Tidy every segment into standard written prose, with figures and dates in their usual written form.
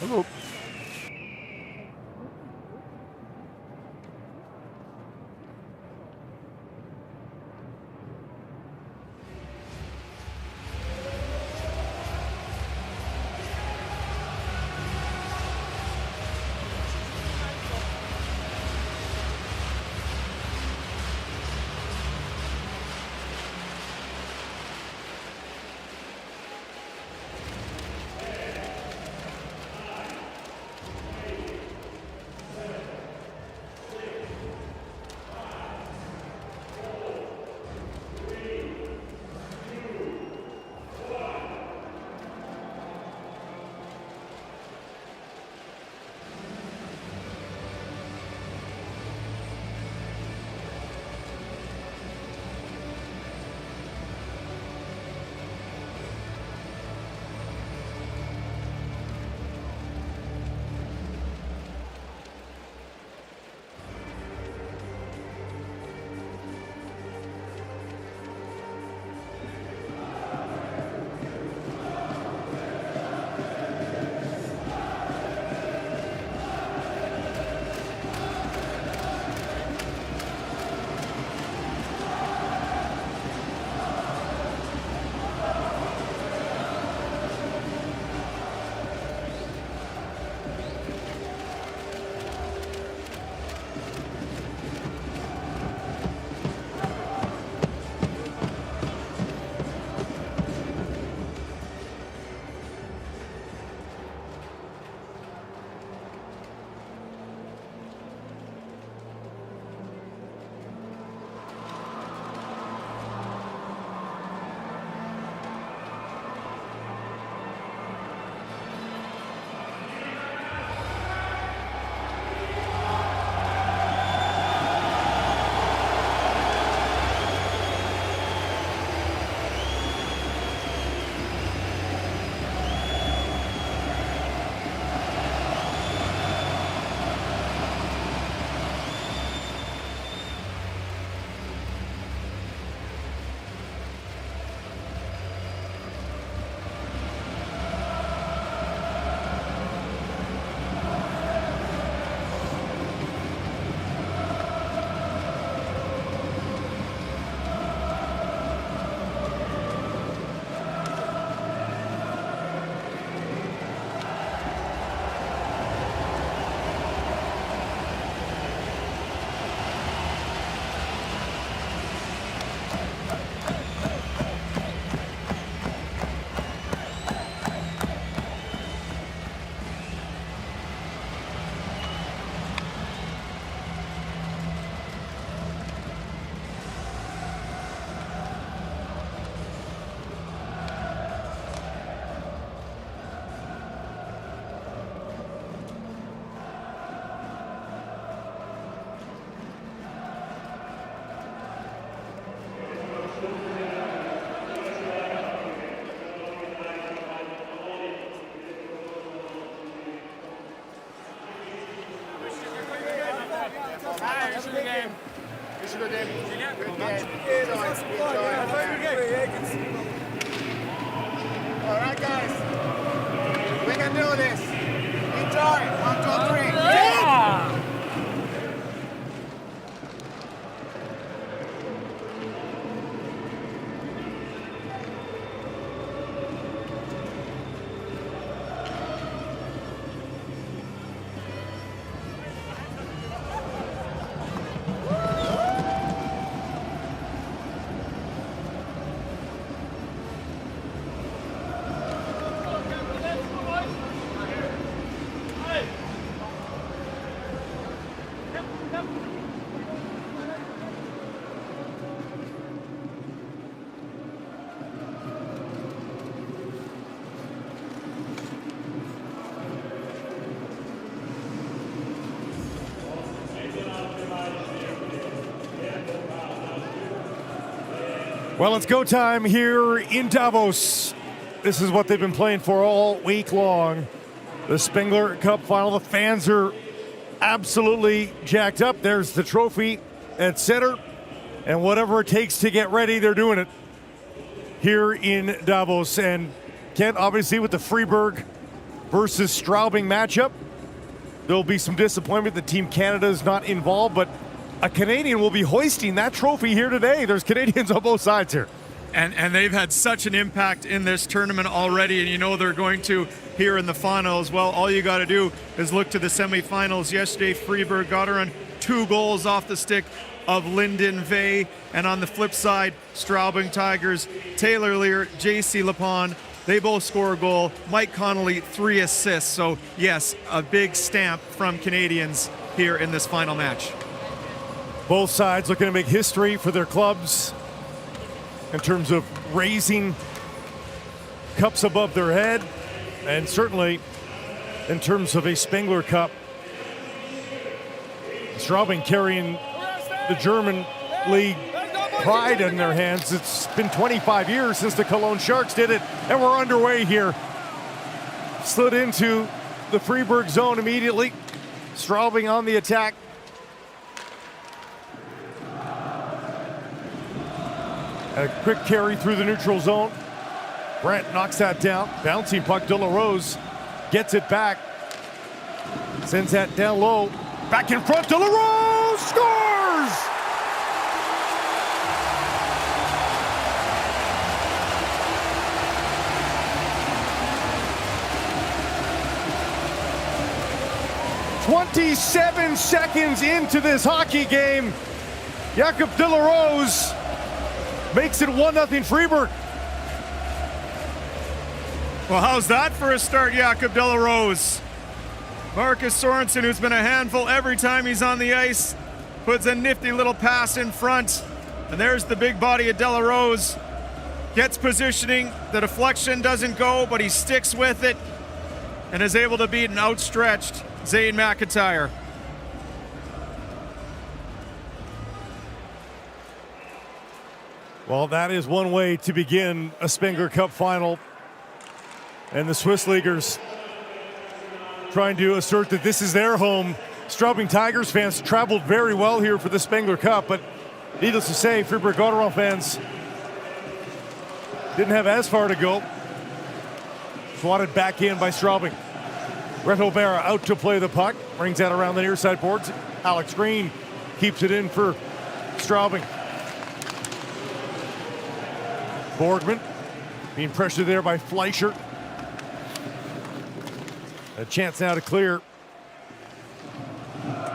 Hello. All right, guys. We can do this. Enjoy. 1, 2, 3. Yeah! Well, it's go time here in Davos. This is what they've been playing for all week long. The Spengler Cup final. The fans are absolutely jacked up. There's the trophy at center. And whatever it takes to get ready, they're doing it here in Davos. And Kent, obviously, with the Fribourg versus Straubing matchup. There'll be some disappointment that Team Canada is not involved, but a Canadian will be hoisting that trophy here today. There's Canadians on both sides here. And they've had such an impact in this tournament already, and you know they're going to here in the final as well. All you got to do is look to the semifinals. Yesterday, Fribourg-Gottéron, 2 goals off the stick of Lyndon Vey. And on the flip side, Straubing Tigers, Taylor Lear, JC Lepon, they both score a goal. Mike Connolly, 3 assists. So yes, a big stamp from Canadians here in this final match. Both sides looking to make history for their clubs in terms of raising cups above their head, and certainly in terms of a Spengler Cup. Straubing carrying the German league pride in their hands. It's been 25 years since the Cologne Sharks did it, and we're underway here. Slid into the Fribourg zone immediately. Straubing on the attack. A quick carry through the neutral zone. Brent knocks that down. Bouncing puck, De La Rose gets it back. Sends that down low. Back in front, De La Rose scores! "27 seconds into this hockey game, Jakob De La Rose makes it 1-0 Fribourg. Well, how's that for a start, Jakob De La Rose? Marcus Sorensen, who's been a handful every time he's on the ice, puts a nifty little pass in front. And there's the big body of De La Rose. Gets positioning, the deflection doesn't go, but he sticks with it and is able to beat an outstretched Zane McIntyre. Well, that is one way to begin a Spengler Cup final. And the Swiss Leaguers trying to assert that this is their home. Straubing Tigers fans traveled very well here for the Spengler Cup, but needless to say, Fribourg-Gottéron fans didn't have as far to go. Swatted back in by Straubing. Reto Berra out to play the puck, brings that around the near side boards. Alex Green keeps it in for Straubing. Borgman being pressured there by Fleischer. A chance now to clear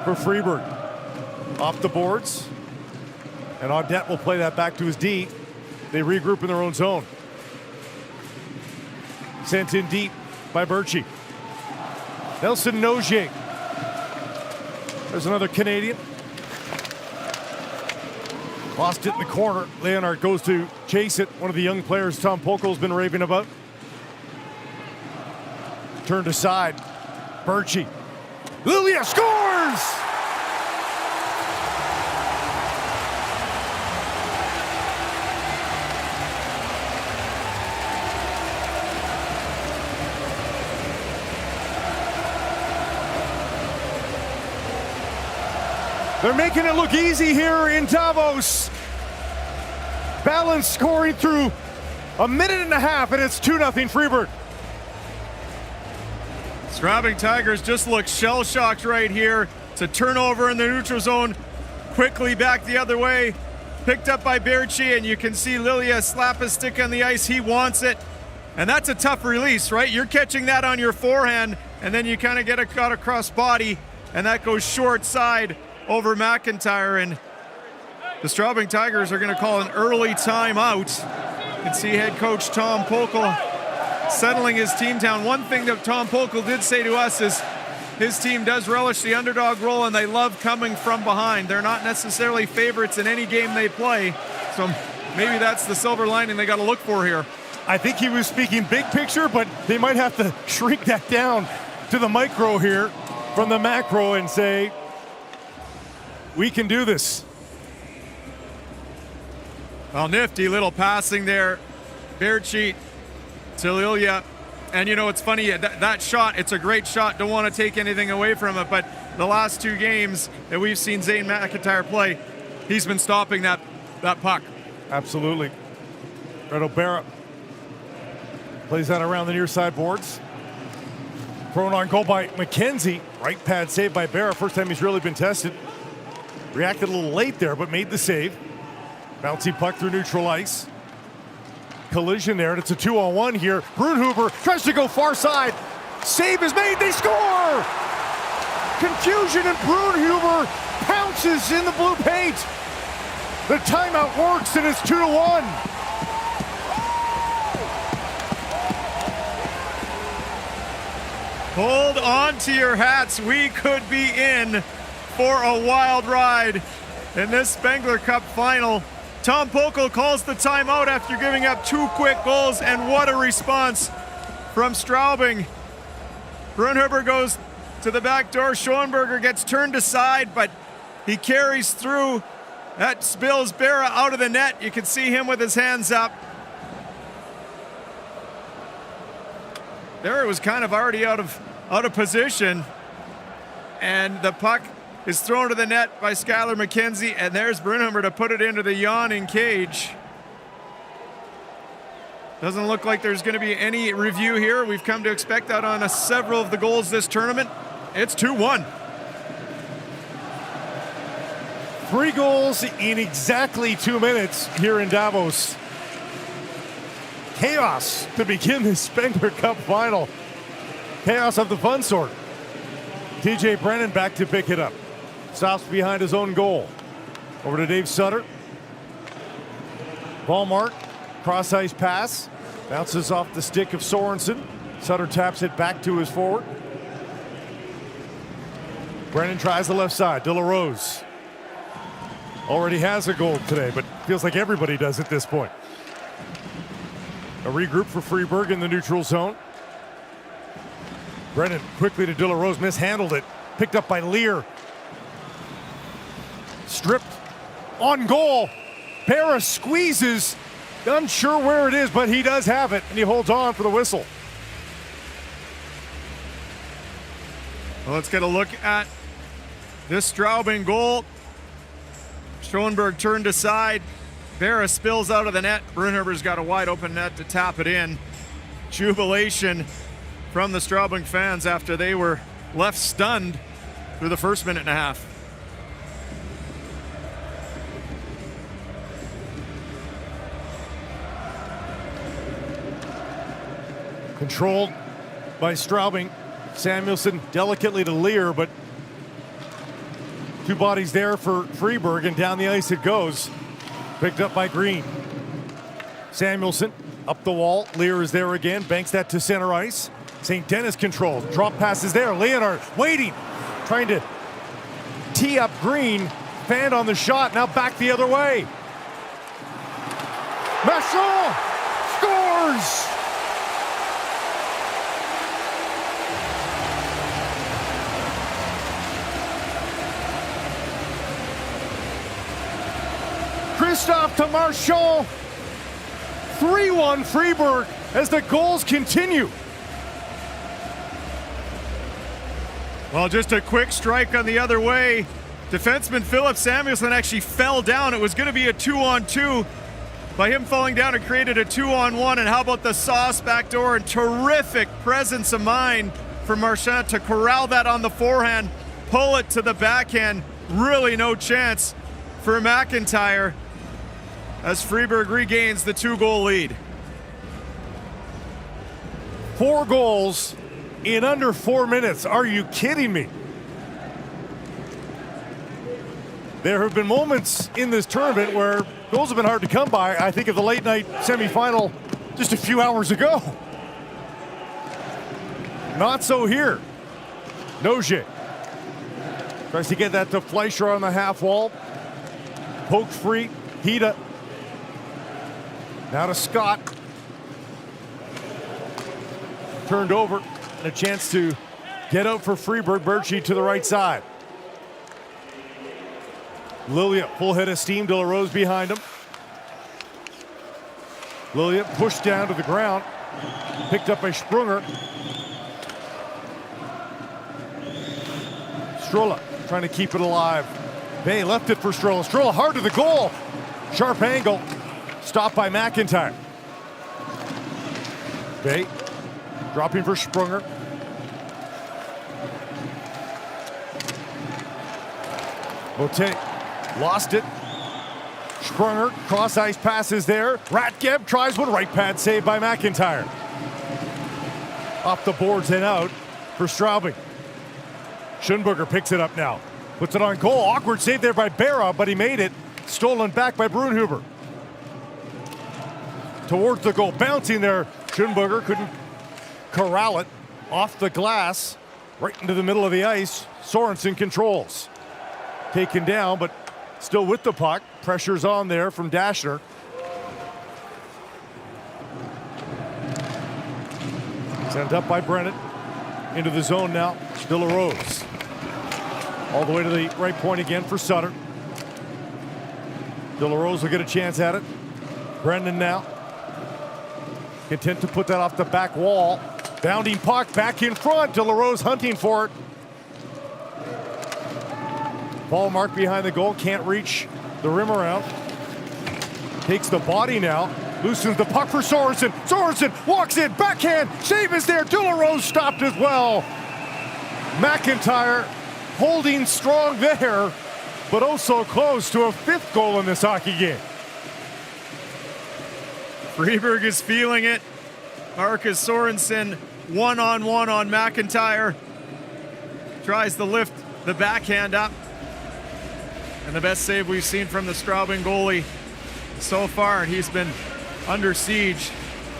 for Fribourg. Off the boards. And Audette will play that back to his D. They regroup in their own zone. Sent in deep by Birchie. Nelson Nogier. There's another Canadian. Lost it in the corner. Leonard goes to chase it. One of the young players Tom Pokol's been raving about. Turned aside. Birchie. Lilia scores! They're making it look easy here in Davos. Balance scoring through a minute and a half, and it's 2-0 Fribourg. Straubing Tigers just look shell-shocked right here. It's a turnover in the neutral zone. Quickly back the other way. Picked up by Berchi, and you can see Lilia slap his stick on the ice. He wants it. And that's a tough release, right? You're catching that on your forehand, and then you kind of get a cut across body, and that goes short side over McIntyre, and the Straubing Tigers are going to call an early timeout. You can see head coach Tom Pokel settling his team down. One thing that Tom Pokel did say to us is his team does relish the underdog role, and they love coming from behind. They're not necessarily favorites in any game they play, so maybe that's the silver lining they got to look for here. I think he was speaking big picture, but they might have to shrink that down to the micro here from the macro and say, we can do this. Well, nifty little passing there. Berchi to Lilia. And you know, it's funny, that shot, it's a great shot. Don't want to take anything away from it, but the last 2 games that we've seen Zane McIntyre play, he's been stopping that puck. Absolutely. Reto Berra plays that around the near side boards. Thrown on goal by McKenzie. Right pad save by Berra. First time he's really been tested. Reacted a little late there, but made the save. Bouncy puck through neutral ice. Collision there, and it's a 2-on-1 here. Brunhuber tries to go far side. Save is made, they score! Confusion, and Brunhuber pounces in the blue paint. The timeout works, and it's 2-1. Hold on to your hats. We could be in for a wild ride in this Spengler Cup final. Tom Pokel calls the timeout after giving up 2 quick goals, and what a response from Straubing. Brunhuber goes to the back door. Schoenberger gets turned aside, but he carries through. That spills Berra out of the net. You can see him with his hands up. Berra was kind of already out of position, and the puck is thrown to the net by Skylar McKenzie, and there's Brunhuber to put it into the yawning cage. Doesn't look like there's going to be any review here. We've come to expect that on several of the goals this tournament. It's 2-1. 3 goals in exactly 2 minutes here in Davos. Chaos to begin this Spengler Cup final. Chaos of the fun sort. TJ Brennan back to pick it up. Stops behind his own goal. Over to Dave Sutter. Ballmark, cross ice pass. Bounces off the stick of Sorensen. Sutter taps it back to his forward. Brennan tries the left side. De La Rose already has a goal today, but feels like everybody does at this point. A regroup for Fribourg in the neutral zone. Brennan quickly to De La Rose, mishandled it. Picked up by Lear. Stripped on goal. Berra squeezes. Unsure where it is, but he does have it, and he holds on for the whistle. Well, let's get a look at this Straubing goal. Schoenberg turned aside. Berra spills out of the net. Brunhuber's got a wide open net to tap it in. Jubilation from the Straubing fans after they were left stunned through the first minute and a half. Controlled by Straubing. Samuelson delicately to Lear, but 2 bodies there for Fribourg, and down the ice it goes. Picked up by Green. Samuelson up the wall. Lear is there again. Banks that to center ice. St. Denis controls. Drop passes there. Leonard waiting. Trying to tee up Green. Fanned on the shot. Now back the other way. Machon scores! Christophe to Marchand. 3-1 Fribourg as the goals continue. Well, just a quick strike on the other way. Defenseman Philip Samuelson actually fell down. It was going to be a 2-on-2. By him falling down, it created a 2-on-1. And how about the sauce backdoor, and terrific presence of mind for Marchand to corral that on the forehand, pull it to the backhand. Really no chance for McIntyre as Fribourg regains the 2-goal lead. 4 goals in under 4 minutes. Are you kidding me? There have been moments in this tournament where goals have been hard to come by. I think of the late night semifinal just a few hours ago. Not so here. Noje tries to get that to Fleischer on the half wall. Poked free. Hida. Now to Scott. Turned over. And a chance to get out for Fribourg. Berchi to the right side. Lilia, full head of steam. De La Rose behind him. Lilia pushed down to the ground. Picked up by Sprunger. Strolla trying to keep it alive. Bay left it for Strolla. Strolla hard to the goal. Sharp angle. Stopped by McIntyre. Bay dropping for Sprunger. Motet lost it. Sprunger, cross ice passes there. Ratgeb tries one, right pad save by McIntyre. Off the boards and out for Straubing. Schönberger picks it up now. Puts it on goal. Awkward save there by Berra, but he made it. Stolen back by Brunhuber. Towards the goal, bouncing there. Schönberger couldn't corral it. Off the glass, right into the middle of the ice. Sorensen controls. Taken down, but still with the puck. Pressure's on there from Dashner. Sent up by Brennan. Into the zone now. De La Rose. All the way to the right point again for Sutter. De La Rose will get a chance at it. Brendan now. Content to put that off the back wall. Bounding puck back in front. De La Rose hunting for it. Ball marked behind the goal. Can't reach the rim around. Takes the body now. Loosens the puck for Sorensen. Sorensen walks in. Backhand. Save is there. De La Rose stopped as well. McIntyre holding strong there, but also close to a 5th goal in this hockey game. Fribourg is feeling it. Marcus Sorensen one-on-one on McIntyre. Tries to lift the backhand up. And the best save we've seen from the Straubing goalie so far, and he's been under siege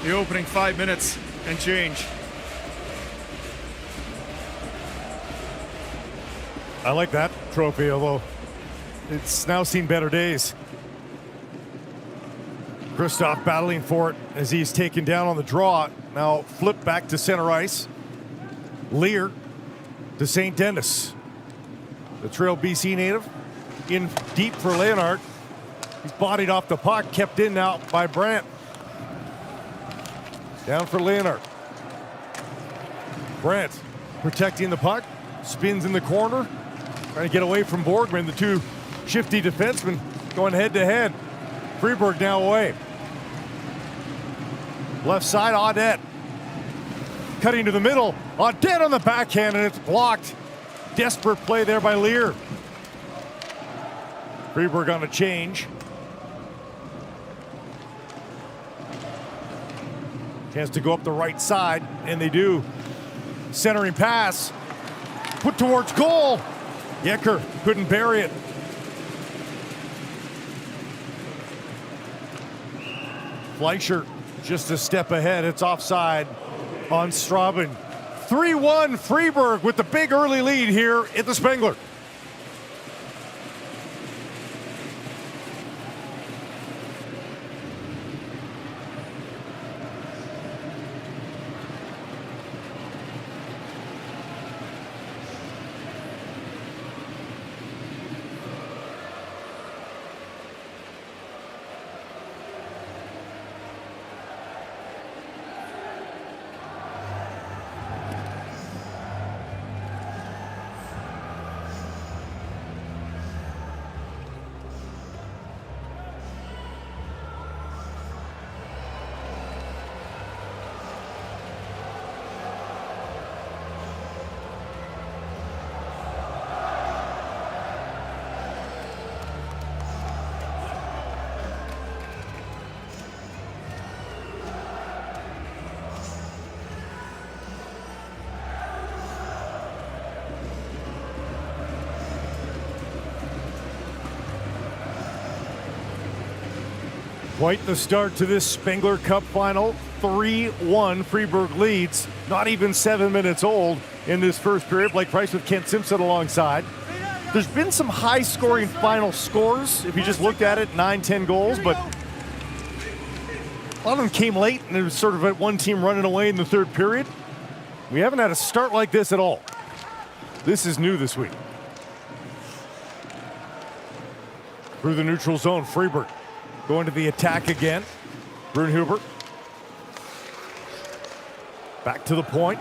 the opening 5 minutes and change. I like that trophy, although it's now seen better days. Kristoff battling for it as he's taken down on the draw. Now flipped back to center ice. Lear to St. Denis. The Trail BC native in deep for Leonard. He's bodied off the puck, kept in now by Brandt. Down for Leonard. Brandt protecting the puck, spins in the corner, trying to get away from Borgman. The two shifty defensemen going head to head. Fribourg now away. Left side, Audette. Cutting to the middle. Audette on the backhand, and it's blocked. Desperate play there by Lear. Fribourg on a change. Chance to go up the right side, and they do. Centering pass. Put towards goal. Yecker couldn't bury it. Fleischer just a step ahead. It's offside on Straubing. 3-1 Fribourg with the big early lead here at the Spengler. Quite the start to this Spengler Cup final. 3-1 Fribourg leads. Not even 7 minutes old in this first period. Blake Price with Kent Simpson alongside. There's been some high-scoring final scores, if you just looked at it, 9-10 goals, but a lot of them came late, and it was sort of at one team running away in the third period. We haven't had a start like this at all. This is new this week. Through the neutral zone, Fribourg going to the attack again. Brunhuber. Back to the point.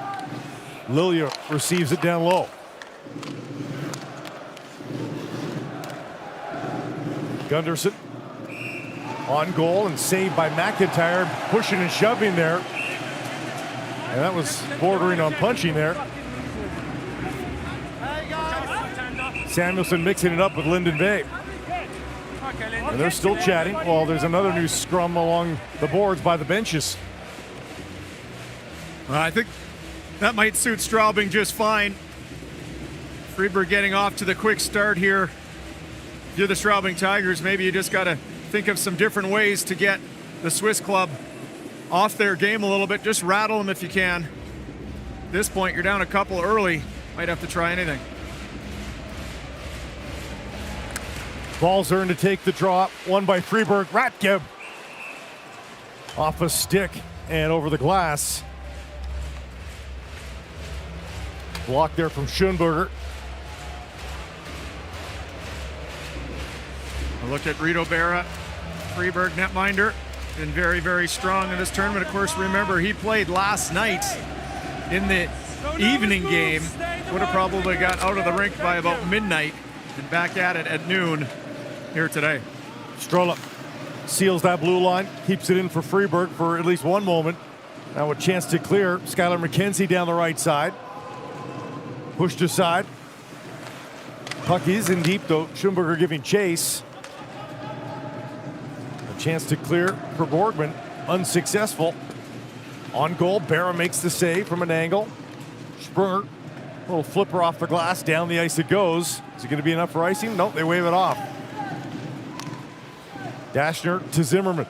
Lilia receives it down low. Gunderson on goal and saved by McIntyre, pushing and shoving there. And that was bordering on punching there. Samuelson mixing it up with Linden Bay. And they're still chatting. Well, there's another new scrum along the boards by the benches. I think that might suit Straubing just fine. Fribourg getting off to the quick start here. If you're the Straubing Tigers, maybe you just got to think of some different ways to get the Swiss club off their game a little bit. Just rattle them if you can. At this point, you're down a couple early. Might have to try anything. Ball's earned to take the draw. Won by Fribourg. Ratgeb off a stick and over the glass. Block there from Schoenberger. A look at Rito Berra, Fribourg netminder. Been very, very strong in this tournament. Of course, remember, he played last night in the evening game. Would have probably got out of the rink by about midnight and back at it at noon here today. Strolla seals that blue line, keeps it in for Fribourg for at least one moment. Now a chance to clear. Skylar McKenzie down the right side. Pushed aside. Puck is in deep though. Schoenberger giving chase. A chance to clear for Borgman. Unsuccessful. On goal, Berra makes the save from an angle. Sprunger, little flipper off the glass, down the ice it goes. Is it going to be enough for icing? Nope, they wave it off. Dashner to Zimmerman.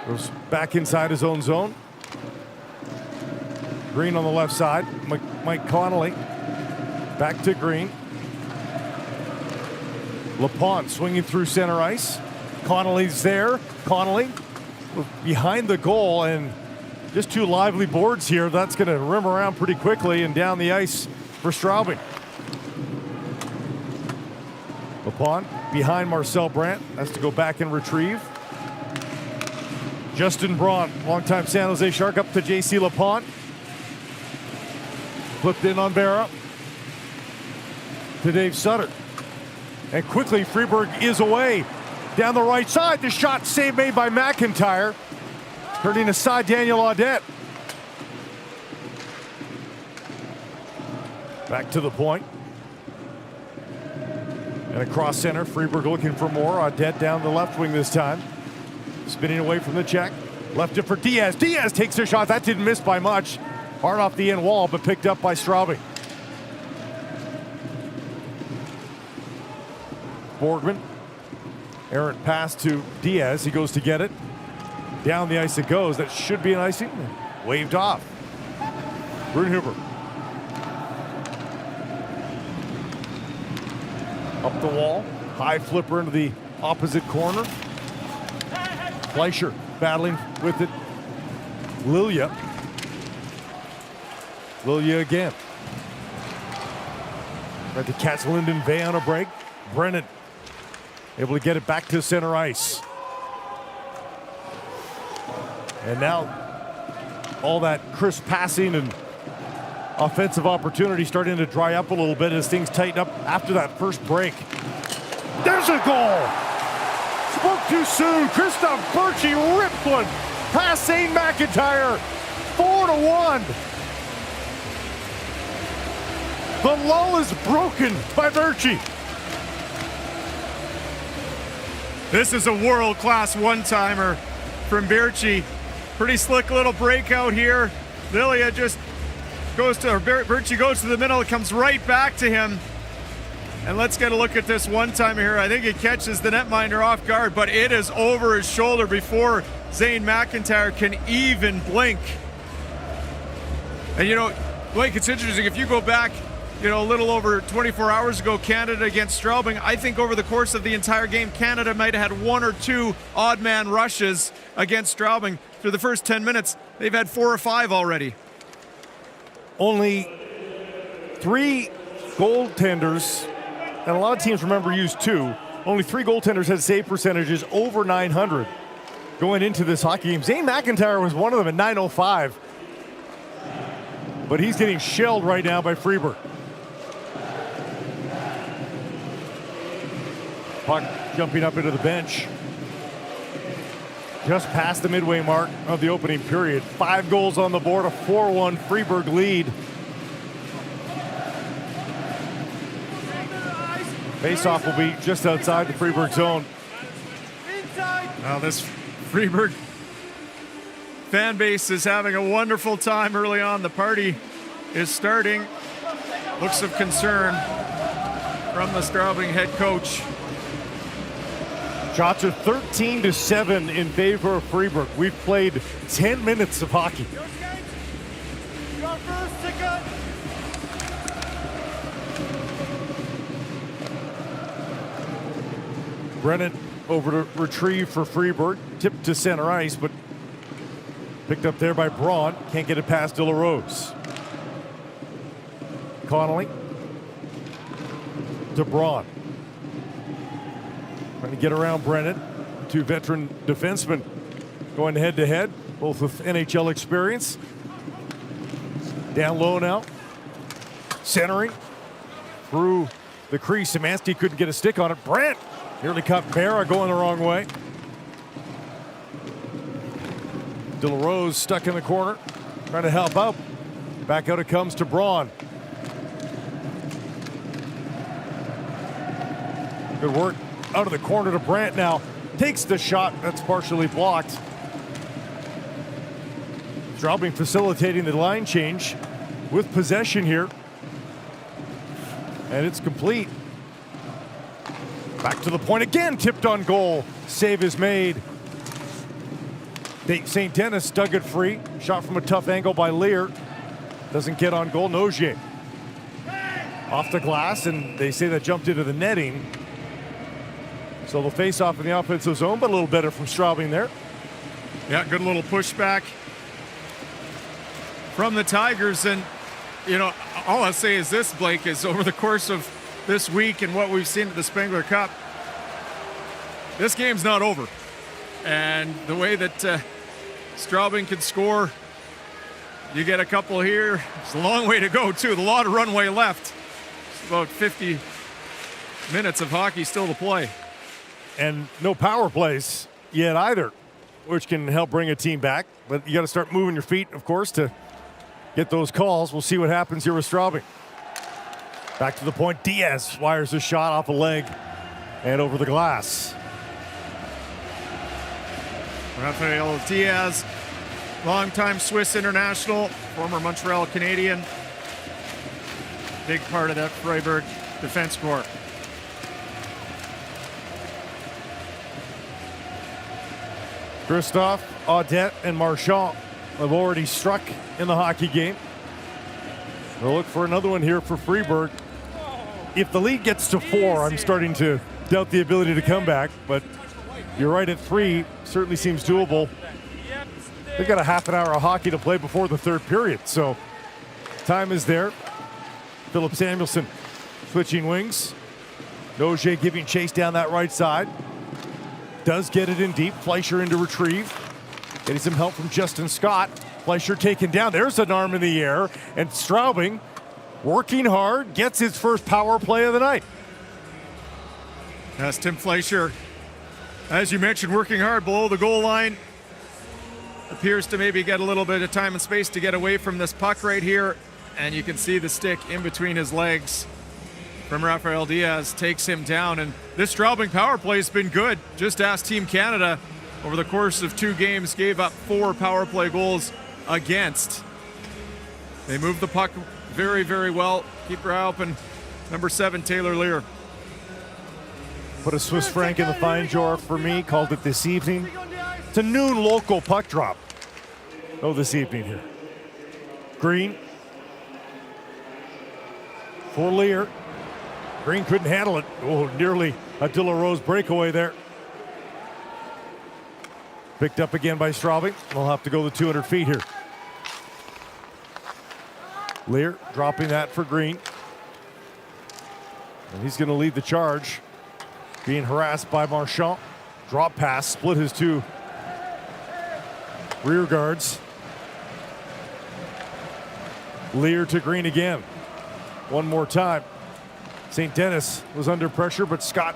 Goes back inside his own zone. Green on the left side. Mike Connolly back to Green. LaPont swinging through center ice. Connolly's there. Connolly behind the goal and just two lively boards here. That's going to rim around pretty quickly and down the ice for Straubing. LaPont behind Marcel Brandt. Has to go back and retrieve. Justin Braun, longtime San Jose Shark, up to J.C. LaPont. Flipped in on Berra. To Dave Sutter. And quickly, Fribourg is away. Down the right side, the shot save made by McIntyre. Hurting aside Daniel Audette. Back to the point. And across center, Fribourg looking for more. Audette down the left wing this time. Spinning away from the check. Left it for Diaz. Diaz takes a shot. That didn't miss by much. Hard off the end wall, but picked up by Straubing. Borgman. Errant pass to Diaz. He goes to get it. Down the ice it goes. That should be an icing. Waved off. Brunhuber. Up the wall. High flipper into the opposite corner. Fleischer battling with it. Lilia. Lilia again. Tried to catch Linden Bay on a break. Brennan able to get it back to center ice. And now all that crisp passing and offensive opportunity starting to dry up a little bit as things tighten up after that first break. There's a goal! Spoke too soon. Christoph Birchie ripped one past St. McIntyre. 4-1. The lull is broken by Birchie. This is a world-class one-timer from Birchie. Pretty slick little breakout here. Lilia just goes to, or Birchie goes to the middle, it comes right back to him. And let's get a look at this one-timer here. I think it catches the netminder off guard, but it is over his shoulder before Zane McIntyre can even blink. And you know, Blake, it's interesting, if you go back, you know, a little over 24 hours ago, Canada against Straubing, I think over the course of the entire game, Canada might have had one or two odd man rushes against Straubing. Through the first 10 minutes, they've had 4 or 5 already. Only 3 goaltenders, and a lot of teams remember used 2. Only 3 goaltenders had save percentages over 900 going into this hockey game. Zane McIntyre was one of them at 905. But he's getting shelled right now by Fribourg. Puck jumping up into the bench. Just past the midway mark of the opening period. 5 goals on the board, a 4-1 Fribourg lead. Face-off will be just outside the Fribourg zone. Now this Fribourg fan base is having a wonderful time early on. The party is starting. Looks of concern from the Straubing head coach. Shots are 13-7 in favor of Fribourg. We've played 10 minutes of hockey. Brennan over to retrieve for Fribourg. Tipped to center ice, but picked up there by Braun. Can't get it past De La Rose. Connolly to Braun. Trying to get around Brennan. Two veteran defensemen going head-to-head, both with NHL experience. Down low now. Centering through the crease. Szymanski couldn't get a stick on it. Brandt nearly caught Berra going the wrong way. De La Rose stuck in the corner, trying to help out. Back out it comes to Braun. Good work out of the corner to Brandt now. Takes the shot, that's partially blocked. Straubing facilitating the line change with possession here. And it's complete. Back to the point again, tipped on goal. Save is made. St. Denis dug it free. Shot from a tough angle by Lear. Doesn't get on goal. Nogier off the glass, and they say that jumped into the netting. So they'll face off in the offensive zone, but a little better from Straubing there. Yeah, good little pushback from the Tigers. And, you know, all I'll say is this, Blake, is over the course of this week and what we've seen at the Spengler Cup, this game's not over. And the way that Straubing can score, you get a couple here. It's a long way to go, too. A lot of runway left. It's about 50 minutes of hockey still to play. And no power plays yet either, which can help bring a team back. But you got to start moving your feet, of course, to get those calls. We'll see what happens here with Straubing. Back to the point. Diaz wires a shot off a leg and over the glass. Rafael Diaz, longtime Swiss international, former Montreal Canadian. Big part of that Freiburg defense corps. Christophe, Audette, and Marchand have already struck in the hockey game. We'll look for another one here for Fribourg. If the lead gets to 4, I'm starting to doubt the ability to come back, but you're right, at 3, certainly seems doable. They've got a half an hour of hockey to play before the third period, so time is there. Philip Samuelson switching wings. Nogier giving chase down that right side. Does get it in deep. Fleischer in to retrieve. Getting some help from Justin Scott. Fleischer taken down. There's an arm in the air. And Straubing, working hard, gets his first power play of the night. That's Tim Fleischer. As you mentioned, working hard below the goal line. Appears to maybe get a little bit of time and space to get away from this puck right here. And you can see the stick in between his legs from Rafael Diaz takes him down. And this Straubing power play has been good. Just ask Team Canada, over the course of 2 games, gave up 4 power play goals against. They moved the puck very, very well. Keep your eye open. Number 7, Taylor Lear. Put a Swiss franc in the fine jar for me. Called it this evening. It's a noon local puck drop. Oh, this evening here. Green. For Lear. Green couldn't handle it. Oh, nearly a De La Rose breakaway there. Picked up again by Straubing. They'll have to go the 200 feet here. Lear dropping that for Green. And he's going to lead the charge. Being harassed by Marchand. Drop pass, split his 2 rear guards. Lear to Green again. One more time. St. Denis was under pressure, but Scott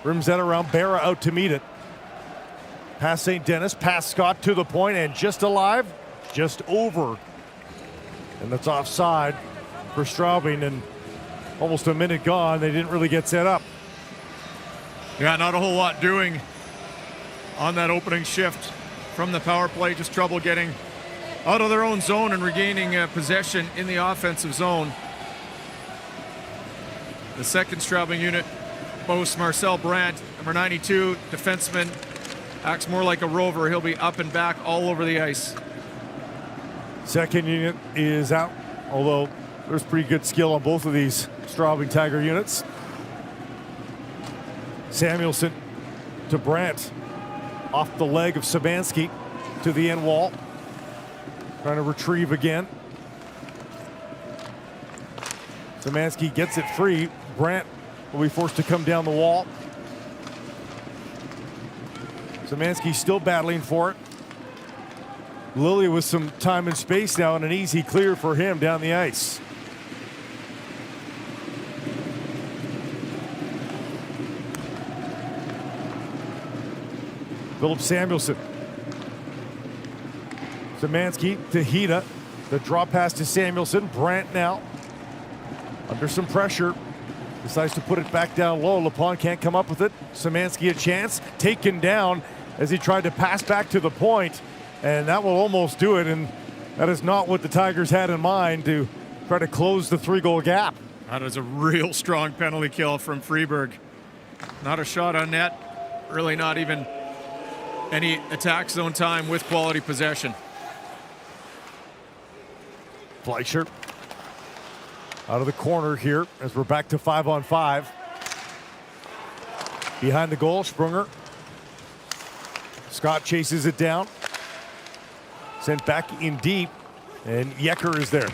rims that around. Berra out to meet it. Past St. Denis, past Scott to the point, and just alive, just over. And that's offside for Straubing, and almost a minute gone. They didn't really get set up. Yeah, not a whole lot doing on that opening shift from the power play. Just trouble getting out of their own zone and regaining possession in the offensive zone. The second Straubing unit boasts Marcel Brandt, number 92, defenseman. Acts more like a rover. He'll be up and back all over the ice. Second unit is out, although there's pretty good skill on both of these Straubing Tiger units. Samuelson to Brandt, off the leg of Szymanski to the end wall. Trying to retrieve again. Szymanski gets it free. Brandt will be forced to come down the wall. Szymanski still battling for it. Lilly with some time and space now, and an easy clear for him down the ice. Philip Samuelson. Szymanski to Hida. The draw pass to Samuelson. Brandt now under some pressure. Decides to put it back down low. LePont can't come up with it. Szymanski a chance. Taken down as he tried to pass back to the point. And that will almost do it. And that is not what the Tigers had in mind, to try to close the 3-goal gap. That is a real strong penalty kill from Fribourg. Not a shot on net. Really not even any attack zone time with quality possession. Fleischer out of the corner here as we're back to 5-on-5. Behind the goal, Sprunger. Scott chases it down. Sent back in deep, and Yecker is there.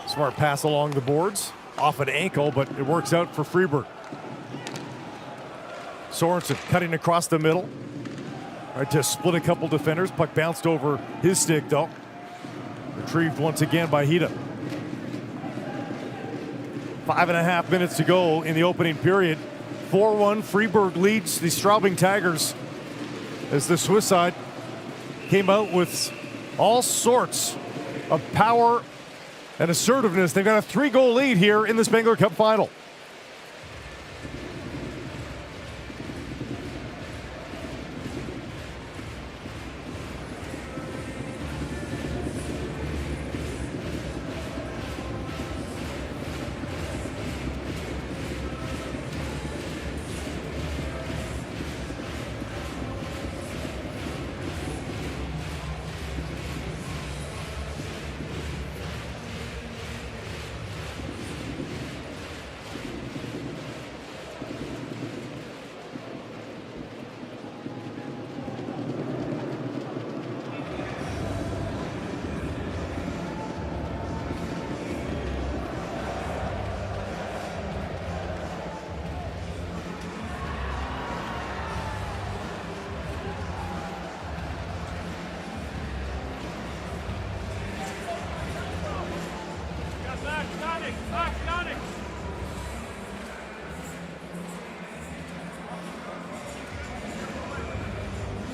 Smart pass along the boards. Off an ankle, but it works out for Fribourg. Sorensen cutting across the middle. Tried to split a couple defenders. Puck bounced over his stick, though. Retrieved once again by Hida. 5.5 minutes to go in the opening period. 4-1, Fribourg leads the Straubing Tigers as the Swiss side came out with all sorts of power and assertiveness. They've got a 3-goal lead here in the Spengler Cup final.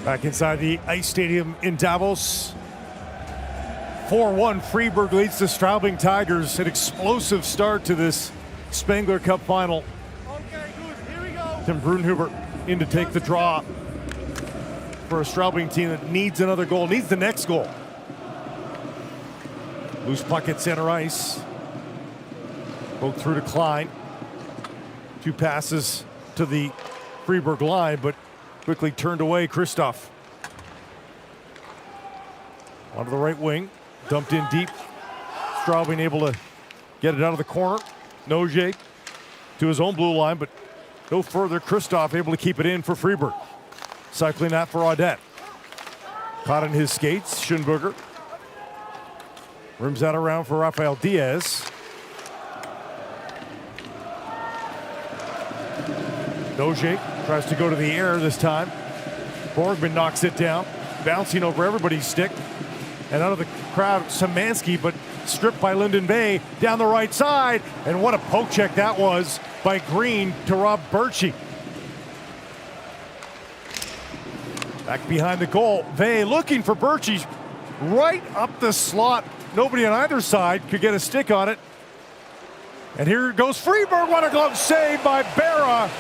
Back inside the ice stadium in Davos. 4-1, Fribourg leads the Straubing Tigers. An explosive start to this Spengler Cup final. Okay, good. Here we go. Tim Brunhuber in to take the draw for a Straubing team that needs another goal, needs the next goal. Loose puck at center ice. Broke through to Klein. 2 passes to the Fribourg line, but quickly turned away. Christoph onto the right wing, dumped in deep. Straubing able to get it out of the corner. Noje to his own blue line, but no further. Christoph able to keep it in for Fribourg. Cycling that for Audette. Caught in his skates, Schoenberger. Rims that around for Rafael Diaz. Noje tries to go to the air this time. Borgman knocks it down, bouncing over everybody's stick. And out of the crowd, Szymanski, but stripped by Linden Bay down the right side. And what a poke check that was by Green to Rob Birchie. Back behind the goal, Vey looking for Birchie right up the slot. Nobody on either side could get a stick on it. And here goes Fribourg. What a glove save by Berra.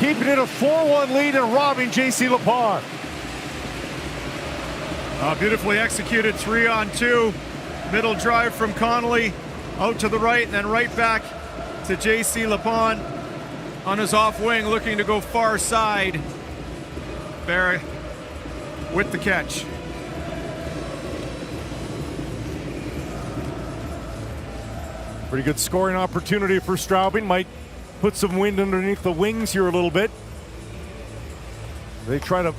keeping it a 4-1 lead and robbing J.C. Lapon. Beautifully executed 3-on-2. Middle drive from Connolly out to the right and then right back to J.C. Lapon on his off wing, looking to go far side. Barra with the catch. Pretty good scoring opportunity for Straubing. Might put some wind underneath the wings here a little bit. They try to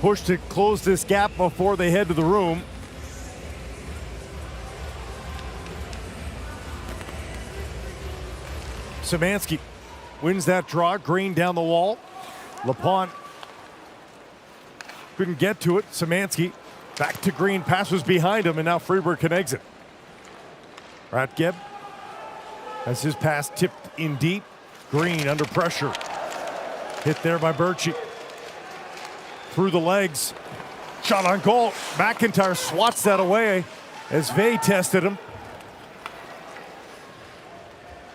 push to close this gap before they head to the room. Szymanski wins that draw. Green down the wall. Lapon couldn't get to it. Szymanski back to Green. Pass was behind him, and now Fribourg can exit. Ratgeb has his pass tipped in deep. Green under pressure. Hit there by Berchi. Through the legs. Shot on goal. McIntyre swats that away as Vey tested him.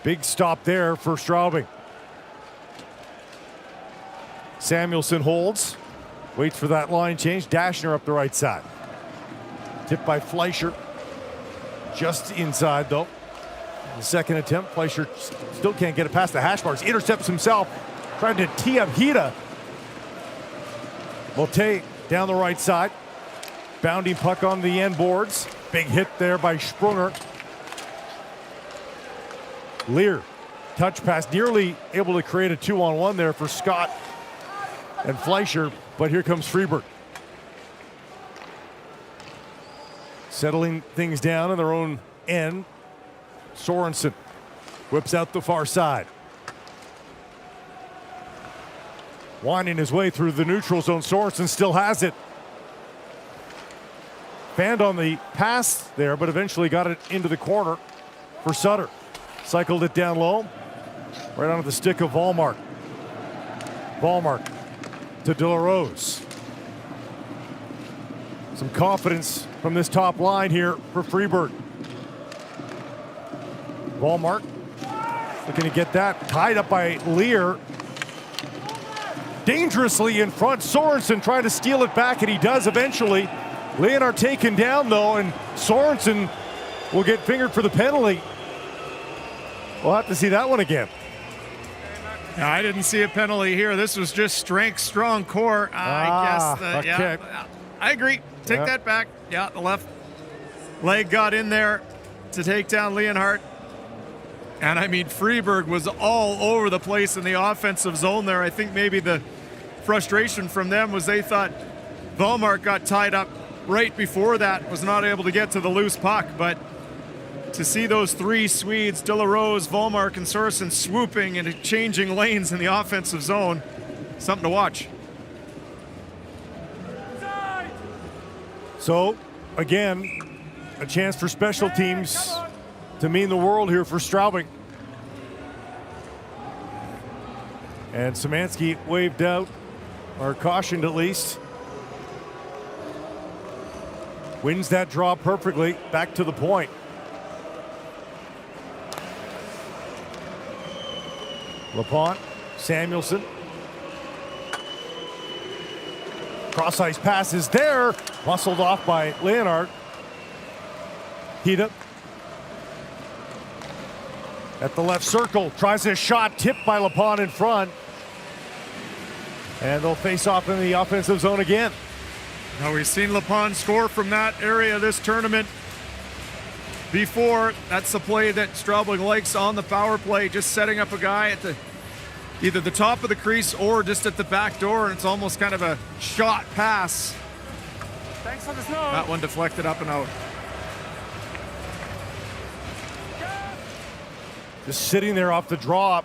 Big stop there for Straubing. Samuelson holds. Waits for that line change. Dashner up the right side. Tipped by Fleischer. Just inside though. The second attempt, Fleischer still can't get it past the hash marks. Intercepts himself, trying to tee up Hida. Motte down the right side. Bounding puck on the end boards. Big hit there by Sprunger. Lear, touch pass, nearly able to create a 2-on-1 there for Scott and Fleischer, but here comes Fribourg. Settling things down in their own end. Sorensen whips out the far side. Winding his way through the neutral zone. Sorensen still has it. Fanned on the pass there, but eventually got it into the corner for Sutter. Cycled it down low, right onto the stick of Wallmark. Wallmark to De La Rose. Some confidence from this top line here for Fribourg. Wallmark looking to get that tied up by Lear. Dangerously in front. Sorensen trying to steal it back, and he does eventually. Leonard taken down though, and Sorensen will get fingered for the penalty. We'll have to see that one again. Yeah, I didn't see a penalty here. This was just strength, strong core. I guess. Okay. Yeah, I agree. Take that back. Yeah, the left leg got in there to take down Leonhardt. And I mean, Fribourg was all over the place in the offensive zone there. I think maybe the frustration from them was they thought Wallmark got tied up right before that, was not able to get to the loose puck. But to see those three Swedes, De La Rose, Wallmark, and Sorensen swooping and changing lanes in the offensive zone, something to watch. So, again, a chance for special teams to mean the world here for Straubing. And Szymanski waved out, or cautioned at least. Wins that draw perfectly, back to the point. Lapont, Samuelson. Cross-ice pass is there, muscled off by Leonard. Hida at the left circle, tries a shot, tipped by Lapont in front. And they'll face off in the offensive zone again. Now we've seen Lapont score from that area this tournament before. That's the play that Straubing likes on the power play, just setting up a guy at either the top of the crease or just at the back door, and it's almost kind of a shot pass. Thanks for the snow. That one deflected up and out. Just sitting there off the draw.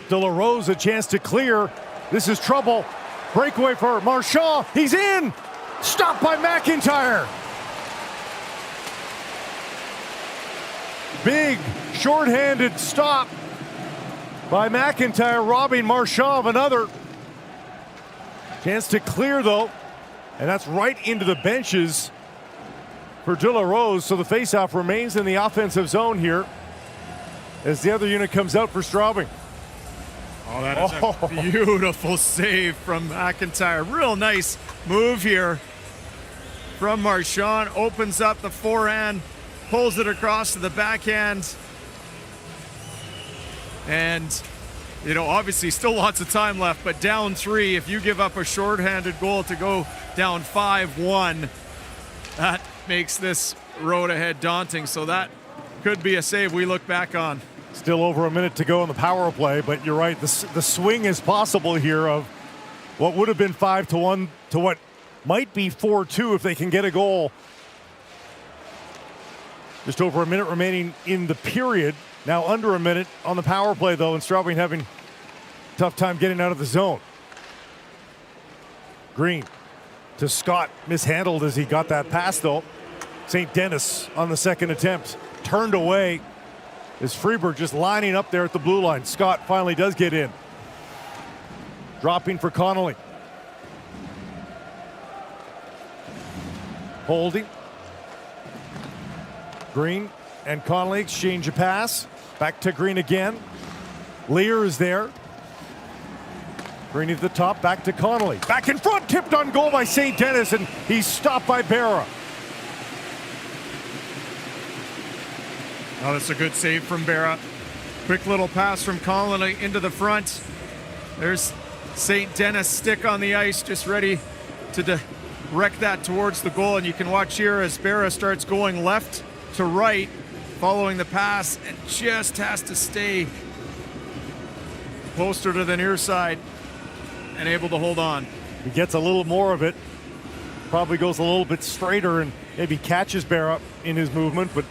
De La Rose a chance to clear. This is trouble. Breakaway for Marchand. He's in. Stopped by McIntyre. Big shorthanded stop by McIntyre, robbing Marchand of another. Chance to clear though. And that's right into the benches for De La Rose. So the faceoff remains in the offensive zone here as the other unit comes out for Straubing. Oh, that is a beautiful save from McIntyre. Real nice move here from Marchand. Opens up the forehand, pulls it across to the backhand. And, you know, obviously still lots of time left, but down 3, if you give up a shorthanded goal to go down 5-1, that makes this road ahead daunting. So that could be a save we look back on. Still over a minute to go in the power play, but you're right. The swing is possible here of what would have been 5-1 to what might be 4-2 if they can get a goal. Just over a minute remaining in the period. Now under a minute on the power play, though, and Straubing having a tough time getting out of the zone. Green to Scott, mishandled as he got that pass, though. St. Denis on the second attempt, turned away. Is Fribourg just lining up there at the blue line. Scott finally does get in. Dropping for Connolly. Holding. Green and Connolly exchange a pass. Back to Green again. Lear is there. Green at the top, back to Connolly. Back in front, tipped on goal by St. Denis, and he's stopped by Berra. Oh, that's a good save from Berra. Quick little pass from Connolly into the front. There's St. Denis stick on the ice, just ready to direct that towards the goal. And you can watch here as Berra starts going left to right, following the pass, and just has to stay closer to the near side and able to hold on. He gets a little more of it. Probably goes a little bit straighter and maybe catches Berra in his movement, but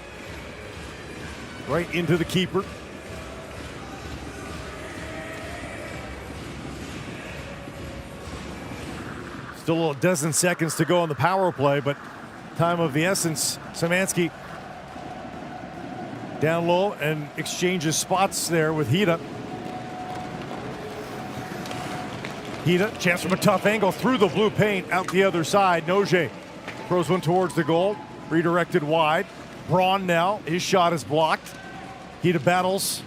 right into the keeper. Still a dozen seconds to go on the power play, but time of the essence. Szymanski down low and exchanges spots there with Hida. Hida, chance from a tough angle through the blue paint, out the other side. Noje throws one towards the goal, redirected wide. Braun now, his shot is blocked. Hida battles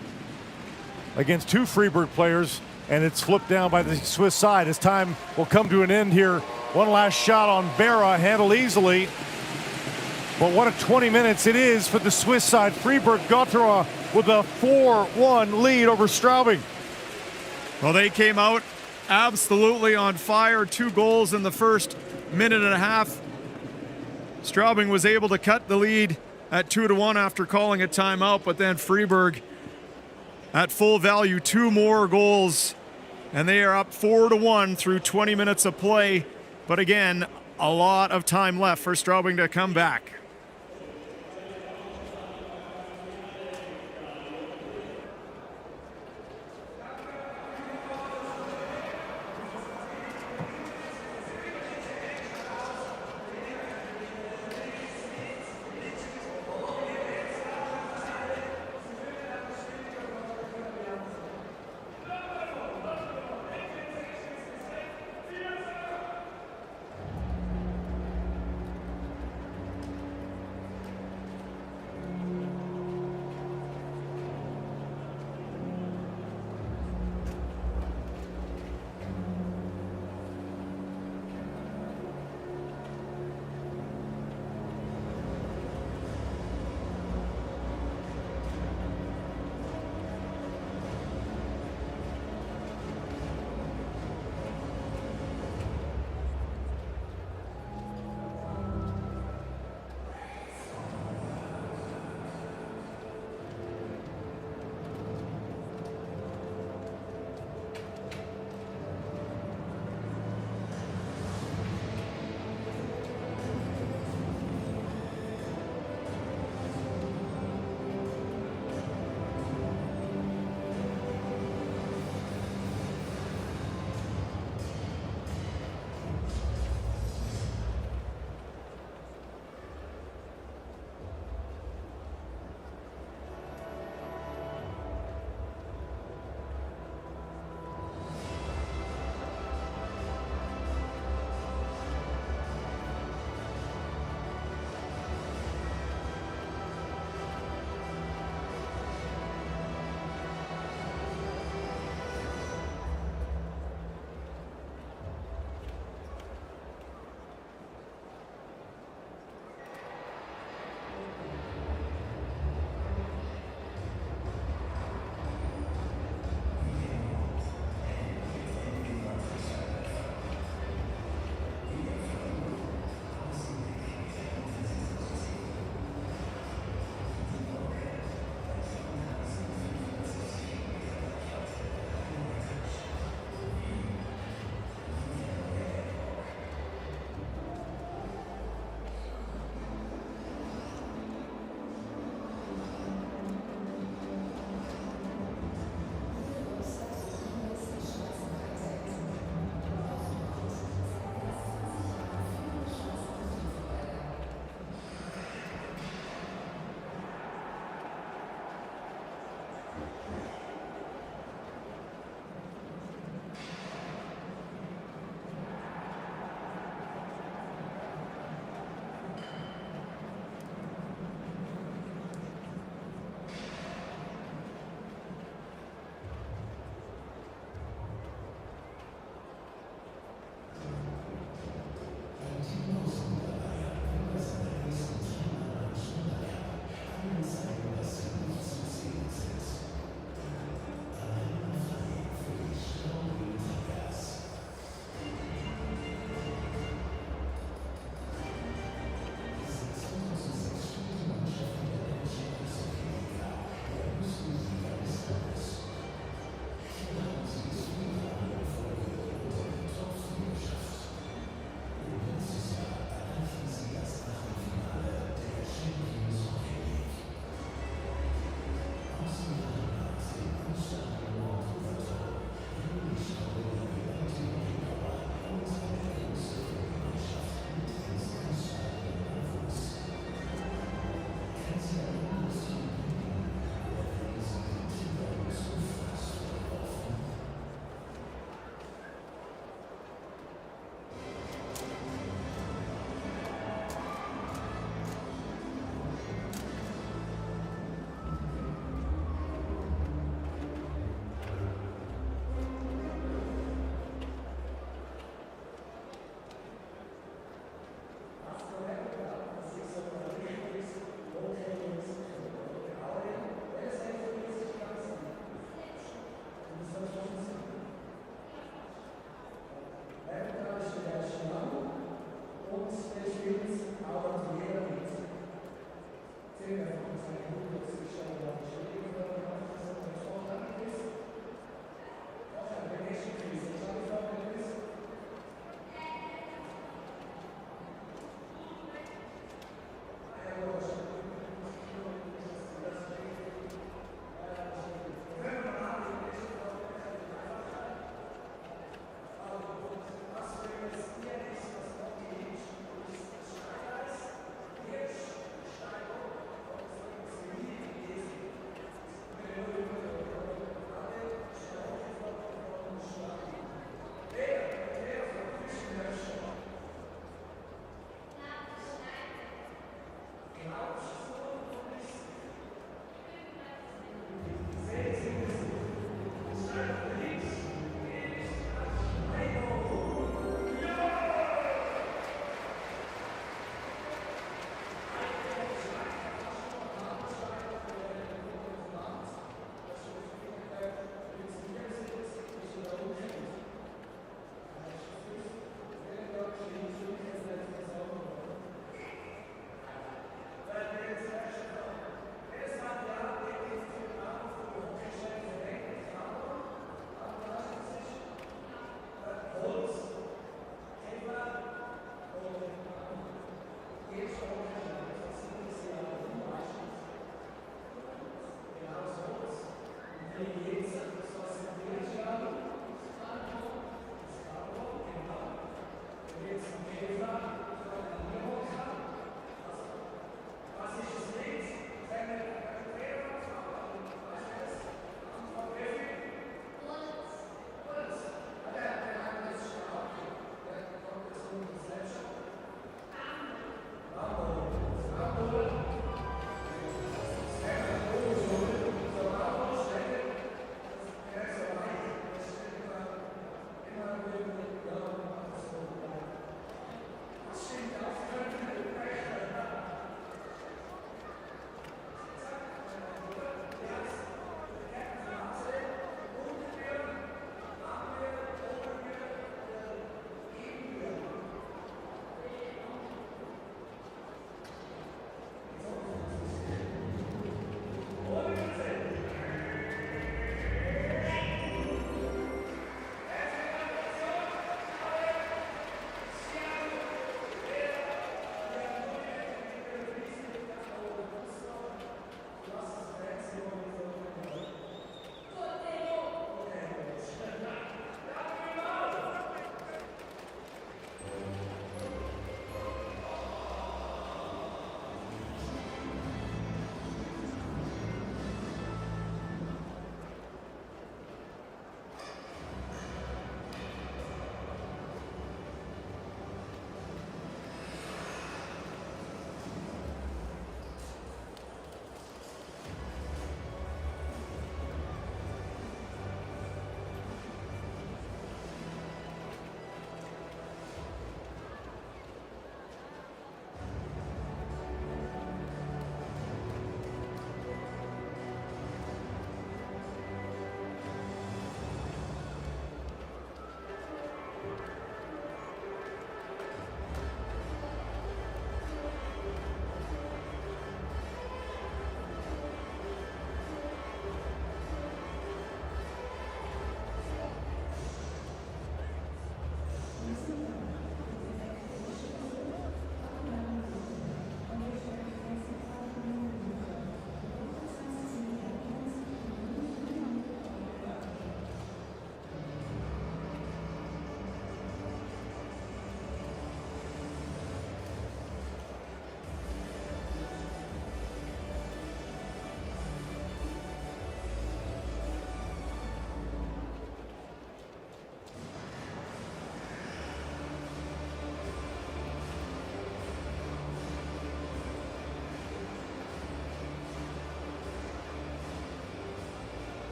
against 2 Fribourg players, and it's flipped down by the Swiss side as time will come to an end here. One last shot on Berra, handled easily. But what a 20 minutes it is for the Swiss side. Fribourg-Gottéron with a 4-1 lead over Straubing. Well, they came out absolutely on fire. 2 goals in the first minute and a half. Straubing was able to cut the lead at 2-1 after calling a timeout, but then Fribourg at full value, 2 more goals, and they are up 4-1 through 20 minutes of play. But again, a lot of time left for Straubing to come back.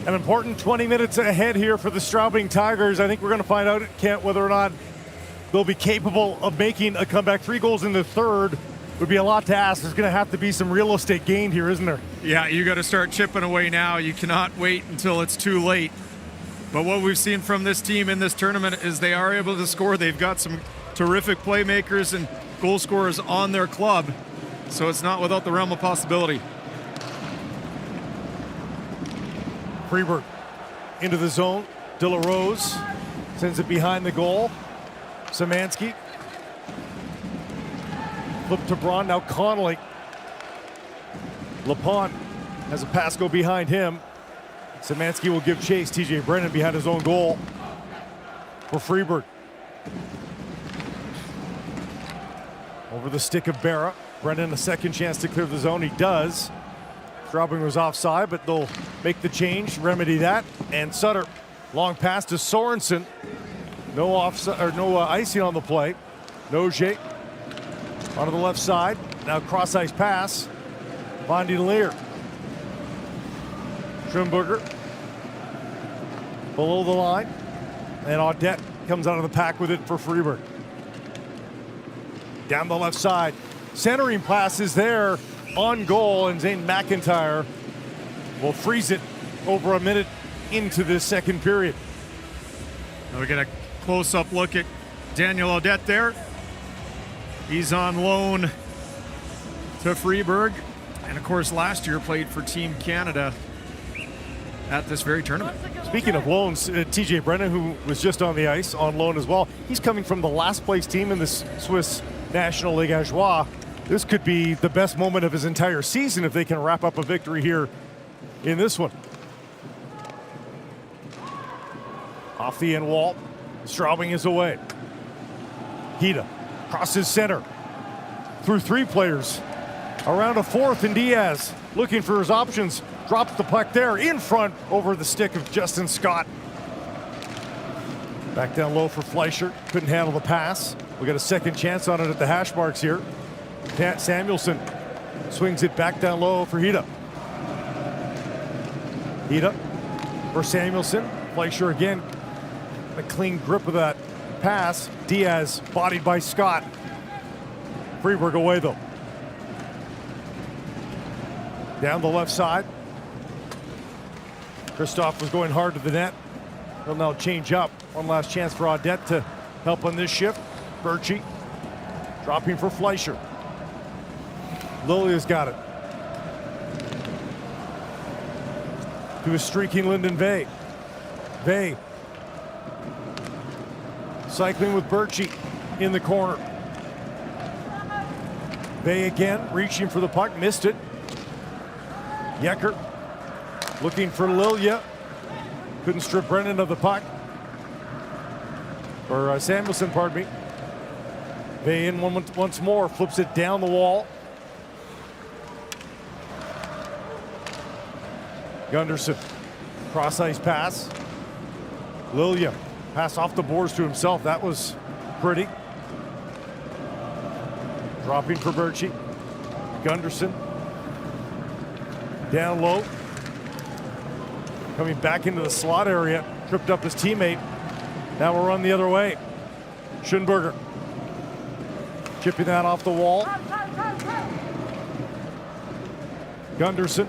An important 20 minutes ahead here for the Straubing Tigers. I think we're going to find out, Kent, whether or not they'll be capable of making a comeback. 3 goals in the third would be a lot to ask. There's going to have to be some real estate gained here, isn't there? Yeah, you got to start chipping away now. You cannot wait until it's too late. But what we've seen from this team in this tournament is they are able to score. They've got some terrific playmakers and goal scorers on their club, so it's not without the realm of possibility. Fribourg into the zone. De La Rose sends it behind the goal. Szymanski. Flip to Braun, now Connolly. LaPont has a pass go behind him. Szymanski will give chase. TJ Brennan behind his own goal for Fribourg. Over the stick of Berra. Brennan a second chance to clear the zone. He does. Straubing was offside, but they'll make the change, remedy that. And Sutter, long pass to Sorensen. No offside or no icing on the play. Noje onto the left side. Now cross ice pass. Van de Leer. Schönberger below the line. And Audette comes out of the pack with it for Fribourg. Down the left side. Centering pass is there on goal, and Zane McIntyre will freeze it over a minute into this second period. Now we get a close-up look at Daniel Audette there. He's on loan to Fribourg, and of course last year played for Team Canada at this very tournament. Speaking of loans, TJ Brennan, who was just on the ice on loan as well, he's coming from the last place team in the Swiss National Ligue Ajoie. This could be the best moment of his entire season if they can wrap up a victory here in this one. Off the end wall, Straubing is away. Hida crosses center through 3 players. Around a fourth, and Diaz looking for his options. Drops the puck there in front over the stick of Justin Scott. Back down low for Fleischer. Couldn't handle the pass. We got a second chance on it at the hash marks here. Samuelson swings it back down low for Hida. Hida for Samuelson. Fleischer again. A clean grip of that pass. Diaz bodied by Scott. Fribourg away though. Down the left side. Christoph was going hard to the net. He'll now change up. One last chance for Audette to help on this shift. Birchie dropping for Fleischer. Lilia's got it. To a streaking Lyndon Vey. Vey cycling with Birchie in the corner. Vey again reaching for the puck, missed it. Yecker looking for Lilia. Couldn't strip Brennan of the puck. Or Samuelson, pardon me. Vey in once more, flips it down the wall. Gunderson, cross ice pass. Lilia, pass off the boards to himself. That was pretty. Dropping for Birchie. Gunderson, down low. Coming back into the slot area, tripped up his teammate. Now we'll run the other way. Schönberger, chipping that off the wall. Gunderson.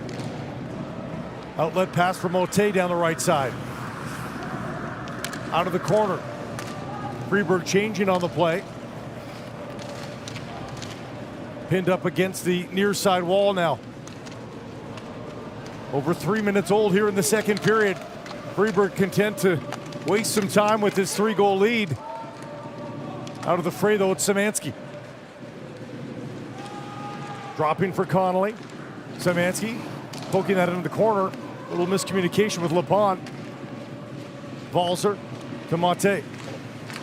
Outlet pass from Motte down the right side. Out of the corner. Fribourg changing on the play. Pinned up against the near side wall now. Over 3 minutes old here in the second period. Fribourg content to waste some time with this 3-goal lead. Out of the fray though, it's Szymanski. Dropping for Connolly. Szymanski poking that into the corner. A little miscommunication with LaPont. Valzer to Motte.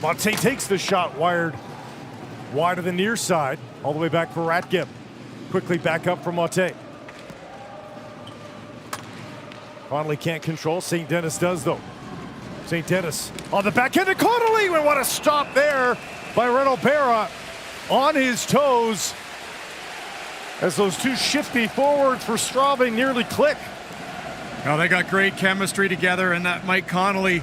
Motte takes the shot wide of the near side. All the way back for Ratgeb. Quickly back up for Motte. Connolly can't control. St. Denis does though. St. Denis on the back end of Connolly. We want to stop there by Renaud Berra on his toes. As those 2 shifty forwards for Straubing nearly click. Oh, they got great chemistry together, and that Mike Connolly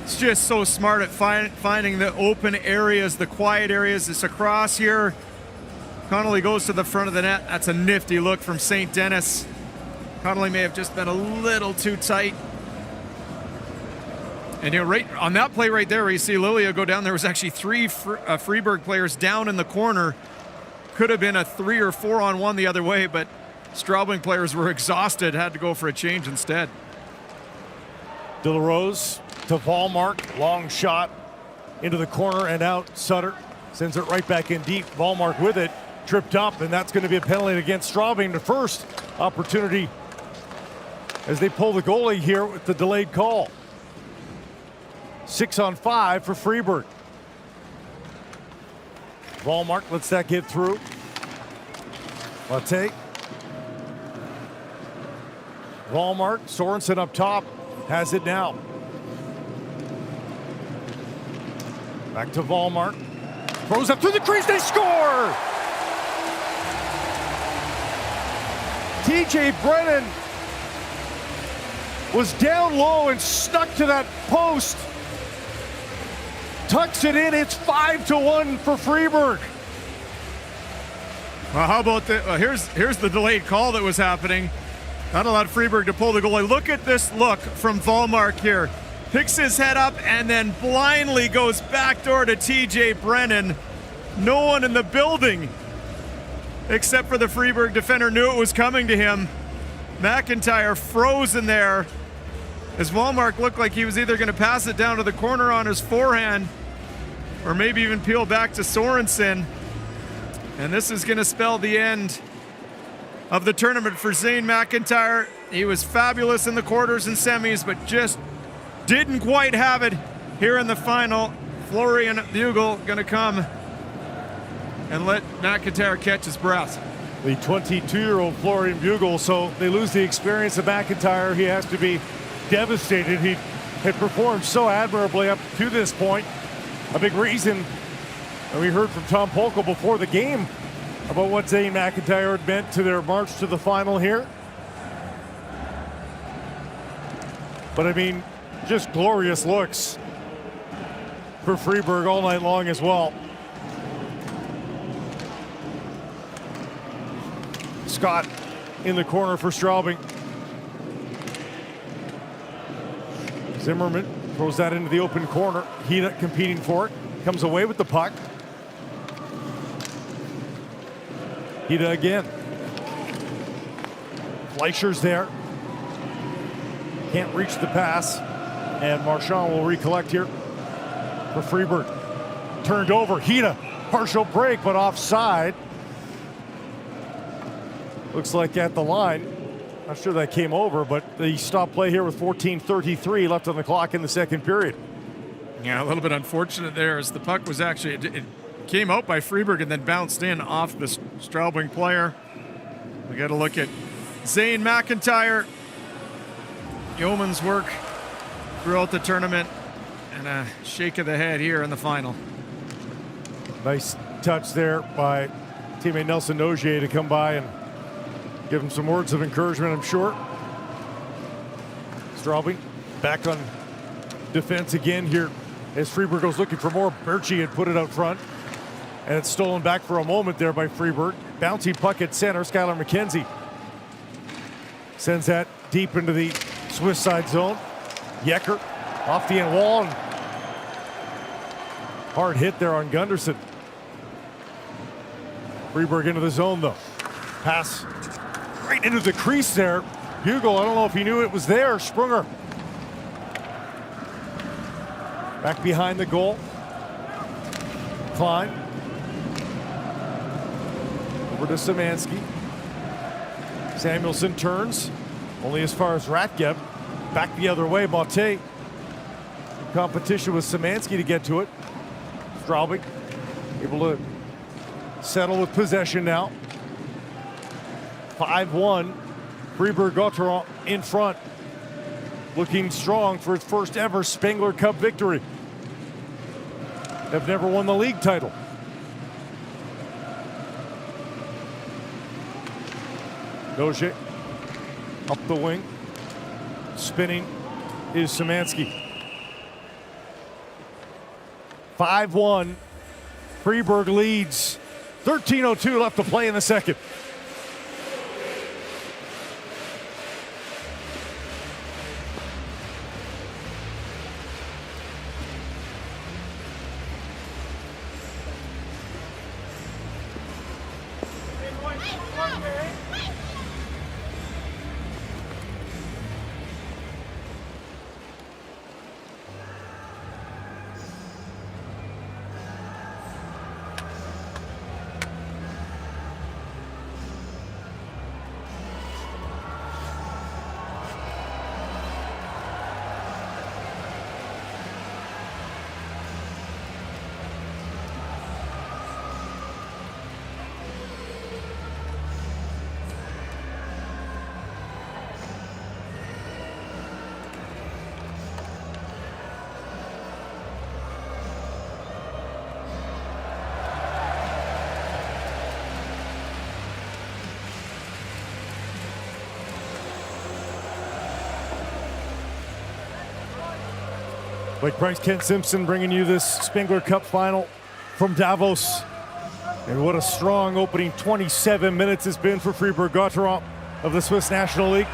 is just so smart at finding the open areas, the quiet areas. It's across here. Connolly goes to the front of the net. That's a nifty look from St. Denis. Connolly may have just been a little too tight. And right on that play right there, where you see Lilia go down, there was actually three Fribourg players down in the corner. Could have been a 3 or 4 on 1 the other way, but Straubing players were exhausted, had to go for a change instead. De La Rose to Vollmark, long shot into the corner and out. Sutter sends it right back in deep. Vollmark with it, tripped up, and that's going to be a penalty against Straubing. The first opportunity as they pull the goalie here with the delayed call. 6 on 5 for Fribourg. Vollmark lets that get through. Latte. Vollmark, Sorensen up top, has it now. Back to Vollmark. Throws up through the crease, they score! TJ Brennan was down low and stuck to that post. Tucks it in, it's 5-1 for Fribourg. Well, how about the, here's the delayed call that was happening. Not allowed Fribourg to pull the goalie. Look at this look from Vollmark here. Picks his head up and then blindly goes backdoor to TJ Brennan. No one in the building, except for the Fribourg defender, knew it was coming to him. McIntyre frozen there as Vollmark looked like he was either going to pass it down to the corner on his forehand or maybe even peel back to Sorensen. And this is going to spell the end of the tournament for Zane McIntyre. He was fabulous in the quarters and semis, but just didn't quite have it here in the final. Florian Bugle going to come and let McIntyre catch his breath. The 22-year-old Florian Bugle, so they lose the experience of McIntyre. He has to be devastated. He had performed so admirably up to this point. A big reason, and we heard from Tom Polko before the game about what Zane McIntyre had meant to their march to the final here. But I mean, just glorious looks for Fribourg all night long as well. Scott in the corner for Straubing. Zimmerman throws that into the open corner. Hida competing for it. Comes away with the puck. Hida again. Fleischer's there. Can't reach the pass. And Marchand will recollect here for Fribourg. Turned over. Hida. Partial break, but offside. Looks like at the line. Not sure that came over, but they stopped play here with 14:33 left on the clock in the second period. Yeah, a little bit unfortunate there as the puck was actually, it came out by Fribourg and then bounced in off the Straubing player. We got to look at Zane McIntyre. Yeoman's work throughout the tournament and a shake of the head here in the final. Nice touch there by teammate Nelson Nogier to come by and give him some words of encouragement, I'm sure. Straubing back on defense again here as Fribourg goes looking for more. Berchi had put it out front, and it's stolen back for a moment there by Fribourg. Bouncy puck at center. Skylar McKenzie sends that deep into the Swiss side zone. Yecker off the end wall, and hard hit there on Gunderson. Fribourg into the zone though. Pass right into the crease there. Bugle, I don't know if he knew it was there. Sprunger back behind the goal. Klein over to Szymanski. Samuelson turns only as far as Ratgeb. Back the other way, Mate. Competition with Szymanski to get to it. Straubing able to settle with possession now. 5-1, Fribourg-Gottéron in front, looking strong for its first ever Spengler Cup victory. They've never won the league title. Doge up the wing. Spinning is Szymanski. 5-1. Fribourg leads. 13:02 left to play in the second. Blake Price, Ken Simpson bringing you this Spengler Cup final from Davos. And what a strong opening 27 minutes it's been for Fribourg-Gottéron of the Swiss National League.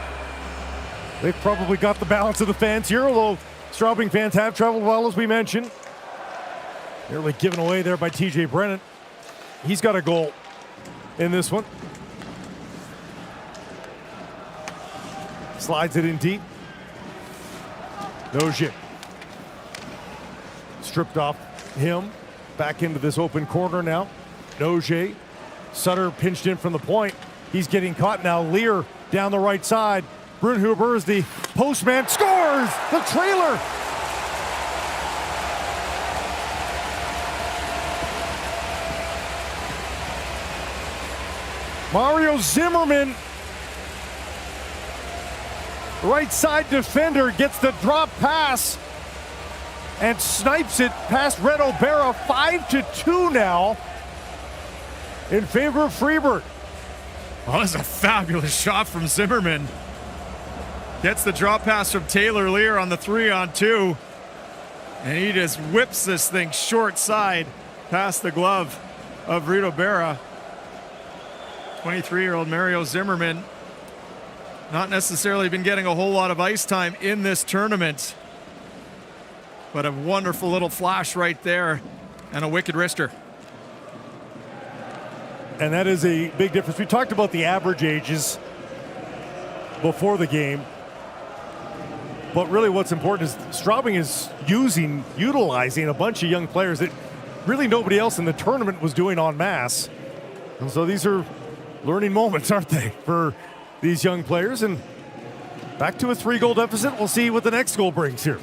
They've probably got the balance of the fans here, although Straubing fans have traveled well, as we mentioned. Nearly given away there by TJ Brennan. He's got a goal in this one. Slides it in deep. Nojic. Stripped off him. Back into this open corner now. Nojic. Sutter pinched in from the point. He's getting caught now. Lear down the right side. Brunhuber is the postman. Scores! The trailer! Mario Zimmerman, right side defender, gets the drop pass and snipes it past Reto Berra. 5-2 now in favor of Fribourg. Oh, that's a fabulous shot from Zimmerman. Gets the drop pass from Taylor Lear on the 3-on-2. And he just whips this thing short side past the glove of Reto Berra. 23-year-old Mario Zimmerman. Not necessarily been getting a whole lot of ice time in this tournament. But a wonderful little flash right there and a wicked wrister. And that is a big difference. We talked about the average ages before the game. But really what's important is Straubing is utilizing a bunch of young players that really nobody else in the tournament was doing en masse. And so these are learning moments, aren't they, for these young players? And back to a 3-goal deficit. We'll see what the next goal brings here.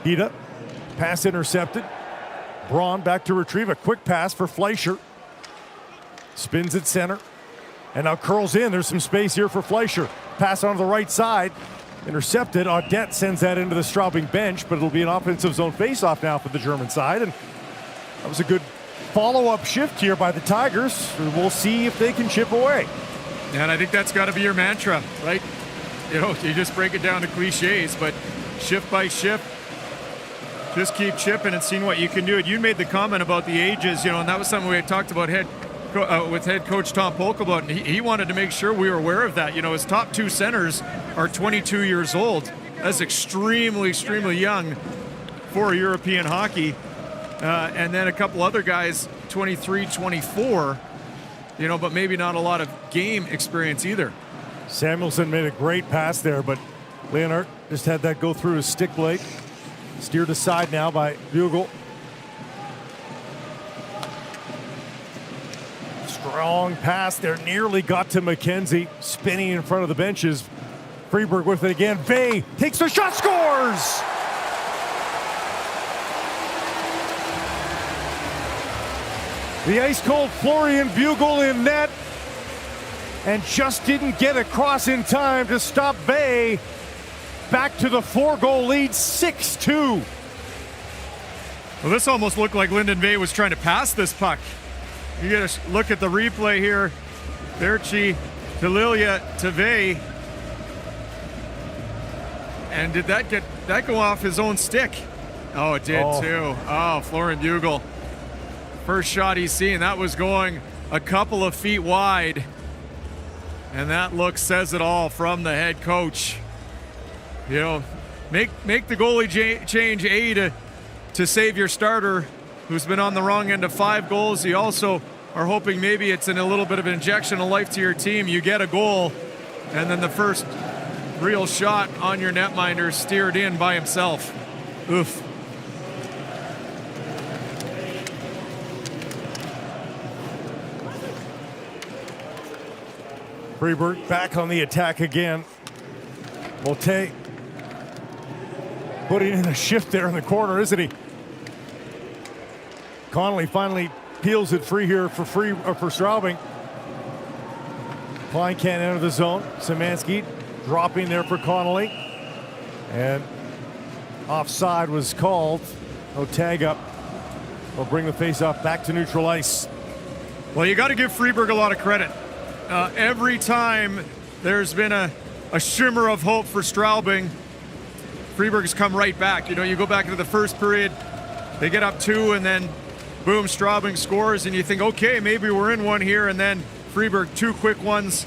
Hida, pass intercepted. Braun back to retrieve a quick pass for Fleischer. Spins at center and now curls in. There's some space here for Fleischer. Pass on the right side. Intercepted. Audette sends that into the Straubing bench, but it'll be an offensive zone faceoff now for the German side. And that was a good follow-up shift here by the Tigers. We'll see if they can chip away. And I think that's got to be your mantra, right? You know, you just break it down to cliches, but shift by shift, just keep chipping and seeing what you can do. And you made the comment about the ages, you know, and that was something we had talked about with head coach Tom Polk about, and he wanted to make sure we were aware of that. You know, his top 2 centers are 22 years old. That's extremely, extremely young for European hockey. And then a couple other guys, 23, 24, you know, but maybe not a lot of game experience either. Samuelson made a great pass there, but Leonhardt just had that go through his stick blade. Steered aside now by Bugel. Strong pass there, nearly got to McKenzie, spinning in front of the benches. Fribourg with it again. Vey takes the shot, scores! The ice-cold Florian Bugel in net, and just didn't get across in time to stop Vey. Back to the 4-goal lead, 6-2. Well, this almost looked like Lyndon Vey was trying to pass this puck. You get a look at the replay here. Berchi to Lilia to Vey. And did that go off his own stick? Oh, it did too. Oh, Florian Bugle. First shot he's seen, that was going a couple of feet wide. And that look says it all from the head coach. You know, make the goalie change to save your starter who's been on the wrong end of 5 goals. You also are hoping maybe it's in a little bit of an injection of life to your team. You get a goal, and then the first real shot on your netminder steered in by himself. Oof. Fribourg back on the attack again. Motte putting in a shift there in the corner, isn't he? Connolly finally peels it free here for Straubing. Klein can't enter the zone. Szymanski dropping there for Connolly. And offside was called. No tag up. Will bring the face-off back to neutral ice. Well, you got to give Fribourg a lot of credit. Every time there's been a shimmer of hope for Straubing, Fribourg has come right back. You know, you go back into the first period, they get up 2, and then boom, Straubing scores, and you think, okay, maybe we're in one here, and then Fribourg 2 quick ones,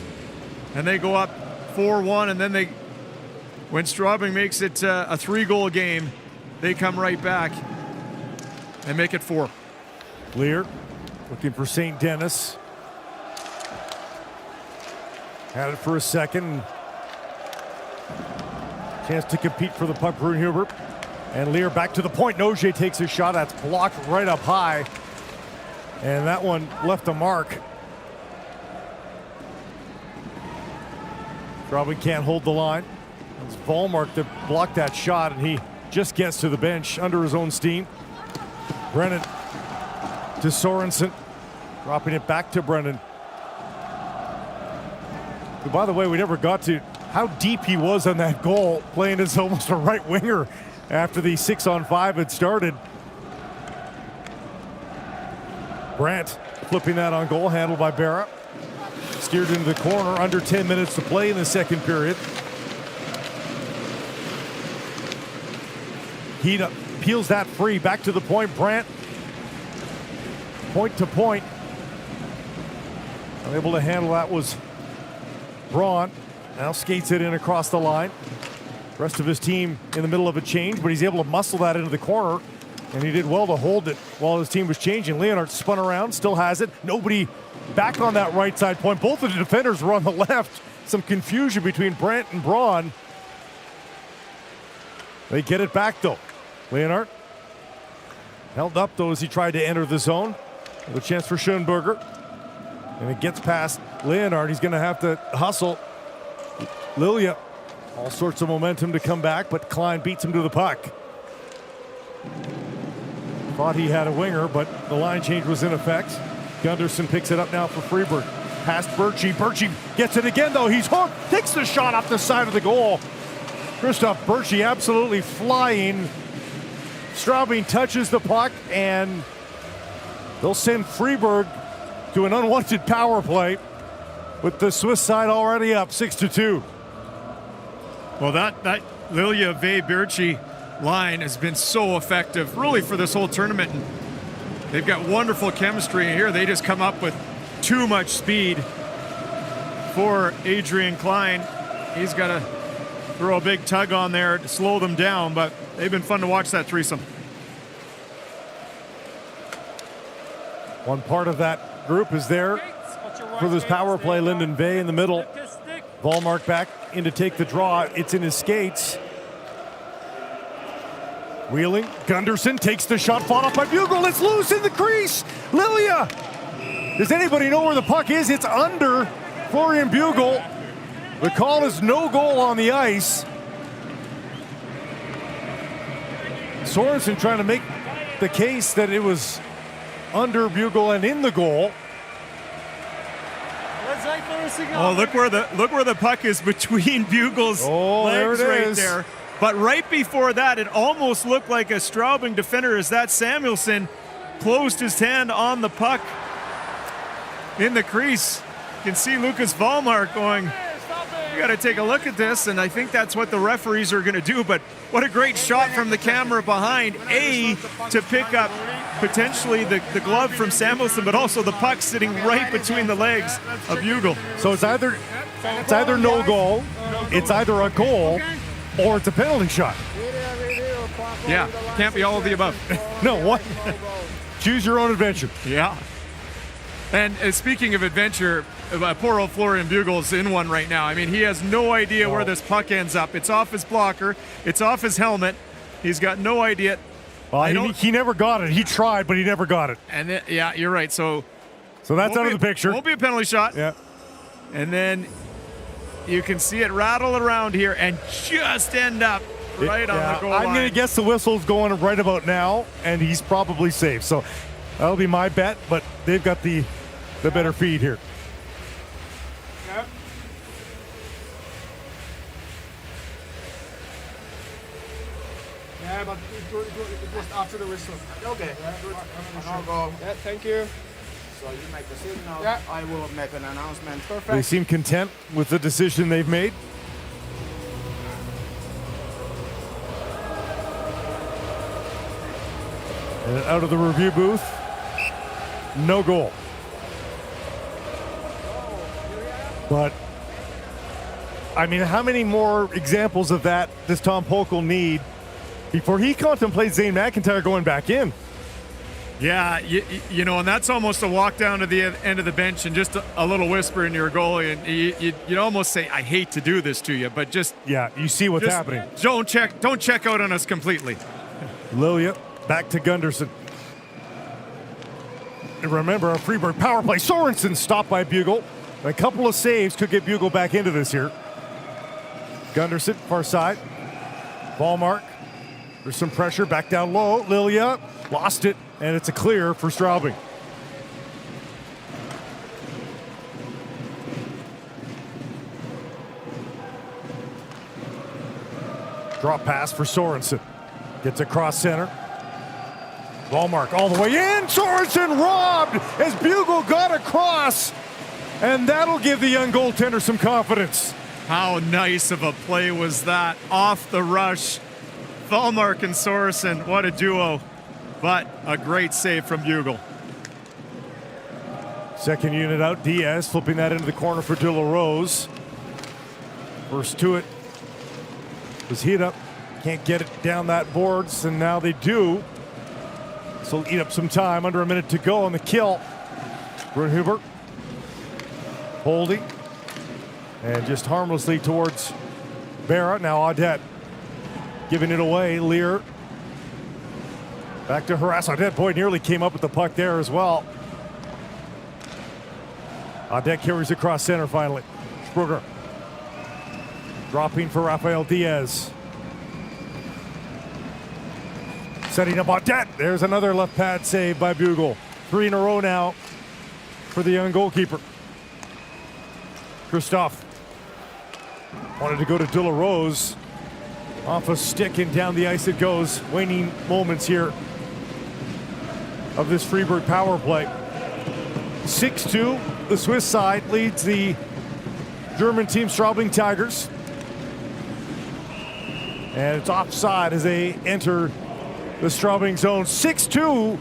and they go up 4-1, and then when Straubing makes it a 3-goal game, they come right back and make it 4. Lear looking for St. Denis. Had it for a second. Chance to compete for the puck, Brunhuber. And Lear back to the point. Nogier takes a shot. That's blocked right up high. And that one left a mark. Straubing can't hold the line. It's Vollmark that blocked that shot, and he just gets to the bench under his own steam. Brennan to Sorensen. Dropping it back to Brennan. By the way, we never got to how deep he was on that goal, playing as almost a right winger after the 6-on-5 had started. Brandt flipping that on goal, handled by Berra. Steered into the corner, under 10 minutes to play in the second period. He peels that free, back to the point. Brandt, point to point. Unable to handle that was Braun. Now skates it in across the line. Rest of his team in the middle of a change, but he's able to muscle that into the corner, and he did well to hold it while his team was changing. Leonard spun around, still has it. Nobody back on that right side point. Both of the defenders were on the left. Some confusion between Brandt and Braun. They get it back though. Leonard held up though as he tried to enter the zone. With a chance for Schoenberger. And it gets past Leonard. He's going to have to hustle. Lilia, all sorts of momentum to come back, but Klein beats him to the puck. Thought he had a winger, but the line change was in effect. Gunderson picks it up now for Fribourg. Past Birchie. Birchie gets it again, though. He's hooked. Takes the shot off the side of the goal. Christoph Birchie absolutely flying. Straubing touches the puck, and they'll send Fribourg to an unwanted power play with the Swiss side already up 6-2. Well, that Lilia Birchie line has been so effective really for this whole tournament. And they've got wonderful chemistry here. They just come up with too much speed for Adrian Klein. He's got to throw a big tug on there to slow them down, but they've been fun to watch that threesome. One part of that group is there for this power play. Lyndon Vey in the middle. Vollmark back in to take the draw. It's in his skates. Wheeling. Gunderson takes the shot, fought off by Bugle. It's loose in the crease. Lilia. Does anybody know where the puck is? It's under Florian Bugle. The call is no goal on the ice. Sorensen trying to make the case that it was under Bugle and in the goal. Oh, look where the puck is between Bugle's legs right there. But right before that, it almost looked like a Straubing defender as that Samuelsson closed his hand on the puck in the crease. You can see Lucas Vollmark going, You got to take a look at this, and I think that's what the referees are going to do. But what a great shot from the camera behind. To pick up potentially the glove from Samuelson, but also the puck sitting right between the legs of Bugle. So it's either no goal, it's either a goal, or it's a penalty shot. Yeah, can't be all of the above. No, what? Choose your own adventure. Yeah. And speaking of adventure, poor old Florian Bugle's in one right now. I mean, he has no idea where this puck ends up. It's off his blocker. It's off his helmet. He's got no idea. Well, he never got it. He tried, but he never got it. And yeah, you're right. So that's out of the picture. Won't be a penalty shot. Yeah. And then you can see it rattle around here and just end up right on the goal line. I'm going to guess the whistle's going right about now, and he's probably safe. So that'll be my bet, but they've got the better feed here. Yep. Yeah, but it was after the whistle. Okay. I'll go. Yeah, thank you. So you make the signal. Yeah. I will make an announcement. They Perfect. seem content with the decision they've made. And out of the review booth, no goal. But, I mean, how many more examples of that does Tom Polkel need before he contemplates Zane McIntyre going back in? Yeah, you know, and that's almost a walk down to the end of the bench and just a little whisper in your goalie, and you'd almost say, "I hate to do this to you, but just you see what's happening. Don't check out on us completely." Lilia back to Gunderson. And remember, a Fribourg power play. Sorensen stopped by Bugle. A couple of saves could get Bugle back into this here. Gunderson, far side. Ball mark. There's some pressure back down low. Lilia lost it, and it's a clear for Straubing. Drop pass for Sorensen. Gets across center. Ball mark all the way in. Sorensen robbed as Bugle got across. And that'll give the young goaltender some confidence. How nice of a play was that? Off the rush. Thalmark and Sorensen, what a duo. But a great save from Bugle. Second unit out. Diaz flipping that into the corner for De La Rose. First to it was hit up. Can't get it down that boards, and now they do. So eat up some time. Under a minute to go on the kill. Grunhuber holding. And just harmlessly towards Barra. Now Audette giving it away. Lear back to harass. Audette, boy, nearly came up with the puck there as well. Audette carries across center finally. Spruger dropping for Rafael Diaz. Setting up Audette. There's another left pad save by Bugle. 3 in a row now for the young goalkeeper. Christophe wanted to go to De La Rose. Off a stick and down the ice it goes. Waning moments here of this Fribourg power play. 6-2, the Swiss side leads the German team Straubing Tigers. And it's offside as they enter the Straubing zone. 6-2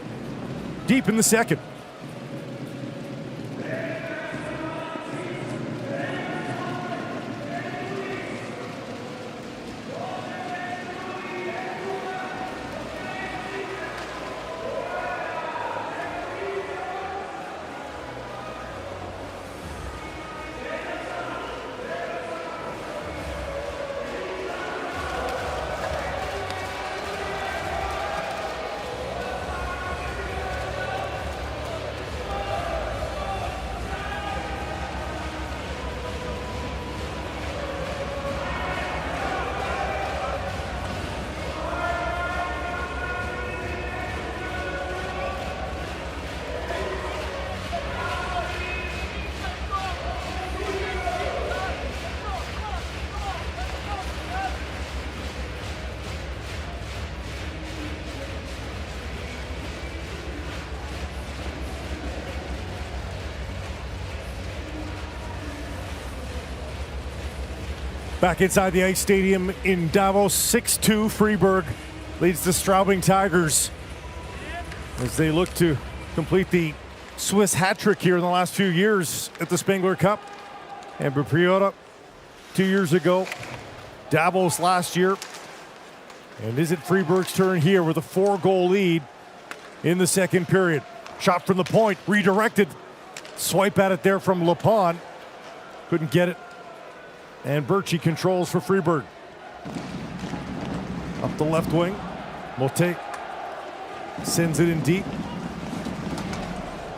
deep in the second. Back inside the ice stadium in Davos, 6-2 Fribourg leads the Straubing Tigers as they look to complete the Swiss hat trick here in the last few years at the Spengler Cup. Amber Priota 2 years ago, Davos last year. And is it Fribourg's turn here with a 4-goal lead in the second period? Shot from the point, redirected. Swipe at it there from Lepon. Couldn't get it. And Birchie controls for Fribourg. Up the left wing. Motte sends it in deep.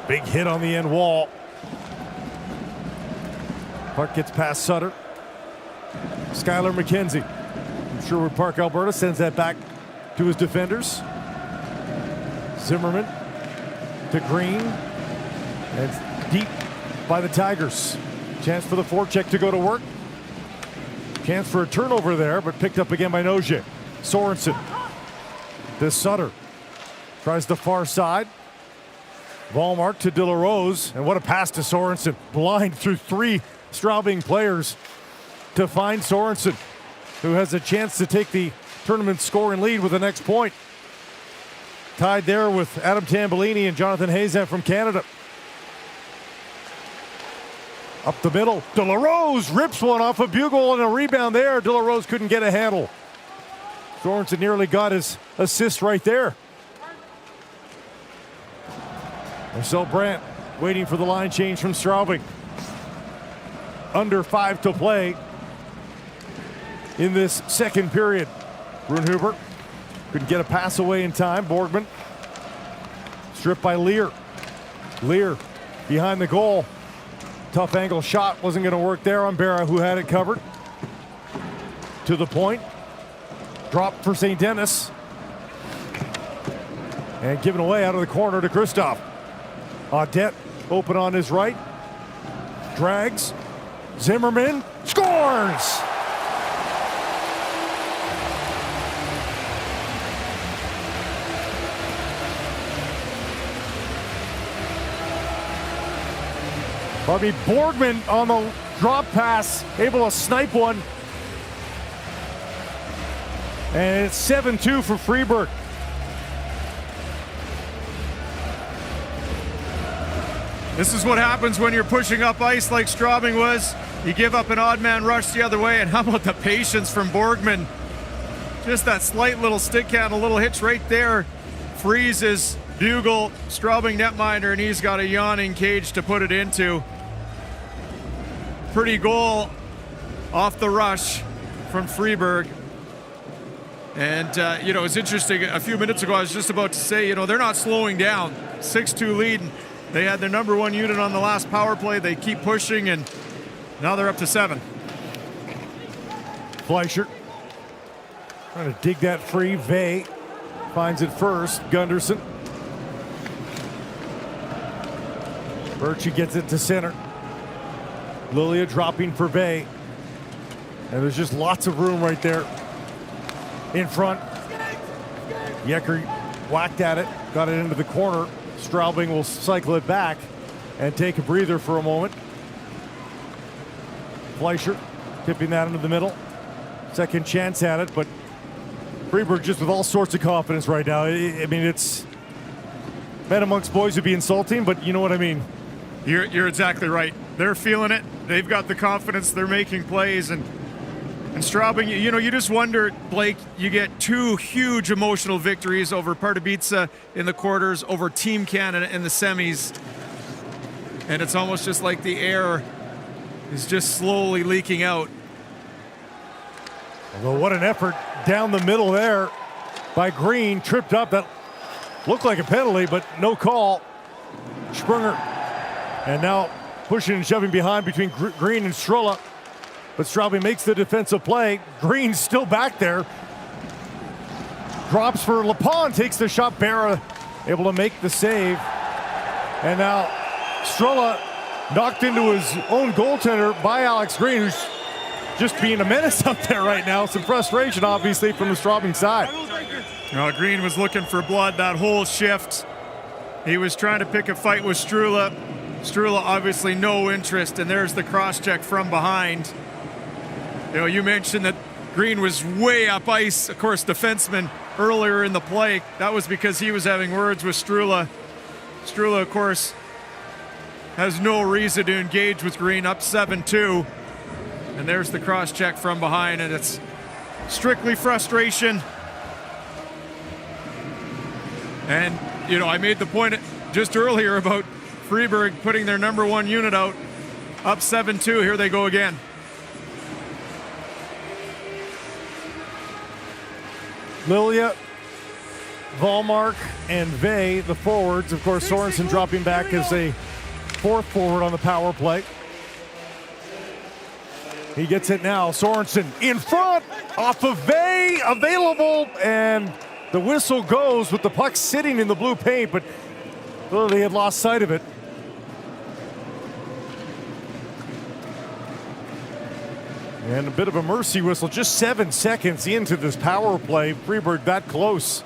Big hit on the end wall. Puck gets past Sutter. Skylar McKenzie from Sherwood Park, Alberta, sends that back to his defenders. Zimmerman to Green. And it's deep by the Tigers. Chance for the forecheck to go to work. Chance for a turnover there, but picked up again by Noje. Sorensen. This Sutter. Tries the far side. Wallmark to De La Rose. And what a pass to Sorensen. Blind through 3 Straubing players to find Sorensen, who has a chance to take the tournament scoring lead with the next point. Tied there with Adam Tambellini and Jonathan Hazan from Canada. Up the middle, De La Rose rips one off a bugle and a rebound there. De La Rose couldn't get a handle. Sorensen nearly got his assist right there. Marcel Brandt waiting for the line change from Straubing. Under 5 to play in this second period. Brunhuber couldn't get a pass away in time. Borgman stripped by Lear. Lear behind the goal. Tough angle shot, wasn't going to work there on Berra, who had it covered. To the point. Drop for St. Denis. And given away out of the corner to Kristoff. Audette open on his right. Drags. Zimmerman scores! Barbie Borgman on the drop pass, able to snipe one. And it's 7-2 for Fribourg. This is what happens when you're pushing up ice like Straubing was. You give up an odd man rush the other way, and how about the patience from Borgman? Just that slight little stick count, a little hitch right there. Freezes bugle, Straubing netminder, and he's got a yawning cage to put it into. Pretty goal off the rush from Fribourg. And, it's interesting. A few minutes ago, I was just about to say, they're not slowing down. 6-2 lead. They had their number 1 unit on the last power play. They keep pushing, and now they're up to 7. Fleischer trying to dig that free. Vey finds it first. Gunderson. Birchie gets it to center. Lilia dropping for Vey. And there's just lots of room right there in front. Yecker whacked at it, got it into the corner. Straubing will cycle it back and take a breather for a moment. Fleischer tipping that into the middle. Second chance at it, but Fribourg just with all sorts of confidence right now. I mean, it's men amongst boys would be insulting, but you know what I mean. You're exactly right. They're feeling it. They've got the confidence. They're making plays, and Straubing, you just wonder, Blake, you get 2 huge emotional victories over Pardubice in the quarters, over Team Canada in the semis. And it's almost just like the air is just slowly leaking out. Although what an effort down the middle there by Green. Tripped up. That looked like a penalty, but no call. Sprunger. And now pushing and shoving behind between Green and Strolla. But Straubing makes the defensive play. Green's still back there. Drops for Lepon, takes the shot. Berra able to make the save. And now Strolla knocked into his own goaltender by Alex Green, who's just being a menace up there right now. Some frustration, obviously, from the Straubing side. Green was looking for blood that whole shift. He was trying to pick a fight with Strula. Strula obviously no interest, and there's the cross check from behind. You mentioned that Green was way up ice, of course, defenseman earlier in the play. That was because he was having words with Strula. Strula, of course, has no reason to engage with Green, up 7-2. And there's the cross check from behind, and it's strictly frustration. And, I made the point just earlier about Fribourg putting their number one unit out, up 7-2. Here they go again. Lilia, Volmark, and Vey, the forwards. Of course, Sorensen dropping back as a fourth forward on the power play. He gets it now. Sorensen in front, off of Vey, available, and the whistle goes with the puck sitting in the blue paint, but they had lost sight of it. And a bit of a mercy whistle, just 7 seconds into this power play. Fribourg that close.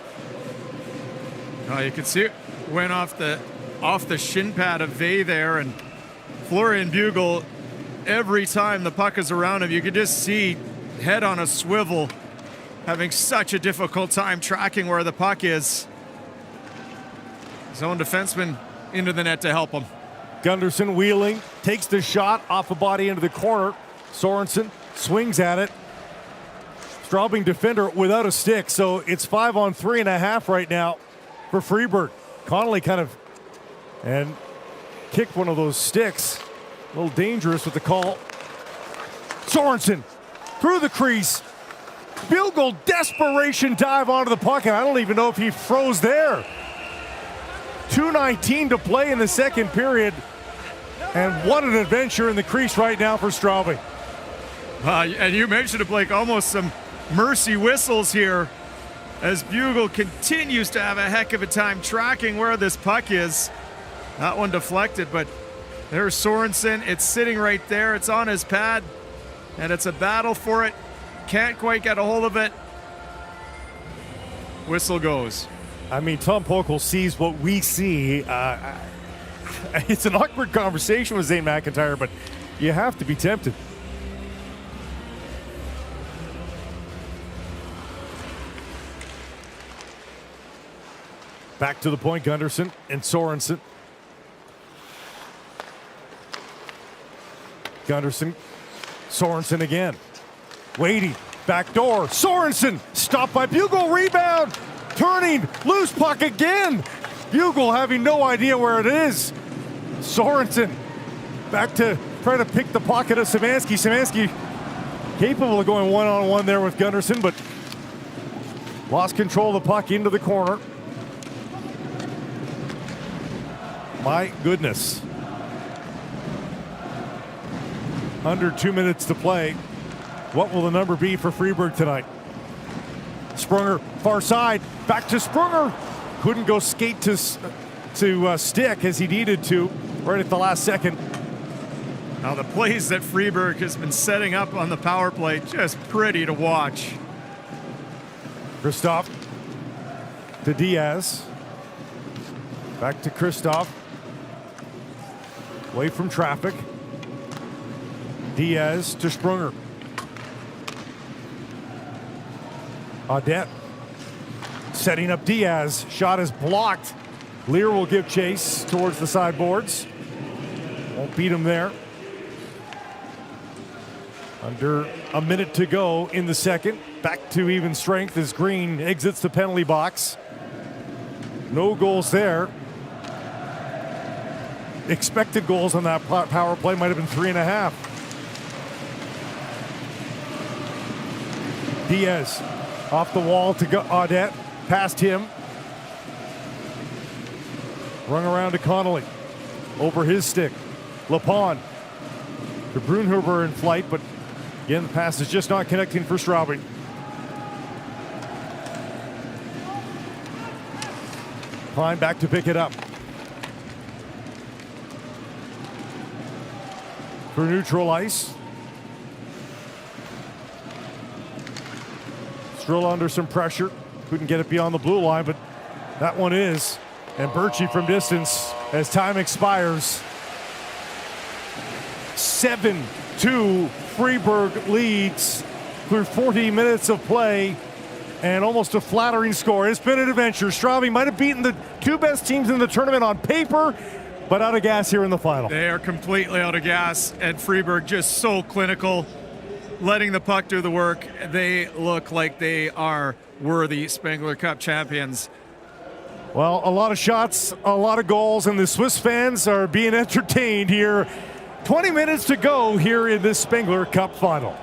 You can see it went off the shin pad of Vey there, and Florian Bugle, every time the puck is around him, you can just see head on a swivel, having such a difficult time tracking where the puck is. His own defenseman into the net to help him. Gunderson wheeling, takes the shot off a body into the corner. Sorensen swings at it. Straubing defender without a stick, so it's 5-on-3.5 right now for Fribourg. Connolly and kicked one of those sticks. A little dangerous with the call. Sorensen through the crease. Bugle desperation dive onto the puck, and I don't even know if he froze there. 2:19 to play in the second period, and what an adventure in the crease right now for Straubing. And you mentioned it, Blake, almost some mercy whistles here as Bugle continues to have a heck of a time tracking where this puck is. That one deflected, but there's Sorensen. It's sitting right there. It's on his pad, and it's a battle for it. Can't quite get a hold of it. Whistle goes. I mean, Tom Pokel sees what we see. It's an awkward conversation with Zane McIntyre, but you have to be tempted. Back to the point, Gunderson and Sorensen. Gunderson, Sorensen again. Waiting, back door, Sorensen, stopped by Bugle, rebound, turning, loose puck again. Bugle having no idea where it is. Sorensen back to try to pick the pocket of Szymanski. Szymanski capable of going one-on-one there with Gunderson, but lost control of the puck into the corner. My goodness. Under 2 minutes to play. What will the number be for Fribourg tonight? Sprunger, far side, back to Sprunger. Couldn't go skate to stick as he needed to right at the last second. Now the plays that Fribourg has been setting up on the power play, just pretty to watch. Christoph to Diaz. Back to Christoph. Away from traffic. Diaz to Sprunger. Audette setting up Diaz. Shot is blocked. Lear will give chase towards the sideboards. Won't beat him there. Under a minute to go in the second. Back to even strength as Green exits the penalty box. No goals there. Expected goals on that power play might have been 3.5. Diaz off the wall to Audette, past him. Rung around to Connolly. Over his stick. Lepon to Brunhuber in flight, but again, the pass is just not connecting for Straubing. Klein back to pick it up. For neutral ice. Strilla under some pressure. Couldn't get it beyond the blue line, but that one is. And Birchie from distance as time expires. 7-2 Fribourg leads through 40 minutes of play and almost a flattering score. It's been an adventure. Straubing might have beaten the two best teams in the tournament on paper, but out of gas here in the final. They are completely out of gas, and Fribourg just so clinical, letting the puck do the work. They look like they are worthy Spengler Cup champions. Well, a lot of shots, a lot of goals, and the Swiss fans are being entertained here. 20 minutes to go here in this Spengler Cup final.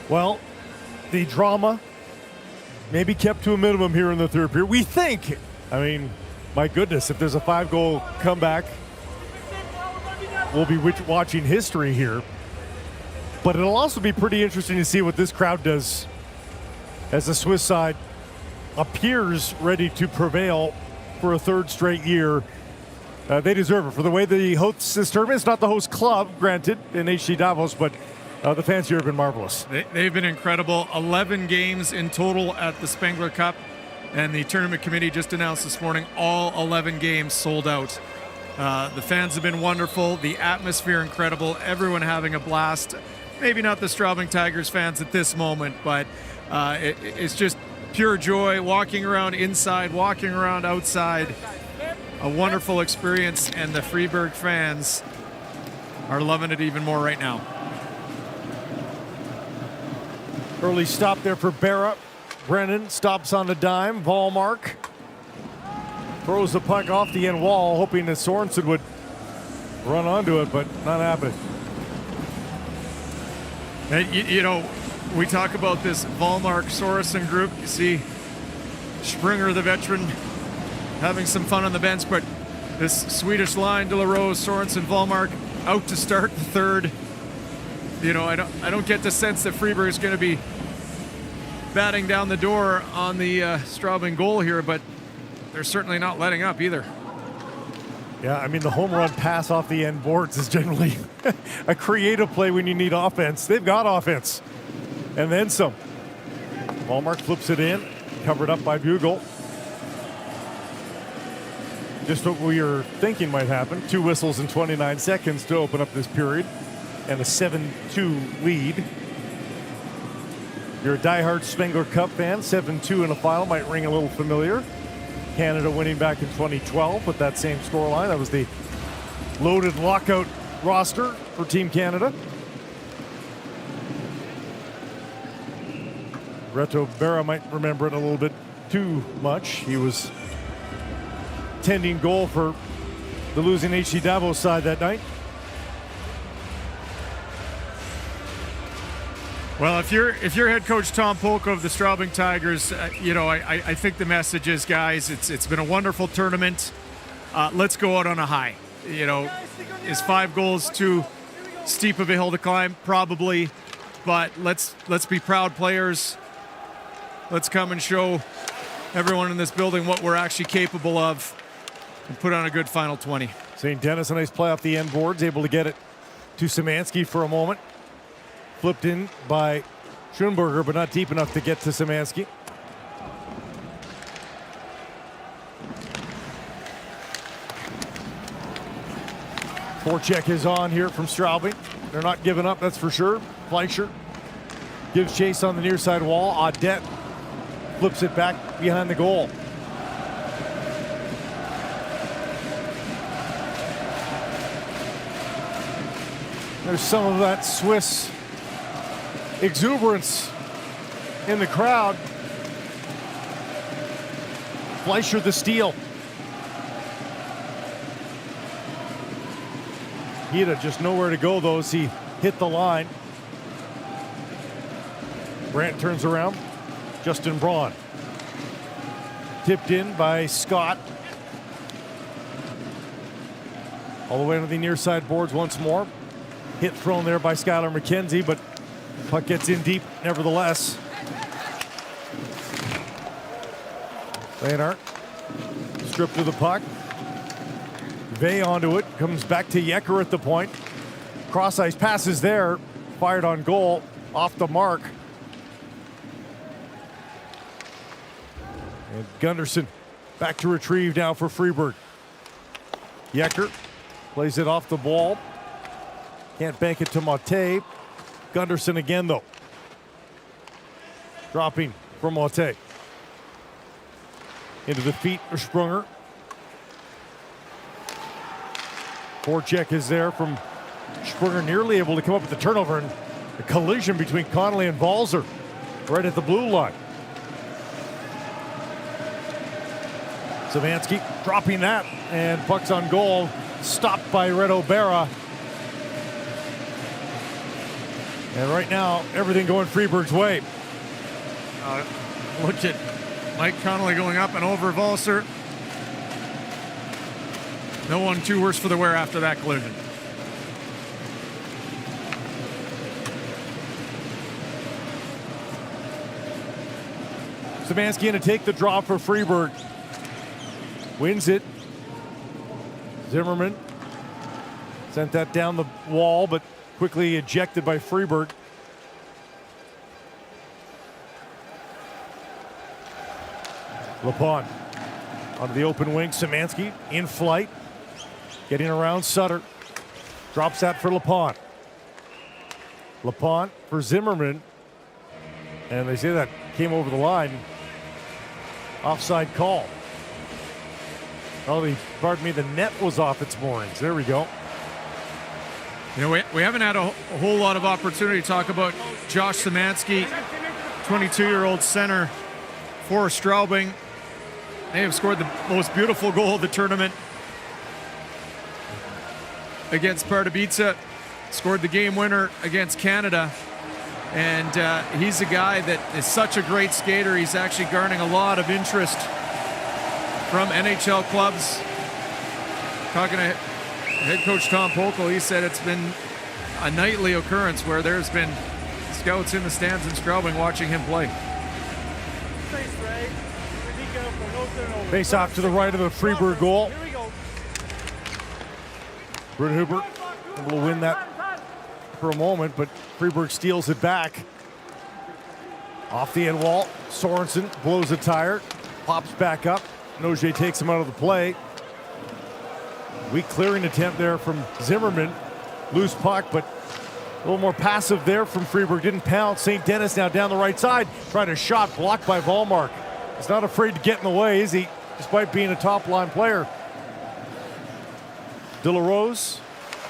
Well, the drama may be kept to a minimum here in the third period. We think. I mean, my goodness, if there's a 5-goal comeback, we'll be watching history here. But it'll also be pretty interesting to see what this crowd does as the Swiss side appears ready to prevail for a third straight year. They deserve it for the way they host this tournament. It's not the host club, granted, in HC Davos, but the fans here have been marvelous. They've been incredible. 11 games in total at the Spengler Cup, and the tournament committee just announced this morning all 11 games sold out. The fans have been wonderful. The atmosphere incredible. Everyone having a blast. Maybe not the Straubing Tigers fans at this moment, but it's just pure joy walking around inside, walking around outside. A wonderful experience, and the Fribourg fans are loving it even more right now. Early stop there for Berra. Brennan stops on the dime. Vollmark throws the puck off the end wall, hoping that Sorensen would run onto it, but not happening. And you know, we talk about this Vollmark-Sorensen group. You see Springer, the veteran, having some fun on the bench, but this Swedish line, De La Rose, Sorensen, Vollmark, out to start the third. You know, I don't get the sense that Fribourg is going to be batting down the door on the Straubing goal here, but they're certainly not letting up either. Yeah, I mean, the home run pass off the end boards is generally a creative play when you need offense. They've got offense, and then some. Vollmark flips it in, covered up by Bugel. Just what we were thinking might happen. 2 whistles in 29 seconds to open up this period, and a 7-2 lead. You're a diehard Spengler Cup fan. 7-2 in the final might ring a little familiar. Canada winning back in 2012 with that same scoreline. That was the loaded lockout roster for Team Canada. Reto Berra might remember it a little bit too much. He was tending goal for the losing HC Davos side that night. Well, if you're head coach Tom Polka of the Straubing Tigers, you know, I think the message is, guys, it's been a wonderful tournament. Let's go out on a high. You know, is 5 goals too steep of a hill to climb? Probably, but let's be proud players. Let's come and show everyone in this building what we're actually capable of and put on a good final 20. St. Denis, a nice play off the end boards, able to get it to Szymanski for a moment. Flipped in by Schoenberger, but not deep enough to get to Szymanski. Forecheck is on here from Straubing. They're not giving up, that's for sure. Fleischer gives chase on the near side wall. Audette flips it back behind the goal. There's some of that Swiss exuberance in the crowd. Fleischer the steal. Hida just nowhere to go though as he hit the line. Brandt turns around. Justin Braun. Tipped in by Scott. All the way to the near side boards once more. Hit thrown there by Skylar McKenzie, but puck gets in deep nevertheless. Leonhardt stripped to the puck. Vey onto it, comes back to Yecker at the point. Cross ice passes there, fired on goal, off the mark. And Gunderson back to retrieve now for Fribourg. Yecker plays it off the ball. Can't bank it to Mate. Gunderson again though. Dropping from Mate. Into the feet of Sprunger. Forecheck is there from Sprunger, nearly able to come up with the turnover, and a collision between Connolly and Balzer right at the blue line. Szymanski dropping that, and puck's on goal, stopped by Reto Berra. And right now, everything going Fribourg's way. Look at Mike Connolly going up and over Valser. No one too worse for the wear after that collision. Szymanski to take the draw for Fribourg. Wins it. Zimmerman sent that down the wall, but quickly ejected by Fribourg. Lepon onto the open wing. Szymanski in flight, getting around Sutter. Drops that for Lepon. Lepon for Zimmerman. And they say that came over the line. Offside call. Oh, pardon me, the net was off its moorings. There we go. You know, we haven't had a whole lot of opportunity to talk about Josh Szymanski, 22-year-old center for Straubing. They have scored the most beautiful goal of the tournament against Pardubice, scored the game winner against Canada. And he's a guy that is such a great skater. He's actually garnering a lot of interest from NHL clubs. Talking to head coach Tom Pokel, he said it's been a nightly occurrence where there's been scouts in the stands in Straubing watching him play. Face off to the right of the Fribourg goal. Brunhuber able to win that for a moment, but Fribourg steals it back. Off the end wall, Sorensen blows a tire, pops back up. Nogier takes him out of the play. Weak clearing attempt there from Zimmerman. Loose puck, but a little more passive there from Fribourg. Didn't pound. St. Denis now down the right side. Tried a shot blocked by Volmark. He's not afraid to get in the way, is he? Despite being a top-line player. De La Rose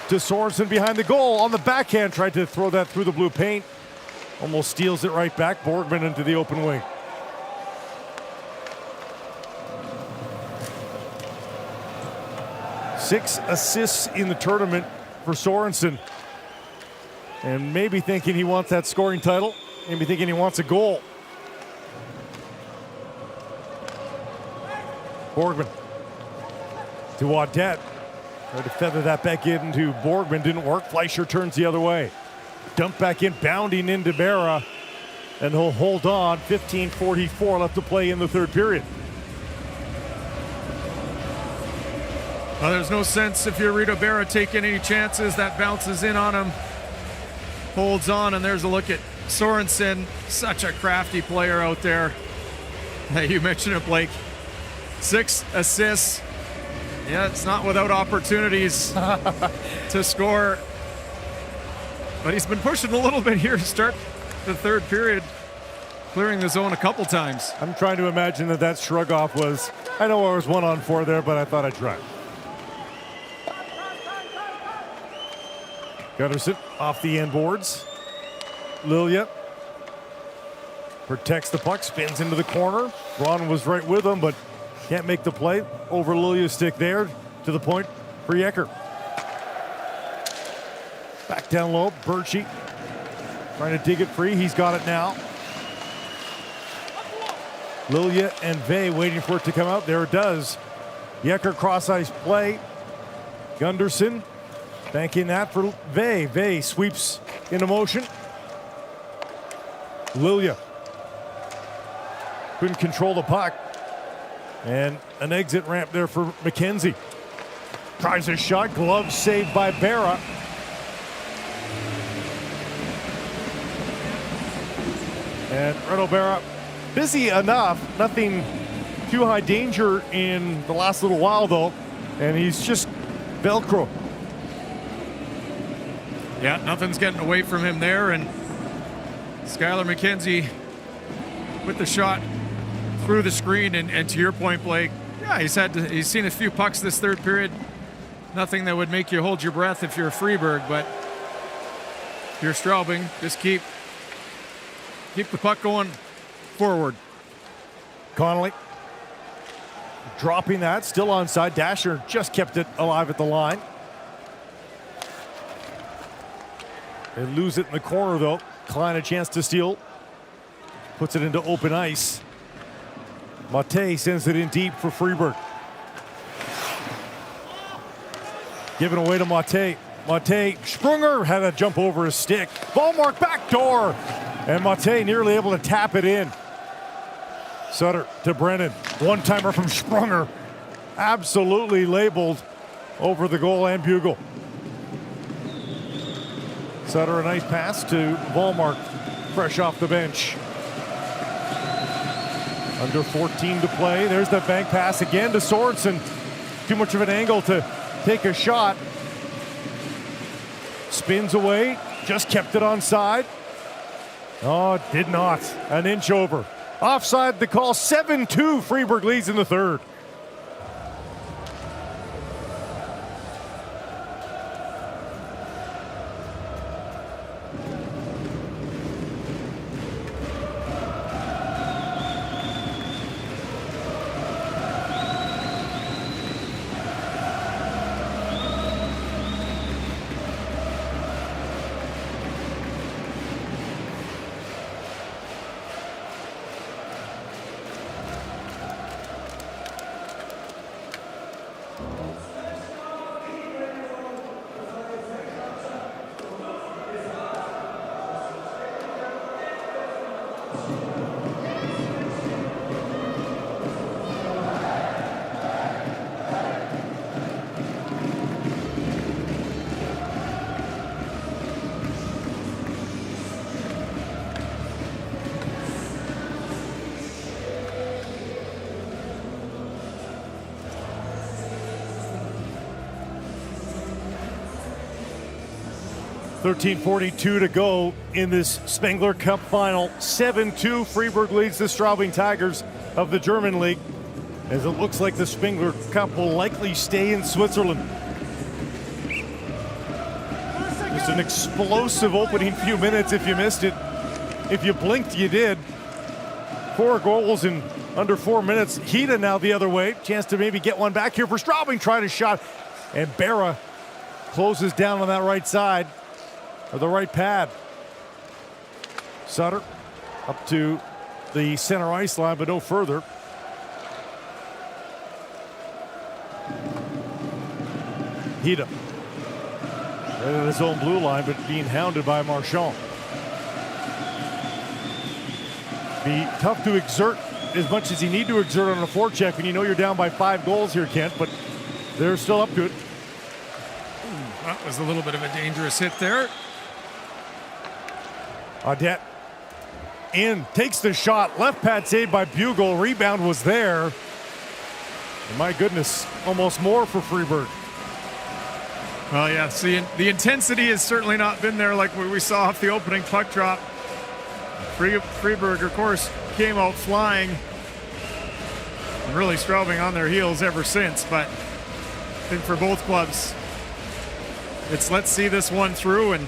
to Sorensen behind the goal. On the backhand, tried to throw that through the blue paint. Almost steals it right back. Borgman into the open wing. Six assists in the tournament for Sorensen. And maybe thinking he wants that scoring title. Maybe thinking he wants a goal. Borgman to Audette. Tried to feather that back into Borgman. Didn't work. Fleischer turns the other way. Dumped back in, bounding into Berra. And he'll hold on. 15:44 left to play in the third period. Well, there's no sense if you're Rito Berra taking any chances. That bounces in on him. Holds on, and there's a look at Sorensen. Such a crafty player out there. Hey, you mentioned it, Blake. 6 assists. Yeah, it's not without opportunities to score. But he's been pushing a little bit here to start the third period, clearing the zone a couple times. I'm trying to imagine that shrug off was, I know I was 1-on-4 there, but I thought I'd try. Gunderson off the end boards. Lilia protects the puck, spins into the corner. Braun was right with him, but can't make the play. Over Lilia's stick there, to the point for Yecker. Back down low, Birchie trying to dig it free. He's got it now. Lilia and Vey waiting for it to come out. There it does. Yecker cross-ice play. Gunderson banking that for Vey. Vey sweeps into motion. Lilia couldn't control the puck. And an exit ramp there for McKenzie. Tries a shot, glove saved by Berra. And Renaud Berra, busy enough, nothing too high danger in the last little while though. And he's just Velcro. Yeah, nothing's getting away from him there, and Skylar McKenzie with the shot through the screen, and to your point, Blake, yeah, he's seen a few pucks this third period. Nothing that would make you hold your breath if you're Fribourg, but if you're Straubing, just keep the puck going forward. Connolly dropping that, still onside. Dasher just kept it alive at the line. They lose it in the corner, though. Klein a chance to steal. Puts it into open ice. Mate sends it in deep for Fribourg. Given away to Mate. Mate, Sprunger had a jump over his stick. Ballmark backdoor. And Mate nearly able to tap it in. Sutter to Brennan. One-timer from Sprunger. Absolutely labeled over the goal and bugle. Sutter, a nice pass to Ballmark, fresh off the bench. Under 14 to play. There's the bank pass again to Sorensen. Too much of an angle to take a shot. Spins away, just kept it onside. Oh, did not. An inch over. Offside the call. 7-2. Fribourg leads in the third. .42 to go in this Spengler Cup final. 7-2, Fribourg leads the Straubing Tigers of the German League, as it looks like the Spengler Cup will likely stay in Switzerland. Just an explosive opening few minutes if you missed it. If you blinked, you did. 4 goals in under 4 minutes. Hida now the other way. Chance to maybe get one back here for Straubing. Tried a shot, and Berra closes down on that right side. Or the right pad. Sutter up to the center ice line, but no further. Hida. Right at his own blue line, but being hounded by Marchand. Be tough to exert as much as you need to exert on a forecheck when you know you're down by 5 goals here, Kent, but they're still up to it. That was a little bit of a dangerous hit there. Audette in, takes the shot, left pad saved by Bugle, rebound was there. And my goodness, almost more for Fribourg. Well, yeah, see, the intensity has certainly not been there like what we saw off the opening puck drop. Fribourg, of course, came out flying. And really Straubing on their heels ever since, but I think for both clubs, it's let's see this one through and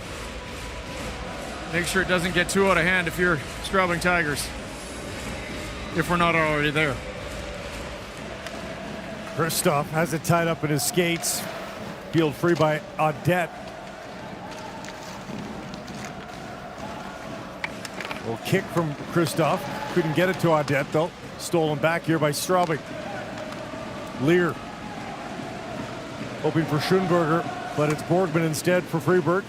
make sure it doesn't get too out of hand if you're Straubing Tigers, if we're not already there. Christoph has it tied up in his skates. Field free by Audette. Well, kick from Christoph. Couldn't get it to Audette, though. Stolen back here by Straubing. Lear hoping for Schoenberger, but it's Borgman instead for Fribourg.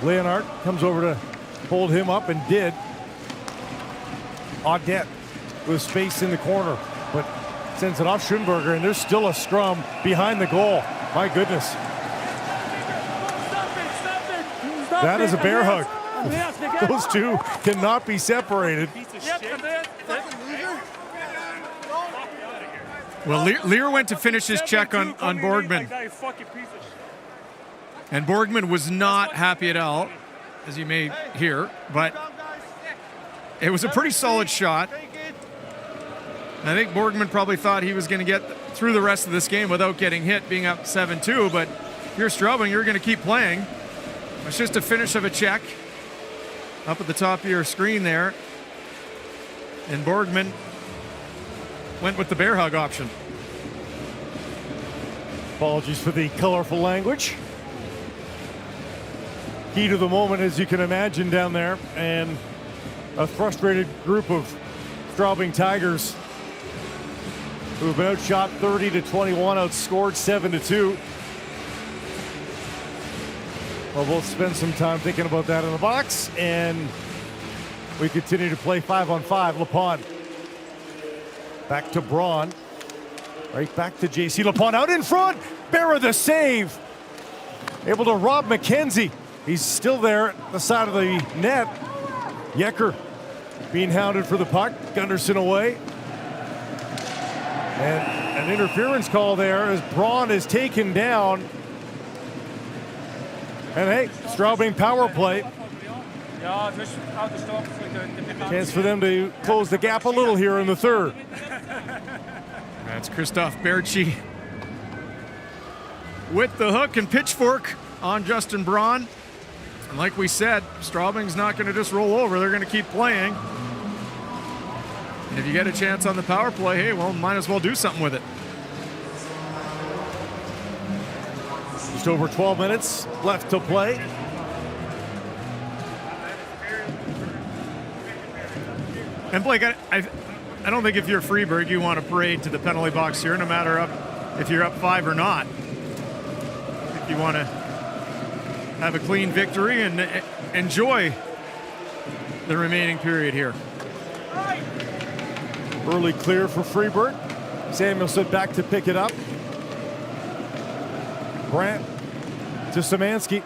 Leonhardt comes over to hold him up and did. Audette with space in the corner, but sends it off Schoenberger, and there's still a scrum behind the goal. My goodness. That is a bear hug. Those two cannot be separated. Well, Lear went to finish his check on Borgman. And Borgman was not happy at all, as you may hear, but it was a pretty solid shot. I think Borgman probably thought he was going to get through the rest of this game without getting hit, being up 7-2, but if you're Straubing, you're going to keep playing. It's just a finish of a check up at the top of your screen there. And Borgman went with the bear hug option. Apologies for the colorful language. heat of the moment, as you can imagine, down there, and a frustrated group of Straubing Tigers who have been outshot 30-21, outscored 7-2. Well, we'll spend some time thinking about that in the box, and we continue to play 5-on-5. LaPont back to Braun. Right back to JC LaPont out in front. Berra the save. Able to rob McKenzie. He's still there at the side of the net. Yecker being hounded for the puck. Gunderson away. And an interference call there as Braun is taken down. And hey, Straubing power play. Chance for them to close the gap a little here in the third. That's Christoph Berchi with the hook and pitchfork on Justin Braun. And like we said, Straubing's not going to just roll over. They're going to keep playing. And if you get a chance on the power play, hey, well, might as well do something with it. Just over 12 minutes left to play. And Blake, I don't think if you're Fribourg, you want to parade to the penalty box here, no matter if you're up 5 or not. If you want to have a clean victory and enjoy the remaining period here. Early clear for Fribourg. Samuelson back to pick it up. Brandt to Szymanski.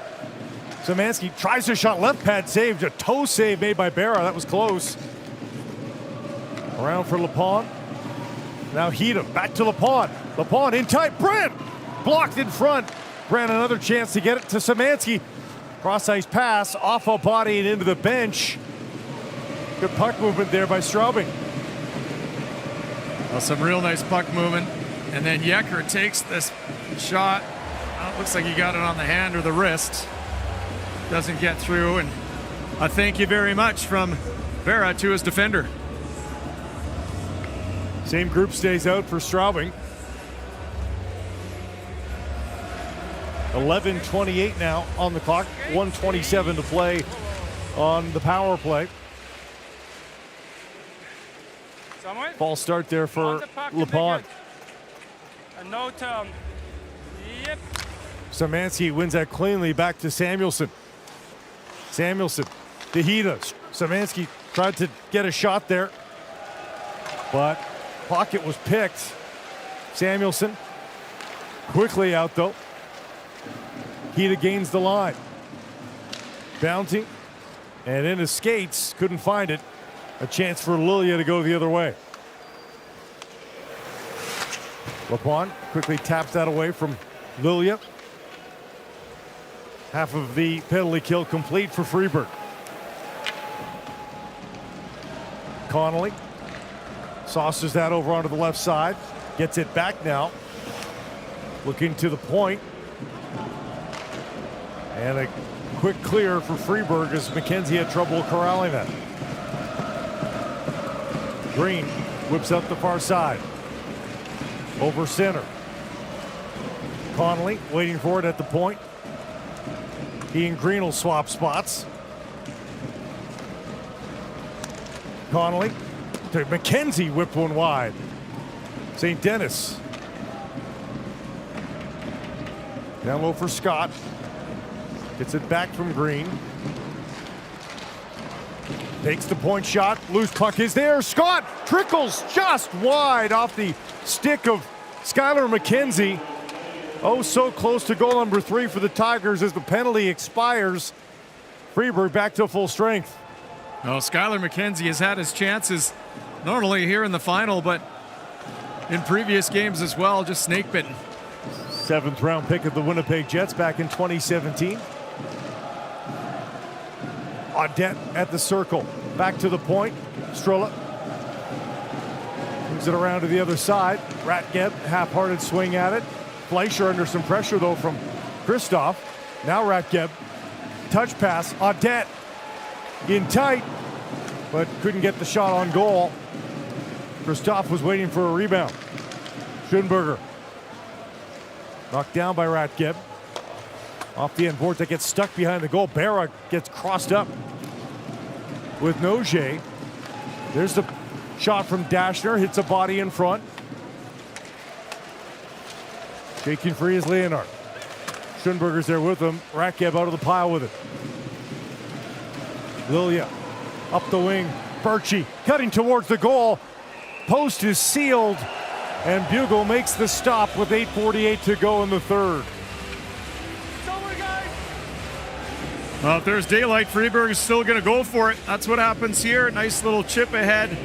Szymanski tries a shot, left pad saved, a toe save made by Berra. That was close. Around for LaPont. Now Hida back to LaPont. LaPont in tight. Brandt blocked in front. Brandt another chance to get it to Szymanski. Cross ice pass off a body and into the bench. Good puck movement there by Straubing. Well, some real nice puck movement. And then Yecker takes this shot. It looks like he got it on the hand or the wrist. Doesn't get through. And a thank you very much from Berra to his defender. Same group stays out for Straubing. 11:28 now on the clock. 1:27 to play on the power play. False start there for LaPont. A note, yep. Szymanski wins that cleanly back to Samuelson. Samuelson, Hida. Szymanski tried to get a shot there, but pocket was picked. Samuelson quickly out though. Hida gains the line. Bouncing and in his skates, couldn't find it. A chance for Lilia to go the other way. LaPont quickly taps that away from Lilia. Half of the penalty kill complete for Fribourg. Connolly saucers that over onto the left side. Gets it back now. Looking to the point. And a quick clear for Fribourg as McKenzie had trouble corralling that. Green whips up the far side. Over center. Connolly waiting for it at the point. He and Green will swap spots. Connolly to McKenzie, whipped one wide. St. Denis. Down low for Scott. Gets it back from Green. Takes the point shot. Loose puck is there. Scott trickles just wide off the stick of Skylar McKenzie. Oh, so close to goal number 3 for the Tigers as the penalty expires. Fribourg back to full strength. Well, Skylar McKenzie has had his chances not only here in the final, but in previous games as well, just snake bitten. 7th round pick of the Winnipeg Jets back in 2017. Audette at the circle. Back to the point. Strolla moves it around to the other side. Ratgeb, half-hearted swing at it. Fleischer under some pressure, though, from Christoph. Now Ratgeb. Touch pass. Audette in tight, but couldn't get the shot on goal. Christoph was waiting for a rebound. Schoenberger. Knocked down by Ratgeb. Off the end board that gets stuck behind the goal. Berra gets crossed up with Noje. There's the shot from Dashner, hits a body in front. Shaking free is Leonard. Schoenberger's there with him. Rakeb out of the pile with it. Lilia up the wing. Birchie cutting towards the goal. Post is sealed, and Bugle makes the stop with 8:48 to go in the third. Well, if there's daylight, Fribourg is still going to go for it. That's what happens here. Nice little chip ahead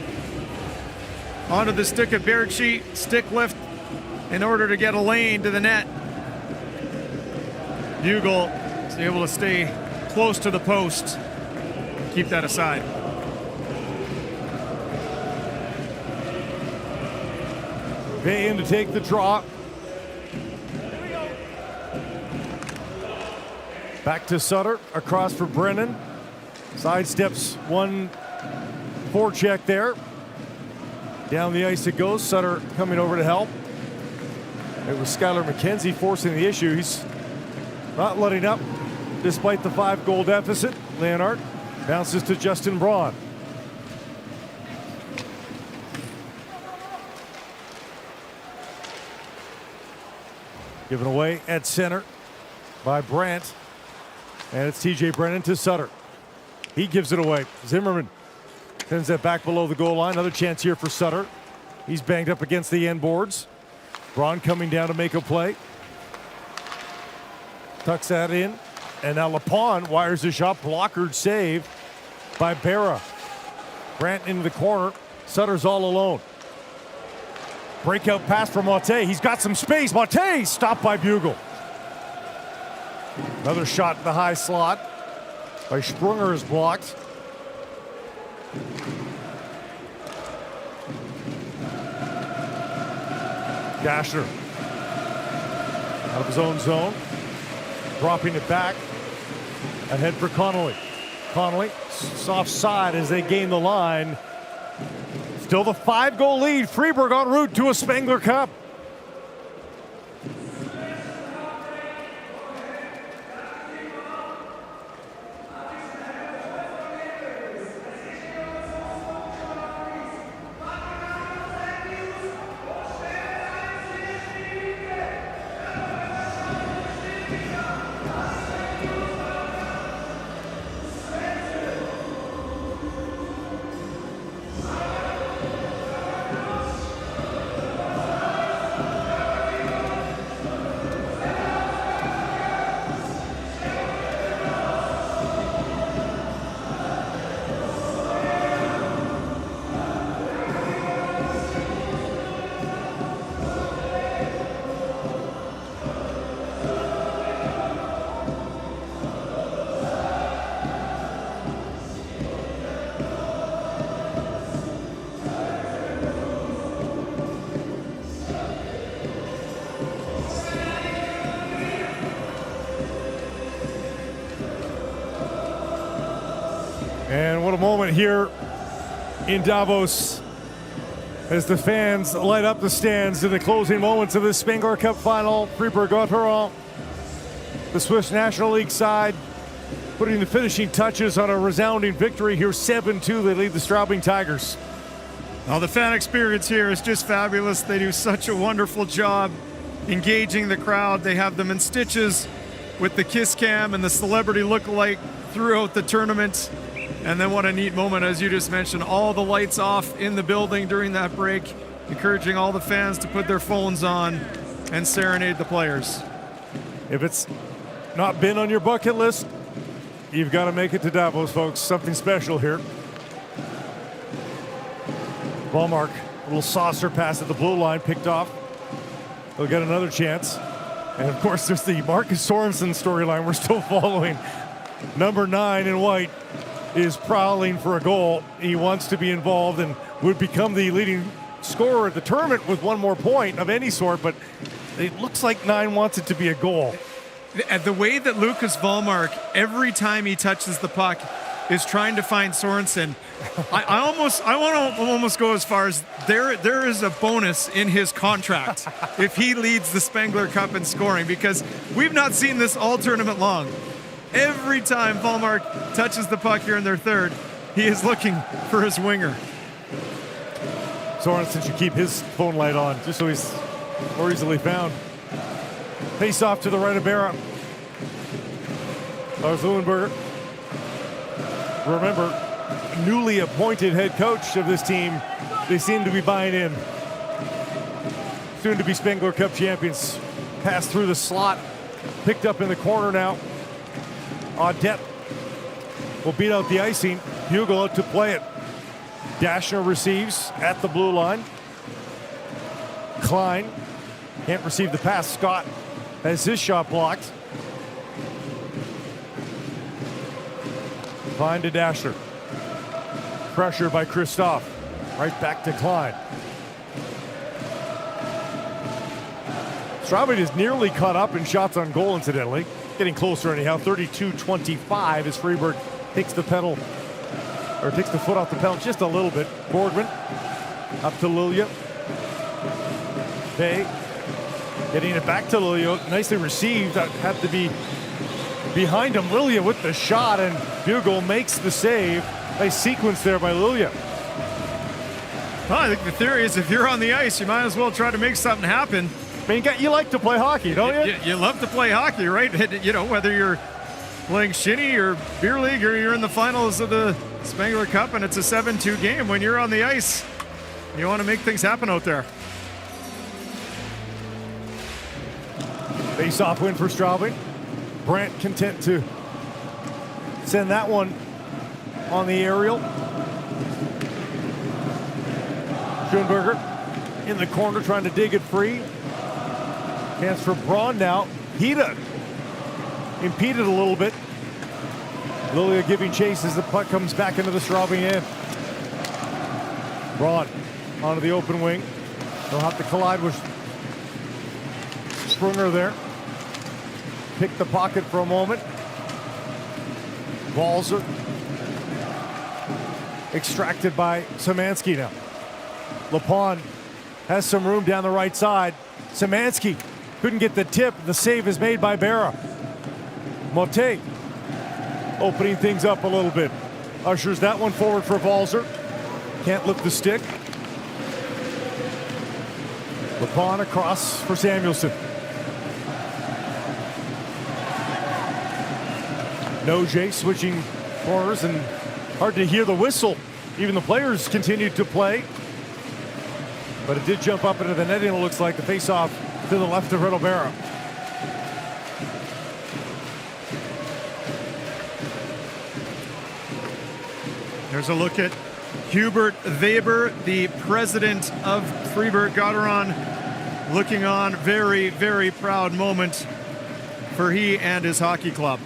onto the stick of Berchie. Stick lift in order to get a lane to the net. Bugle is able to stay close to the post. Keep that aside. Bay in to take the draw. Back to Sutter, across for Brennan. Sidesteps one forecheck there. Down the ice it goes. Sutter coming over to help. It was Skylar McKenzie forcing the issue. He's not letting up despite the 5-goal deficit. Leonard bounces to Justin Braun. Given away at center by Brandt. And it's TJ Brennan to Sutter. He gives it away. Zimmerman sends that back below the goal line. Another chance here for Sutter. He's banged up against the end boards. Braun coming down to make a play. Tucks that in. And now Lapon wires the shot. Blockered save by Berra. Brandt into the corner. Sutter's all alone. Breakout pass from Mate. He's got some space. Mate stopped by Bugle. Another shot in the high slot by Sprunger is blocked. Dashner out of his own zone, dropping it back. Ahead for Connolly. Connolly, soft side as they gain the line. Still the 5-goal lead. Fribourg en route to a Spengler Cup. And what a moment here in Davos as the fans light up the stands in the closing moments of this Spengler Cup final. Fribourg-Gottéron, the Swiss National League side, putting the finishing touches on a resounding victory here. 7-2, they lead the Straubing Tigers. Well, the fan experience here is just fabulous. They do such a wonderful job engaging the crowd. They have them in stitches with the kiss cam and the celebrity look-alike throughout the tournament. And then what a neat moment, as you just mentioned, all the lights off in the building during that break, encouraging all the fans to put their phones on and serenade the players. If it's not been on your bucket list, you've got to make it to Davos, folks. Something special here. Ballmark, a little saucer pass at the blue line, picked off. They'll get another chance. And of course, there's the Marcus Sorensen storyline we're still following. Number 9 in white is prowling for a goal. He wants to be involved and would become the leading scorer at the tournament with one more point of any sort, but it looks like 9 wants it to be a goal. The way that Lucas Wallmark, every time he touches the puck, is trying to find Sorensen. I want to almost go as far as there is a bonus in his contract if he leads the Spengler Cup in scoring, because we've not seen this all tournament long. Every time Vollmark touches the puck here in their third, he is looking for his winger. Sorensen should keep his phone light on just so he's more easily found. Face off to the right of Berra. Lars Leuenberger. Remember, newly appointed head coach of this team. They seem to be buying in. Soon to be Spengler Cup champions. Pass through the slot. Picked up in the corner now. Audette will beat out the icing. Bugle out to play it. Dashner receives at the blue line. Klein can't receive the pass. Scott has his shot blocked. Klein to Dashner. Pressure by Christoph. Right back to Klein. Straubing is nearly caught up in shots on goal, incidentally. Getting closer anyhow. 32-25 as Fribourg takes the pedal, or takes the foot off the pedal just a little bit. Borgman up to Lilia. Bay getting it back to Lilia. Nicely received. That had to be behind him. Lilia with the shot, and Bugle makes the save. Nice sequence there by Lilia. Well, I think the theory is if you're on the ice, you might as well try to make something happen. I mean, you like to play hockey, don't you? You love to play hockey, right? You know, whether you're playing shinny or beer league or you're in the finals of the Spengler Cup and it's a 7-2 game, when you're on the ice, you want to make things happen out there. Face-off win for Straubing. Brandt content to send that one on the aerial. Schoenberger in the corner trying to dig it free. Chance for Braun now. Hida impeded a little bit. Lilia giving chase as the puck comes back into the Straubing end. Braun onto the open wing. They'll have to collide with Sprunger there. Pick the pocket for a moment. Balzer extracted by Szymanski now. Lepon has some room down the right side. Szymanski couldn't get the tip. The save is made by Berra. Motte opening things up a little bit. Ushers that one forward for Balzer. Can't lift the stick. Lepon across for Samuelson. Noje switching corners, and hard to hear the whistle. Even the players continued to play. But it did jump up into the netting, it looks like. The face-off to the left of Riddle Berra. There's a look at Hubert Weber, the president of Fribourg-Gottéron, looking on. Very, very proud moment for he and his hockey club.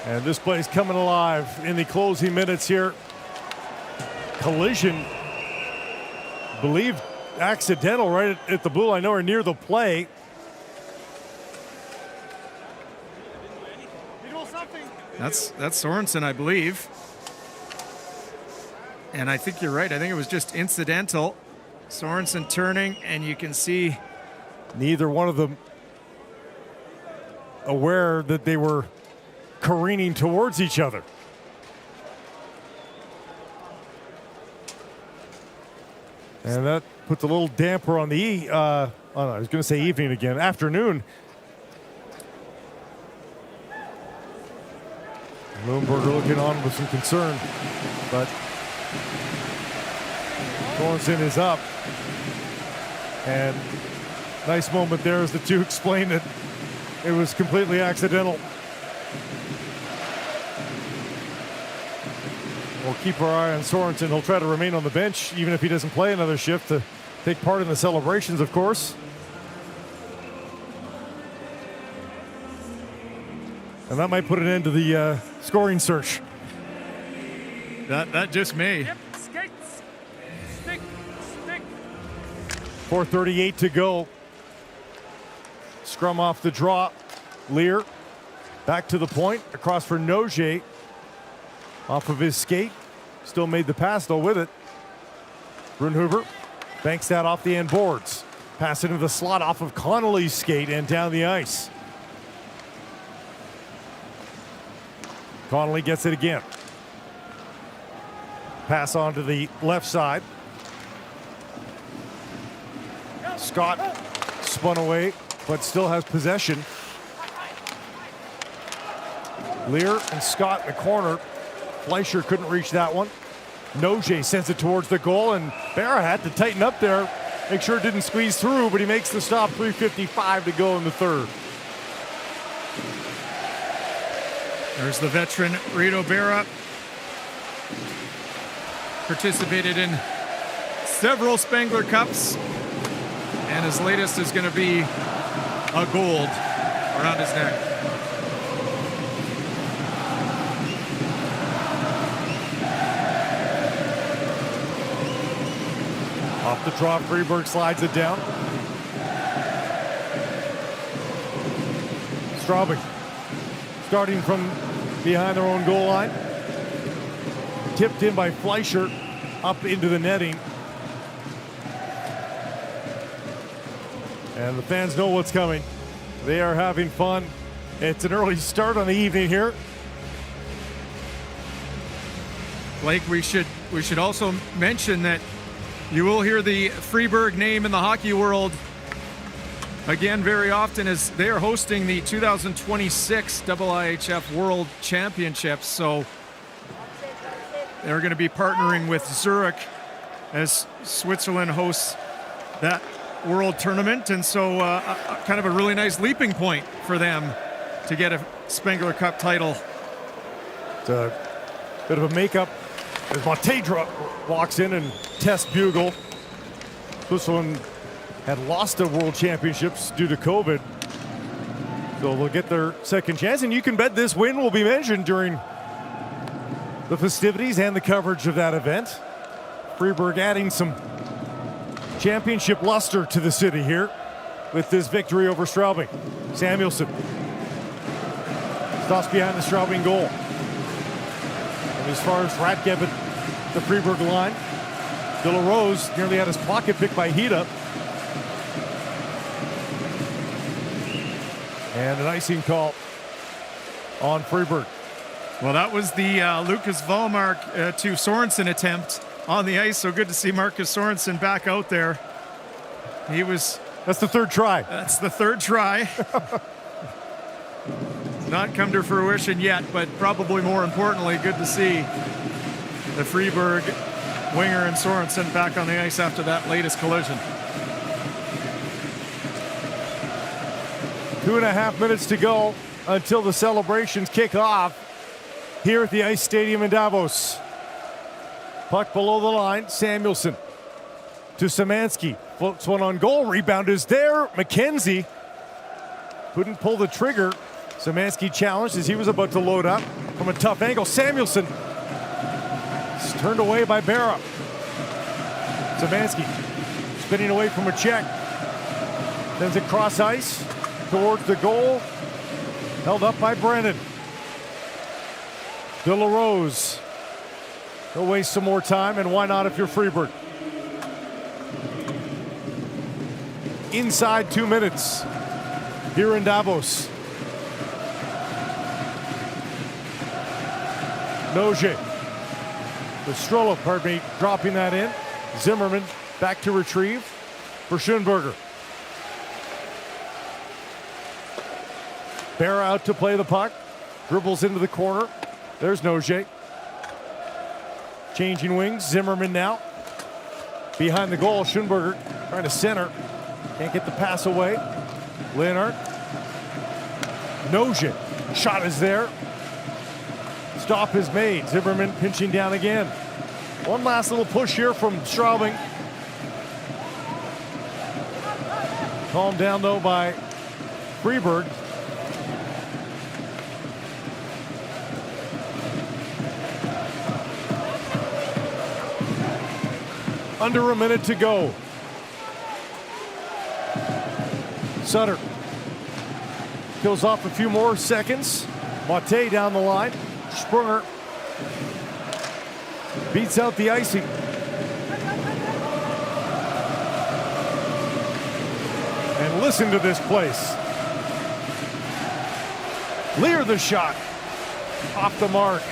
And this play's coming alive in the closing minutes here. Collision, believed accidental right at the blue line, or near the play. That's Sorensen, I believe. And I think you're right. I think it was just incidental. Sorensen turning, and you can see neither one of them aware that they were careening towards each other. And that puts a little damper on the I was going to say evening again, afternoon. Leuenberger looking on with some concern, but Sorensen is up. And nice moment there as the two explained that it was completely accidental. We'll keep our eye on Sorensen. He'll try to remain on the bench, even if he doesn't play another shift, to take part in the celebrations, of course. And that might put an end to the scoring search. that just may. Yep, skates. Stick. 4:38 to go. Scrum off the draw. Lear back to the point. Across for Noje. Off of his skate. Still made the pass though with it. Brunhuber banks that off the end boards. Pass it into the slot off of Connolly's skate and down the ice. Connolly gets it again. Pass on to the left side. Scott spun away, but still has possession. Lear and Scott in the corner. Fleischer couldn't reach that one. Noje sends it towards the goal, and Barra had to tighten up there, make sure it didn't squeeze through, but he makes the stop. 3:55 to go in the third. There's the veteran Rito Berra. Participated in several Spengler Cups, and his latest is going to be a gold around his neck. Off the draw, Fribourg slides it down. Straubing starting from behind their own goal line. Tipped in by Fleischer up into the netting. And the fans know what's coming. They are having fun. It's an early start on the evening here. Blake, we should also mention that you will hear the Fribourg name in the hockey world again very often, as they are hosting the 2026 IIHF World Championships. So they're going to be partnering with Zurich as Switzerland hosts that world tournament. And so kind of a really nice leaping point for them to get a Spengler Cup title. It's a bit of a makeup as Montedra walks in and tests bugle. Switzerland had lost the World Championships due to COVID. So they'll get their second chance, and you can bet this win will be mentioned during the festivities and the coverage of that event. Fribourg adding some championship luster to the city here with this victory over Straubing. Samuelson stops behind the Straubing goal. And as far as Ratgev at the Fribourg line, De La Rose nearly had his pocket picked by Hida. And an icing call on Fribourg. Well, that was the Lucas Wallmark to Sorensen attempt on the ice. So good to see Marcus Sorensen back out there. That's the third try. That's the third try. Not come to fruition yet, but probably more importantly, good to see the Fribourg winger and Sorensen back on the ice after that latest collision. 2.5 minutes to go until the celebrations kick off here at the Ice Stadium in Davos. Puck below the line, Samuelson to Szymanski. Floats one on goal, rebound is there. McKenzie couldn't pull the trigger. Szymanski challenged as he was about to load up from a tough angle. Samuelson is turned away by Berra. Szymanski spinning away from a check. Sends it cross ice towards the goal. Held up by Brennan. De La Rose. He'll waste some more time, and why not if you're Fribourg? Inside 2 minutes here in Davos. Noje. Strollo, dropping that in. Zimmerman back to retrieve for Schoenberger. Berra out to play the puck. Dribbles into the corner. There's Noje. Changing wings. Zimmerman now. Behind the goal, Schoenberger trying to center. Can't get the pass away. Leonard. Noje. Shot is there. Stop is made. Zimmerman pinching down again. One last little push here from Straubing. Calmed down though by Fribourg. Under a minute to go. Sutter kills off a few more seconds. Mate down the line. Sprunger beats out the icing. And listen to this place. Lear the shot. Off the mark.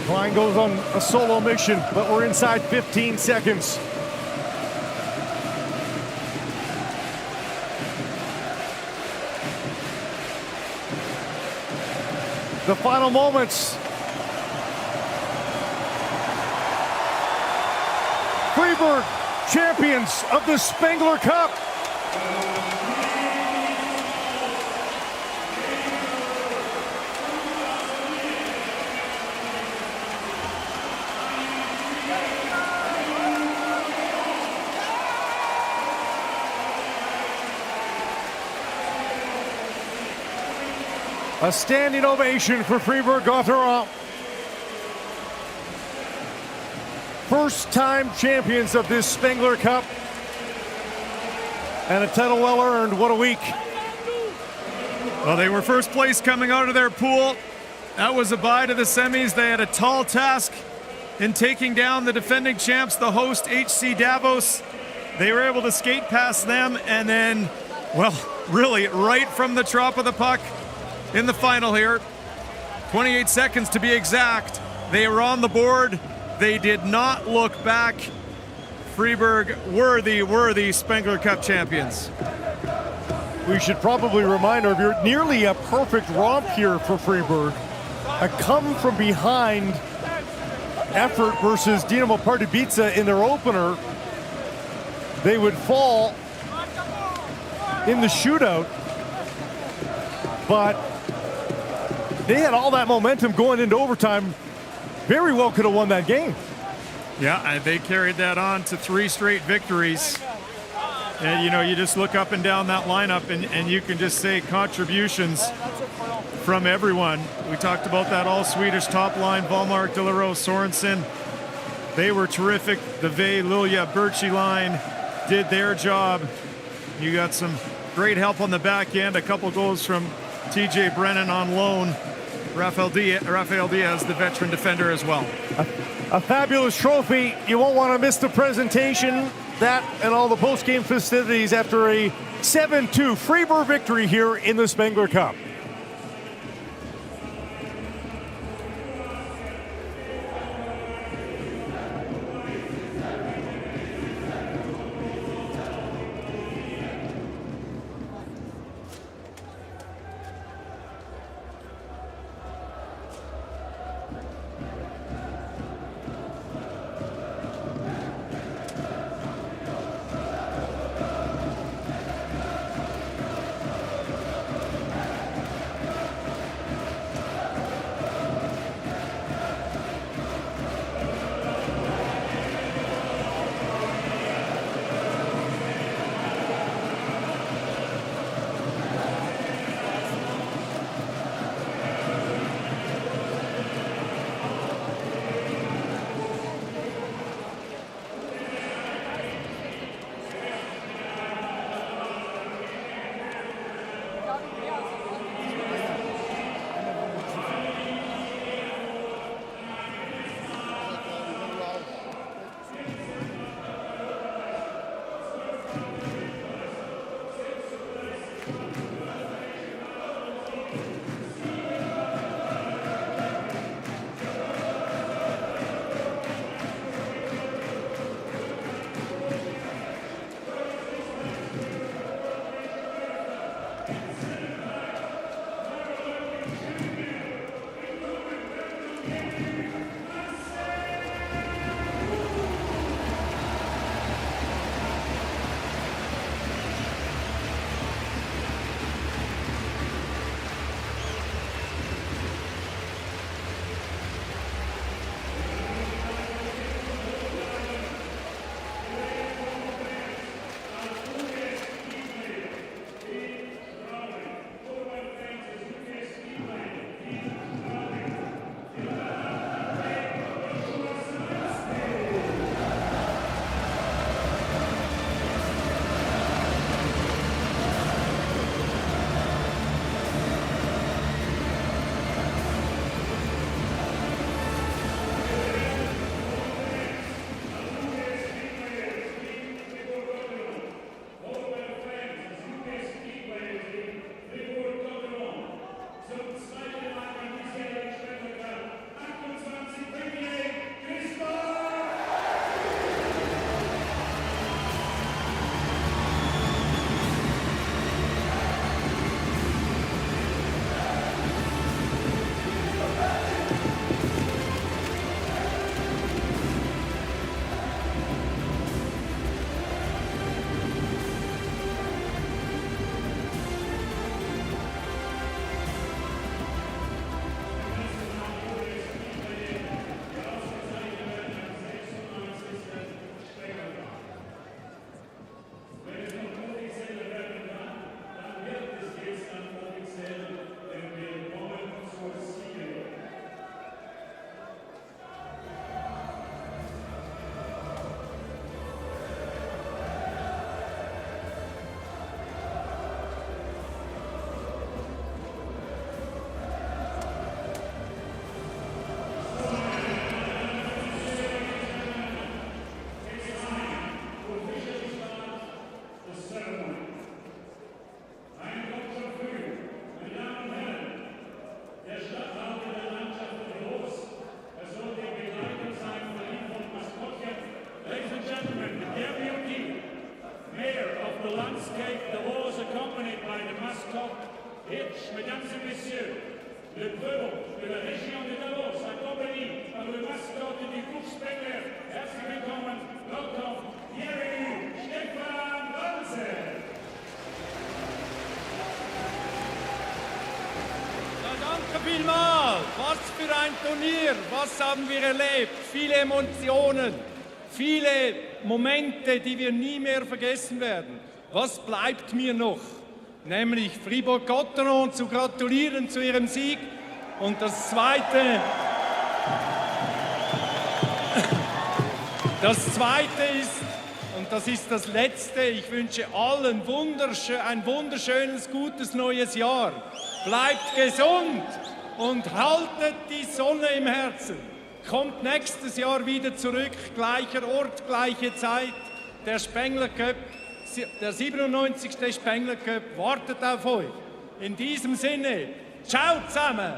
Klein goes on a solo mission, but we're inside 15 seconds. The final moments. Fribourg, champions of the Spengler Cup. A standing ovation for Fribourg-Gottéron. First-time champions of this Spengler Cup. And a title well earned. What a week. Well, they were first place coming out of their pool. That was a bye to the semis. They had a tall task in taking down the defending champs, the host HC Davos. They were able to skate past them, and then, well, really right from the drop of the puck in the final here, 28 seconds to be exact, they were on the board. They did not look back. Fribourg, worthy Spengler Cup champions. We should probably remind our viewers, nearly a perfect romp here for Fribourg. A come from behind effort versus Dinamo Pardubice in their opener. They would fall in the shootout, but they had all that momentum going into overtime. Very well could have won that game. Yeah, they carried that on to 3 straight victories. And you know, you just look up and down that lineup and you can just say contributions from everyone. We talked about that all Swedish top line, Wallmark, Delarose, Sorensen. They were terrific. The Vey, Lilia, Birchie line did their job. You got some great help on the back end. A couple goals from TJ Brennan on loan. Rafael Diaz, the veteran defender as well. A fabulous trophy. You won't want to miss the presentation. That and all the post-game festivities after a 7-2 Fribourg victory here in the Spengler Cup. Mesdames et messieurs, le peloton de la région de Davos, accompagné par le mascotte du groupe Spengler, herzlich willkommen, welcome, bienvenue, Stefan Walser. Danke vielmals. Was für ein Turnier. Was haben wir erlebt? Viele Emotionen, viele Momente, die wir nie mehr vergessen werden. Was bleibt mir noch? Nämlich Fribourg-Gottéron zu gratulieren zu ihrem Sieg. Und das Zweite ist, und das ist das Letzte, ich wünsche allen ein wunderschönes, gutes neues Jahr. Bleibt gesund und haltet die Sonne im Herzen. Kommt nächstes Jahr wieder zurück, gleicher Ort, gleiche Zeit. Der Spengler Cup, der 97. Spengler Cup wartet auf euch. In diesem Sinne, ciao zusammen!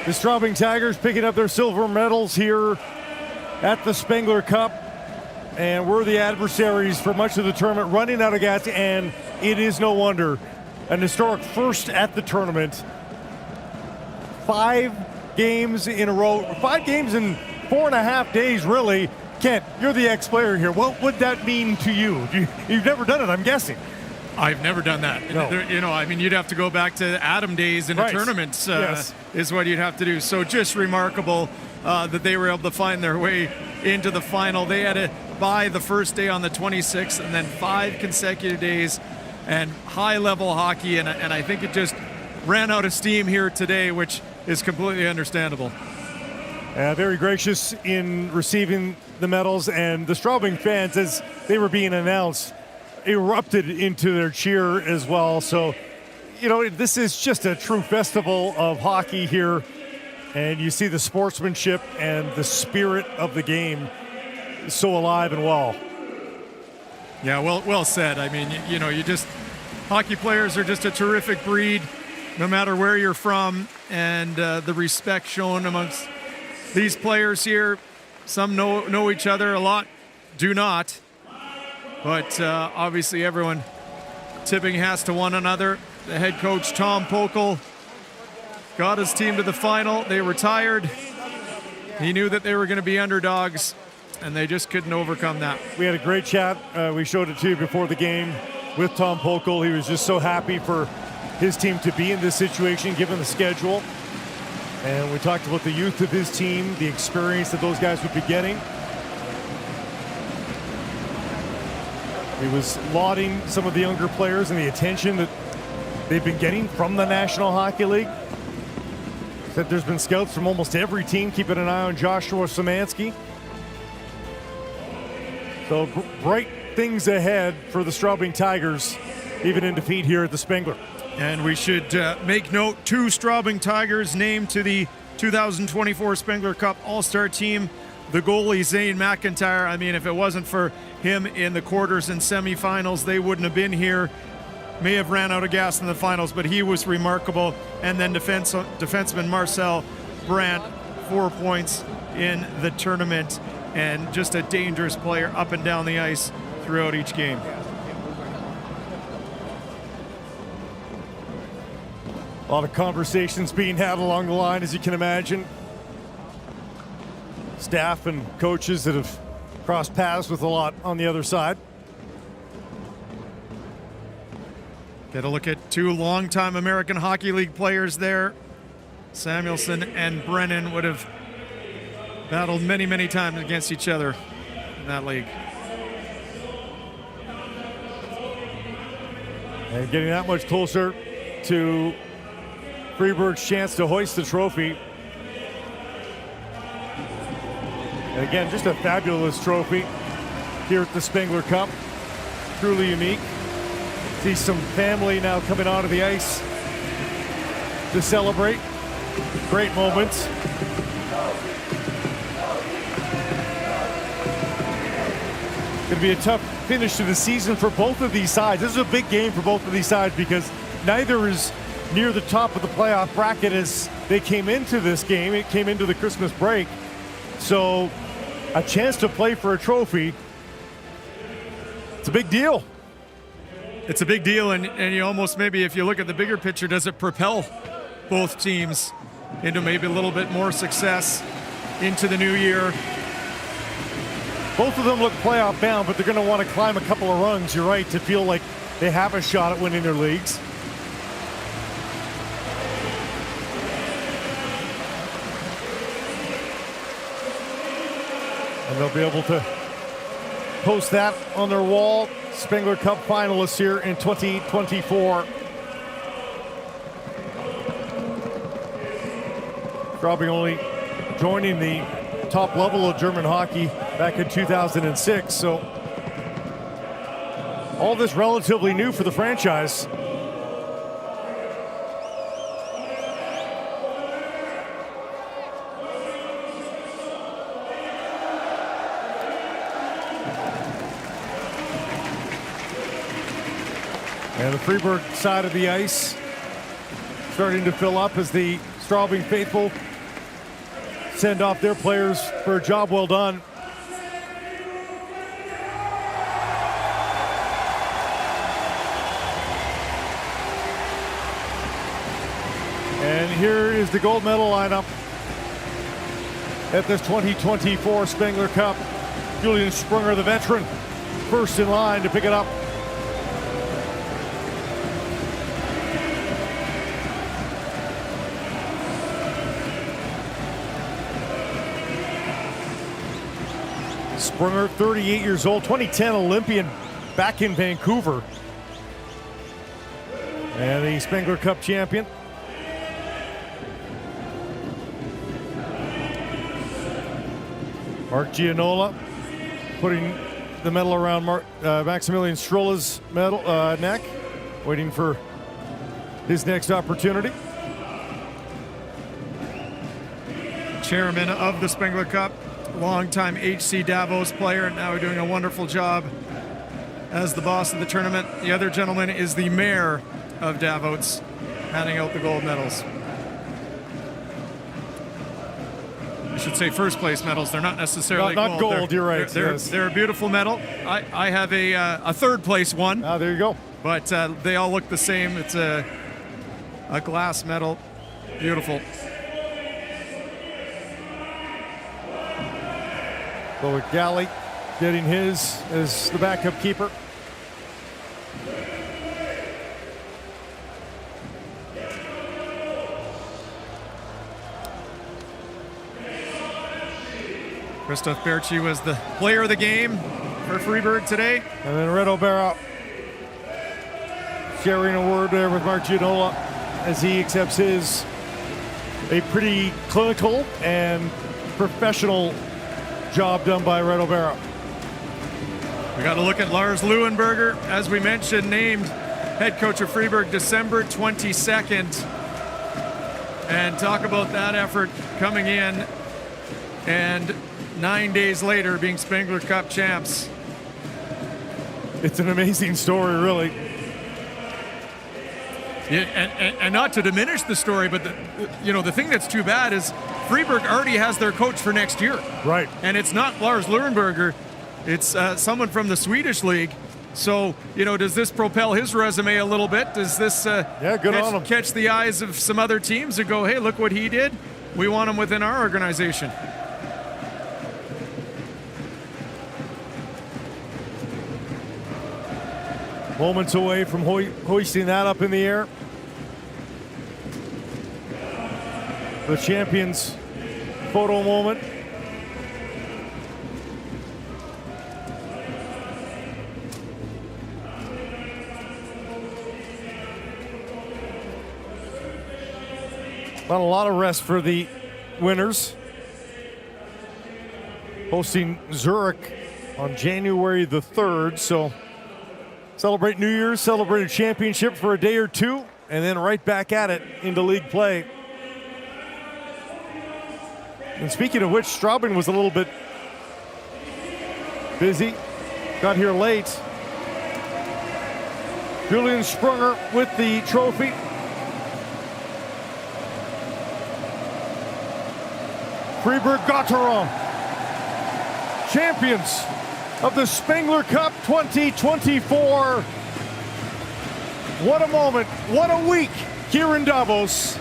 The Straubing Tigers picking up their silver medals here at the Spengler Cup. And we're the adversaries for much of the tournament, running out of gas, and it is no wonder. An historic first at the tournament. 5 games in a row, 5 games in 4.5 days, really. Kent, you're the ex-player here. What would that mean to you? You've never done it, I'm guessing. I've never done that. No. You know, I mean, you'd have to go back to Adam days in a tournament, Yes. is what you'd have to do. So just remarkable that they were able to find their way into the final. They had to bye the first day on the 26th and then 5 consecutive days and high-level hockey, and I think it just ran out of steam here today, which is completely understandable. Very gracious in receiving the medals, and the Straubing fans, as they were being announced, erupted into their cheer as well. So, you know, this is just a true festival of hockey here, and you see the sportsmanship and the spirit of the game so alive and well. Yeah, well said. I mean, you know, hockey players are just a terrific breed, no matter where you're from, and the respect shown amongst these players here. Some know each other, a lot do not, but obviously everyone tipping hats to one another. The head coach, Tom Pokel, got his team to the final. They retired. He knew that they were going to be underdogs, and they just couldn't overcome that. We had a great chat. We showed it to you before the game with Tom Pokel. He was just so happy for his team to be in this situation, given the schedule. And we talked about the youth of his team, the experience that those guys would be getting. He was lauding some of the younger players and the attention that they've been getting from the National Hockey League. Said there's been scouts from almost every team keeping an eye on Joshua Szymanski. So bright things ahead for the Straubing Tigers, even in defeat here at the Spengler. And we should make note, 2 Straubing Tigers named to the 2024 Spengler Cup All-Star team. The goalie, Zane McIntyre, I mean, if it wasn't for him in the quarters and semifinals, they wouldn't have been here. May have ran out of gas in the finals, but he was remarkable. And then defenseman Marcel Brandt, 4 points in the tournament, and just a dangerous player up and down the ice throughout each game. A lot of conversations being had along the line, as you can imagine. Staff and coaches that have crossed paths with a lot on the other side. Get a look at 2 longtime American Hockey League players there. Samuelson and Brennan would have battled many, many times against each other in that league. And getting that much closer to Fribourg's chance to hoist the trophy. And again, just a fabulous trophy here at the Spengler Cup. Truly unique. See some family now coming onto the ice to celebrate. Great moments. Going to be a tough finish to the season for both of these sides. This is a big game for both of these sides because neither is near the top of the playoff bracket as they came into this game. It came into the Christmas break. So a chance to play for a trophy. It's a big deal. It's a big deal, and you almost, maybe if you look at the bigger picture, does it propel both teams into maybe a little bit more success into the new year? Both of them look playoff bound, but they're going to want to climb a couple of rungs, you're right, to feel like they have a shot at winning their leagues. And they'll be able to post that on their wall. Spengler Cup finalists here in 2024. Straubing only joining the top level of German hockey back in 2006, so all this relatively new for the franchise. And the Fribourg side of the ice starting to fill up as the Straubing faithful send off their players for a job well done. And here is the gold medal lineup at this 2024 Spengler Cup. Julian Sprunger, the veteran, first in line to pick it up. Sprunger, 38 years old, 2010 Olympian back in Vancouver. and the Spengler Cup champion. Mark Gianola putting the medal around Maximilian Strolla's neck, waiting for his next opportunity. Chairman of the Spengler Cup, longtime HC Davos player, and now doing a wonderful job as the boss of the tournament. The other gentleman is the mayor of Davos, handing out the gold medals. I should say first place medals. They're not necessarily not gold. You're right. They're a beautiful medal. I have a third place one. Ah, there you go. But they all look the same. It's a glass medal. Beautiful. So Galley getting his as the backup keeper. Christoph Berchi was the player of the game for Fribourg today. And then Red O'Bara sharing a word there with Mark Gianola as he accepts his a pretty clinical and professional job done by Red O'Bara. We got to look at Lars Leuenberger, as we mentioned, named head coach of Fribourg December 22nd. And talk about that effort coming in and 9 days later being Spengler Cup champs. It's an amazing story, really. Yeah, and not to diminish the story, but the thing that's too bad is Fribourg already has their coach for next year. Right. And it's not Lars Leuenberger, it's someone from the Swedish league. So, does this propel his resume a little bit? Does this good on him. Catch the eyes of some other teams and go, hey, look what he did? We want him within our organization. Moments away from hoisting that up in the air. The champions photo moment. Not a lot of rest for the winners. Hosting Zurich on January the 3rd, so celebrate New Year's, celebrate a championship for a day or two, and then right back at it into league play. And speaking of which, Straubing was a little bit busy, got here late. Julian Sprunger with the trophy. Fribourg-Gottéron, champions of the Spengler Cup 2024. What a moment, what a week here in Davos.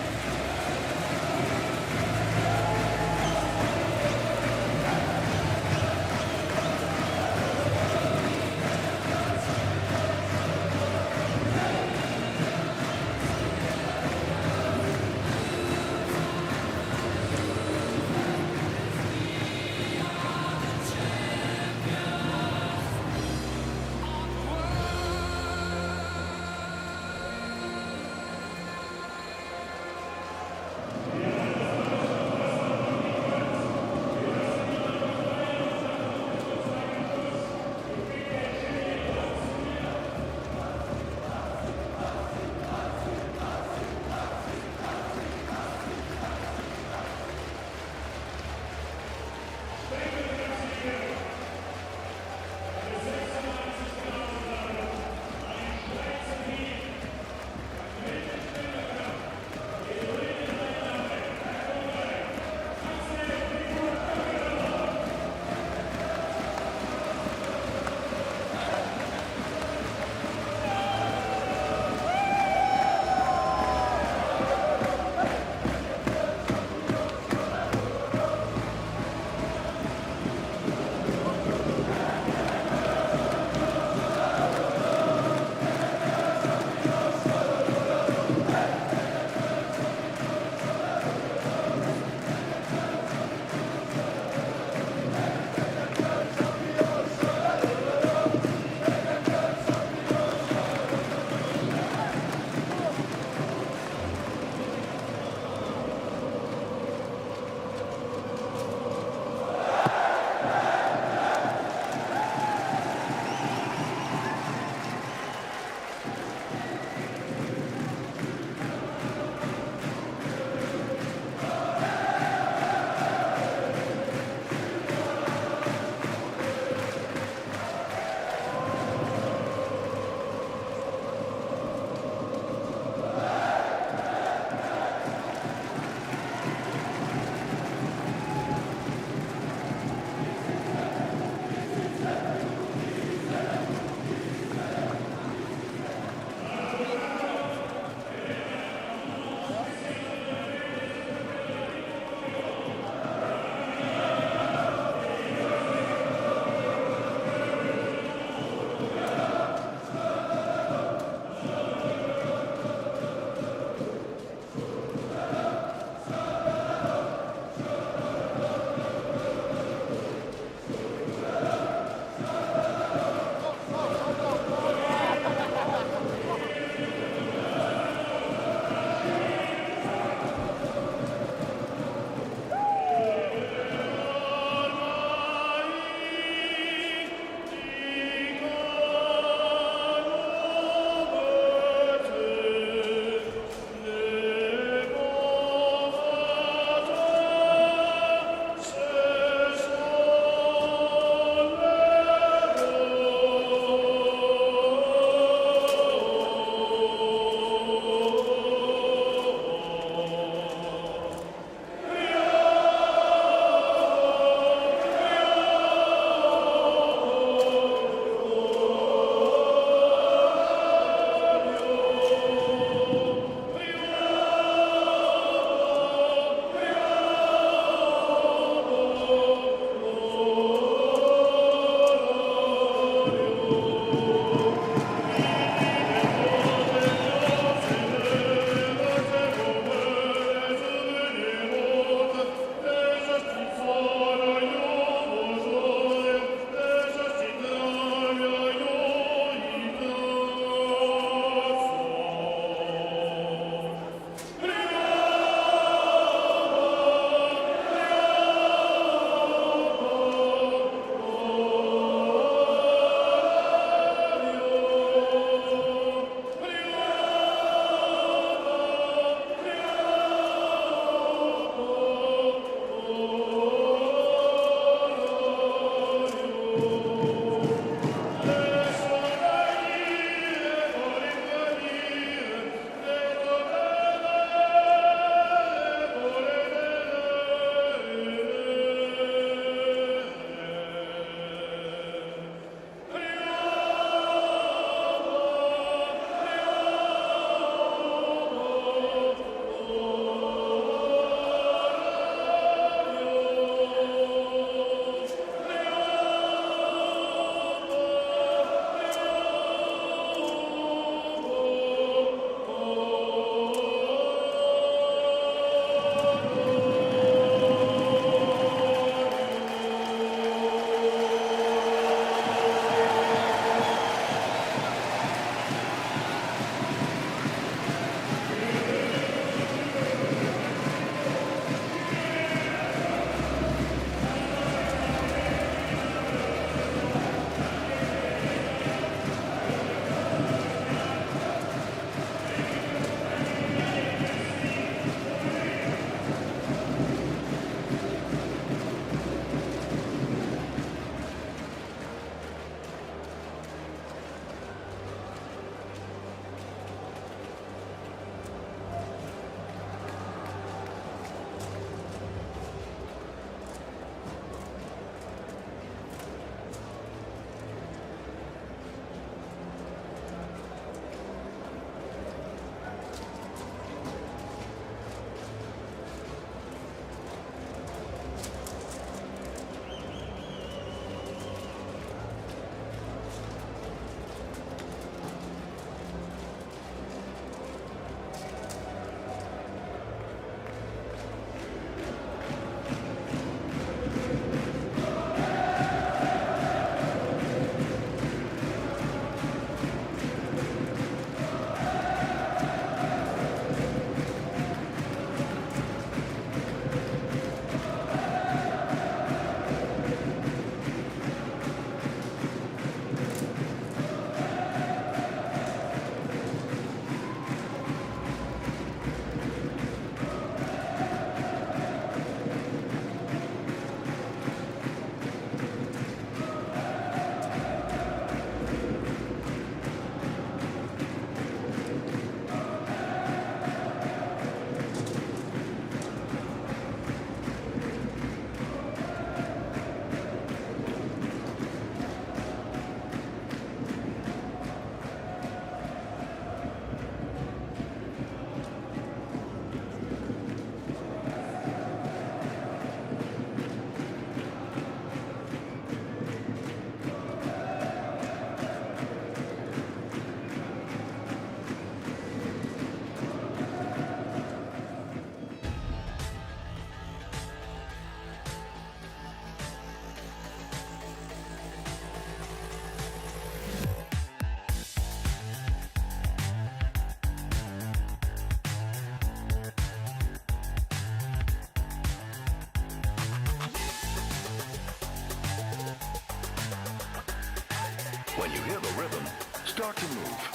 When you hear the rhythm, start to move.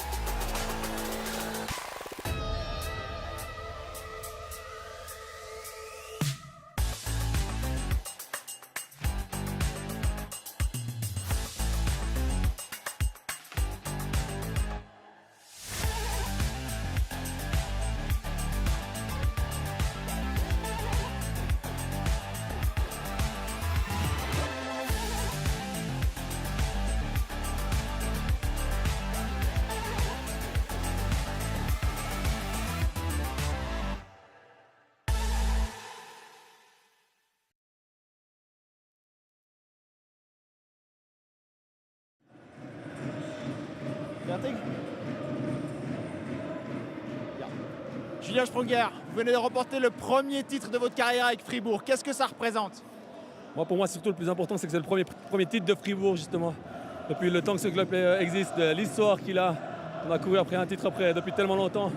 Julien Spengler, vous venez de remporter le premier titre de votre carrière avec Fribourg. Qu'est-ce que ça représente? Pour moi, surtout, le plus important, c'est que c'est le premier titre de Fribourg, justement. Depuis le temps que ce club existe, l'histoire qu'il a, on a couru après un titre depuis tellement longtemps.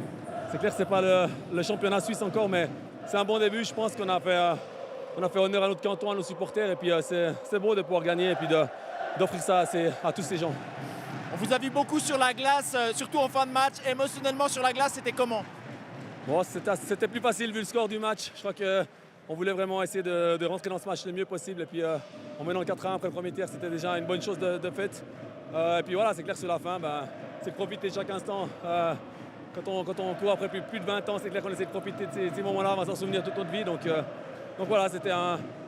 C'est clair que ce n'est pas le championnat suisse encore, mais c'est un bon début. Je pense qu'on a fait honneur à notre canton, à nos supporters. Et puis c'est beau de pouvoir gagner et puis d'offrir ça à tous ces gens. On vous a vu beaucoup sur la glace, surtout en fin de match. Émotionnellement sur la glace, c'était comment? Bon, c'était plus facile vu le score du match. Je crois qu'on voulait vraiment essayer de rentrer dans ce match le mieux possible. Et puis en menant 4-1 après le premier tiers, c'était déjà une bonne chose de fait. Et puis voilà, c'est clair sur la fin, c'est de profiter de chaque instant. Quand on court après plus de 20 ans, c'est clair qu'on essaie de profiter de ces moments-là, on va s'en souvenir toute notre vie. Donc voilà, c'était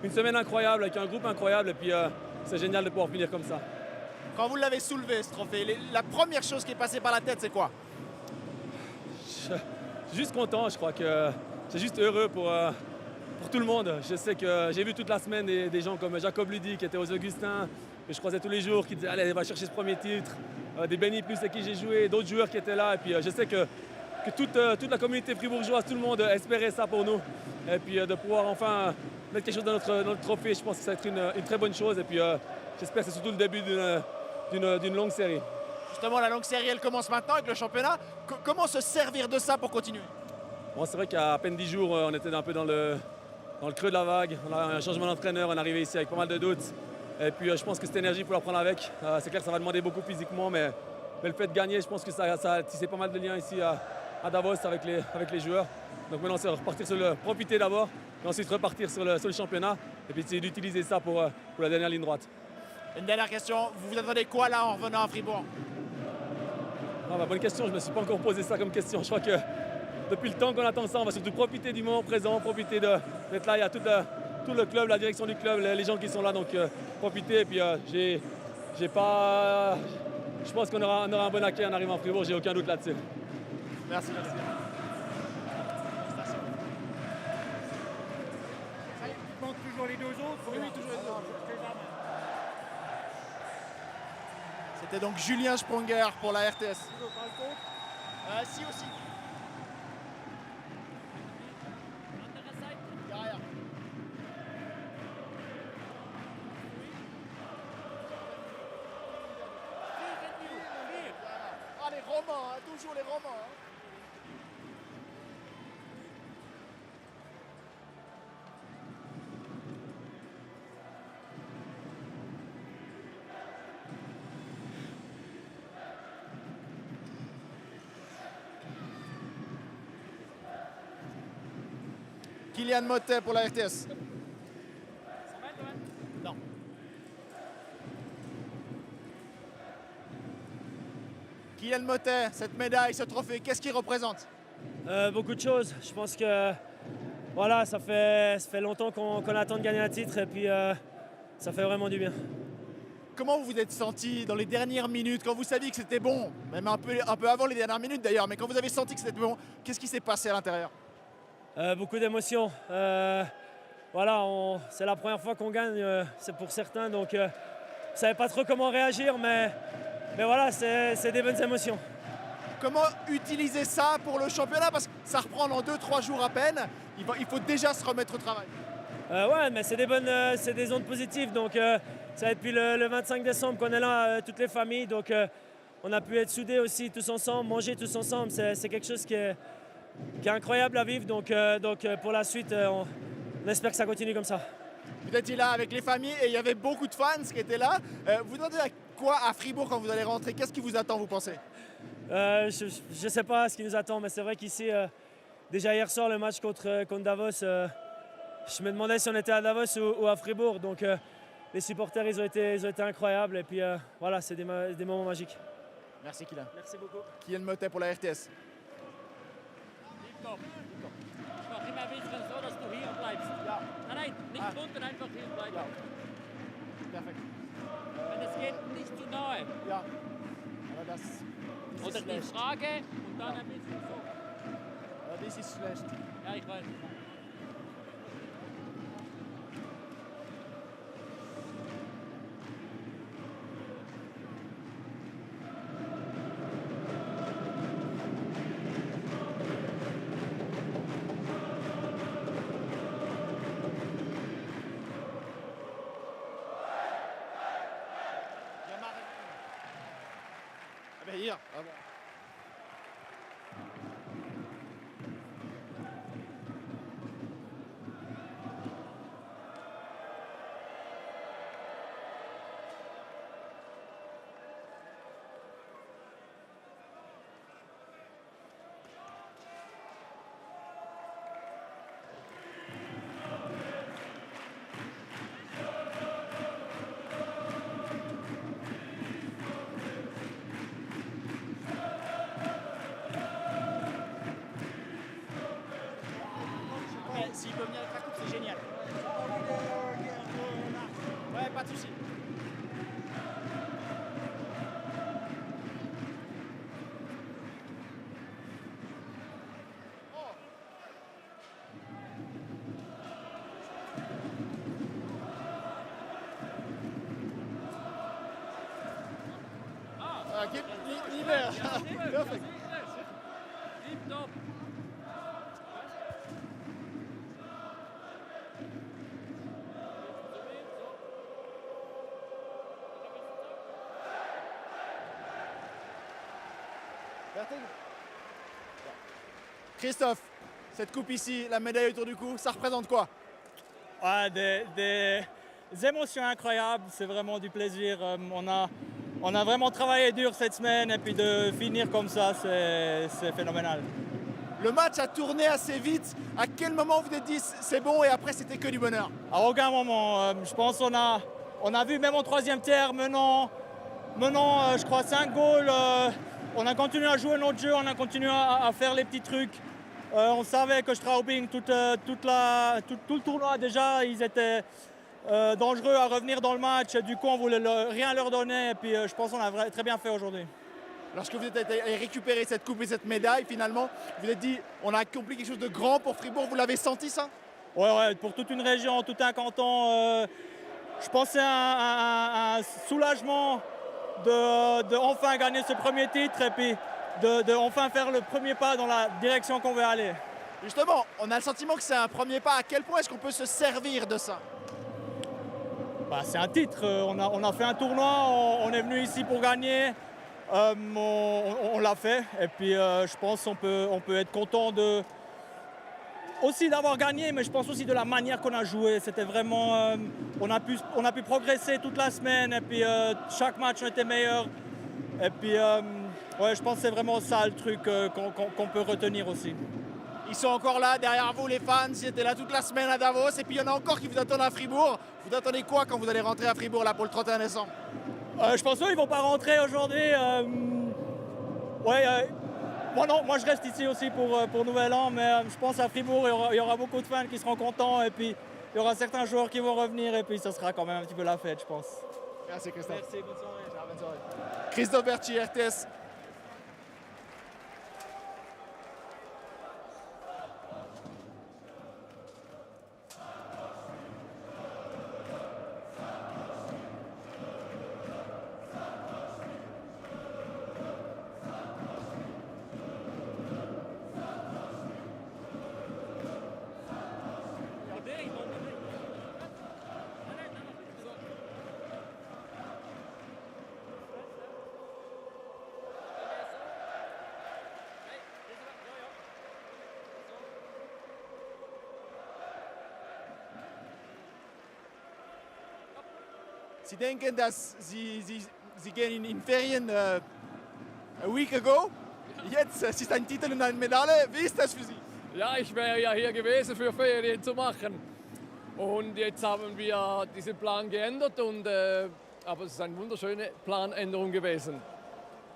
une semaine incroyable avec un groupe incroyable. Et puis c'est génial de pouvoir finir comme ça. Quand vous l'avez soulevé, ce trophée, la première chose qui est passée par la tête, c'est quoi? Juste content, je crois que c'est juste heureux pour tout le monde. Je sais que j'ai vu toute la semaine des gens comme Jacob Ludy qui était aux Augustins, que je croisais tous les jours, qui disaient allez, on va chercher ce premier titre. Des Benny Plus avec qui j'ai joué, d'autres joueurs qui étaient là. Et puis je sais que toute la communauté fribourgeoise, tout le monde espérait ça pour nous. Et puis de pouvoir enfin mettre quelque chose dans notre trophée, je pense que ça va être une très bonne chose. Et puis j'espère que c'est surtout le début d'une longue série. Justement, la longue série, elle commence maintenant avec le championnat. Comment se servir de ça pour continuer? Bon, c'est vrai qu'à peine 10 jours, on était un peu dans le creux de la vague. On a un changement d'entraîneur, on est arrivé ici avec pas mal de doutes. Et puis je pense que cette énergie, il faut la prendre avec. C'est clair que ça va demander beaucoup physiquement, mais le fait de gagner, je pense que ça a tissé pas mal de liens ici à Davos avec les joueurs. Donc maintenant, c'est repartir profiter d'abord, et ensuite repartir sur le championnat, et puis essayer d'utiliser ça pour la dernière ligne droite. Une dernière question, vous vous attendez quoi là en revenant à Fribourg? Bonne question, je ne me suis pas encore posé ça comme question. Je crois que depuis le temps qu'on attend ça, on va surtout profiter du moment présent, profiter d'être là. Il y a tout le club, la direction du club, les gens qui sont là, donc profiter. Et puis je pense qu'on aura un bon accueil en arrivant à Fribourg, j'ai aucun doute là-dessus. Merci. Il manque toujours les deux autres. Oui, toujours les deux autres. C'était donc Julien Spengler pour la RTS. Si aussi. Derrière. Ah, les romans, toujours les romans. Kylian Motet pour la RTS. Non. Kylian Motet, cette médaille, ce trophée, qu'est-ce qu'il représente? Beaucoup de choses. Je pense que voilà, ça fait longtemps qu'on attend de gagner un titre et puis ça fait vraiment du bien. Comment vous vous êtes senti dans les dernières minutes, quand vous saviez que c'était bon, même un peu avant les dernières minutes d'ailleurs, mais quand vous avez senti que c'était bon, qu'est-ce qui s'est passé à l'intérieur? Beaucoup d'émotions. Voilà, c'est la première fois qu'on gagne, c'est pour certains, donc je ne savais pas trop comment réagir, mais voilà, c'est des bonnes émotions. Comment utiliser ça pour le championnat? Parce que ça reprend dans 2-3 jours à peine, il faut déjà se remettre au travail. Ouais, mais c'est des ondes positives, donc ça va être depuis le 25 décembre qu'on est là, toutes les familles, donc on a pu être soudés aussi tous ensemble, manger tous ensemble, c'est quelque chose qui est incroyable à vivre, donc pour la suite, on espère que ça continue comme ça. Vous étiez là avec les familles et il y avait beaucoup de fans qui étaient là. Vous demandez quoi à Fribourg quand vous allez rentrer? Qu'est-ce qui vous attend, vous pensez? Je ne sais pas ce qui nous attend, mais c'est vrai qu'ici, déjà hier soir, le match contre Davos, je me demandais si on était à Davos ou à Fribourg. Donc les supporters, ils ont été incroyables. Et puis voilà, c'est des moments magiques. Merci Kylian. Merci beaucoup. Kylian Motet pour la RTS. Immer wissen, so dass du hier bleibst. Ja. Nein, nicht runter, einfach hier bleiben. Ja. Perfekt. Wenn es geht, nicht zu nahe. Ja. Aber das ist Oder die schlecht. Frage und dann ein bisschen so. Das ist schlecht. Ja, ich weiß. Aber hier. Aber s'il peut venir avec la coupe, c'est génial. Ouais, pas de souci. Gib nie mehr. Perfekt. Tipptopp. Christophe, cette coupe ici, la médaille autour du cou, ça représente quoi? Ouais, des émotions incroyables, c'est vraiment du plaisir. On a vraiment travaillé dur cette semaine et puis de finir comme ça, c'est phénoménal. Le match a tourné assez vite. À quel moment vous vous êtes dit c'est bon et après c'était que du bonheur? À aucun moment. Je pense qu'on a vu même au troisième tiers, menant je crois 5 goals. On a continué à jouer notre jeu, on a continué à faire les petits trucs. On savait que Straubing, tout le tournoi déjà, ils étaient dangereux à revenir dans le match. Du coup, on voulait rien leur donner. Et puis, je pense qu'on a très bien fait aujourd'hui. Lorsque vous êtes allé récupérer cette coupe et cette médaille, finalement, vous vous êtes dit on a accompli quelque chose de grand pour Fribourg. Vous l'avez senti ça? Ouais, pour toute une région, tout un canton. Je pensais à un soulagement de enfin gagner ce premier titre et puis de enfin faire le premier pas dans la direction qu'on veut aller. Justement, on a le sentiment que c'est un premier pas. À quel point est-ce qu'on peut se servir de ça? C'est un titre. On a fait un tournoi, on est venu ici pour gagner. On l'a fait et puis je pense qu'on peut être content aussi d'avoir gagné, mais je pense aussi de la manière qu'on a joué. C'était vraiment, on a pu progresser toute la semaine et puis chaque match on était meilleur. Et puis ouais, je pense que c'est vraiment ça le truc qu'on peut retenir aussi. Ils sont encore là derrière vous les fans, ils étaient là toute la semaine à Davos et puis il y en a encore qui vous attendent à Fribourg. Vous attendez quoi quand vous allez rentrer à Fribourg là pour le 31 décembre? Je pense qu'ils ne vont pas rentrer aujourd'hui. Moi je reste ici aussi pour Nouvel An, mais je pense à Fribourg, il y aura beaucoup de fans qui seront contents et puis il y aura certains joueurs qui vont revenir et puis ça sera quand même un petit peu la fête, je pense. Merci Christophe. Merci, bonne soirée. Ciao, bonne soirée. Christophe Berchi, RTS. Sie denken, dass Sie Sie gehen in Ferien a week ago. Jetzt es ist ein Titel und eine Medaille. Wie ist das für Sie? Ja, ich wäre ja hier gewesen für Ferien zu machen. Und jetzt haben wir diesen Plan geändert. Aber es ist eine wunderschöne Planänderung gewesen.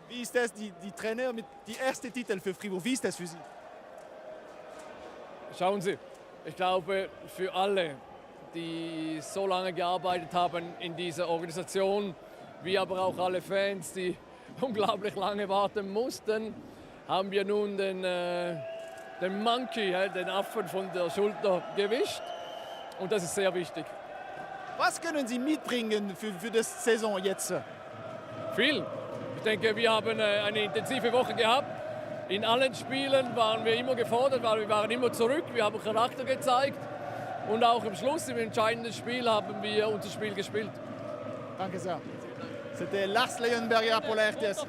Wie ist das, die Trainer mit die erste Titel für Fribourg? Wie ist das für Sie? Schauen Sie, ich glaube, für alle, die so lange gearbeitet haben in dieser Organisation, wie aber auch alle Fans, die unglaublich lange warten mussten, haben wir nun den Monkey, den Affen von der Schulter gewischt. Und das ist sehr wichtig. Was können Sie mitbringen für das Saison jetzt? Viel. Ich denke, wir haben eine intensive Woche gehabt. In allen Spielen waren wir immer gefordert, weil wir waren immer zurück. Wir haben Charakter gezeigt. Und auch am Schluss, im entscheidenden Spiel, haben wir unser Spiel gespielt. Danke sehr. C'était Lars Leyenberger pour la RTS.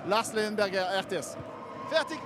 Lars Leyenberger, RTS. Fertig.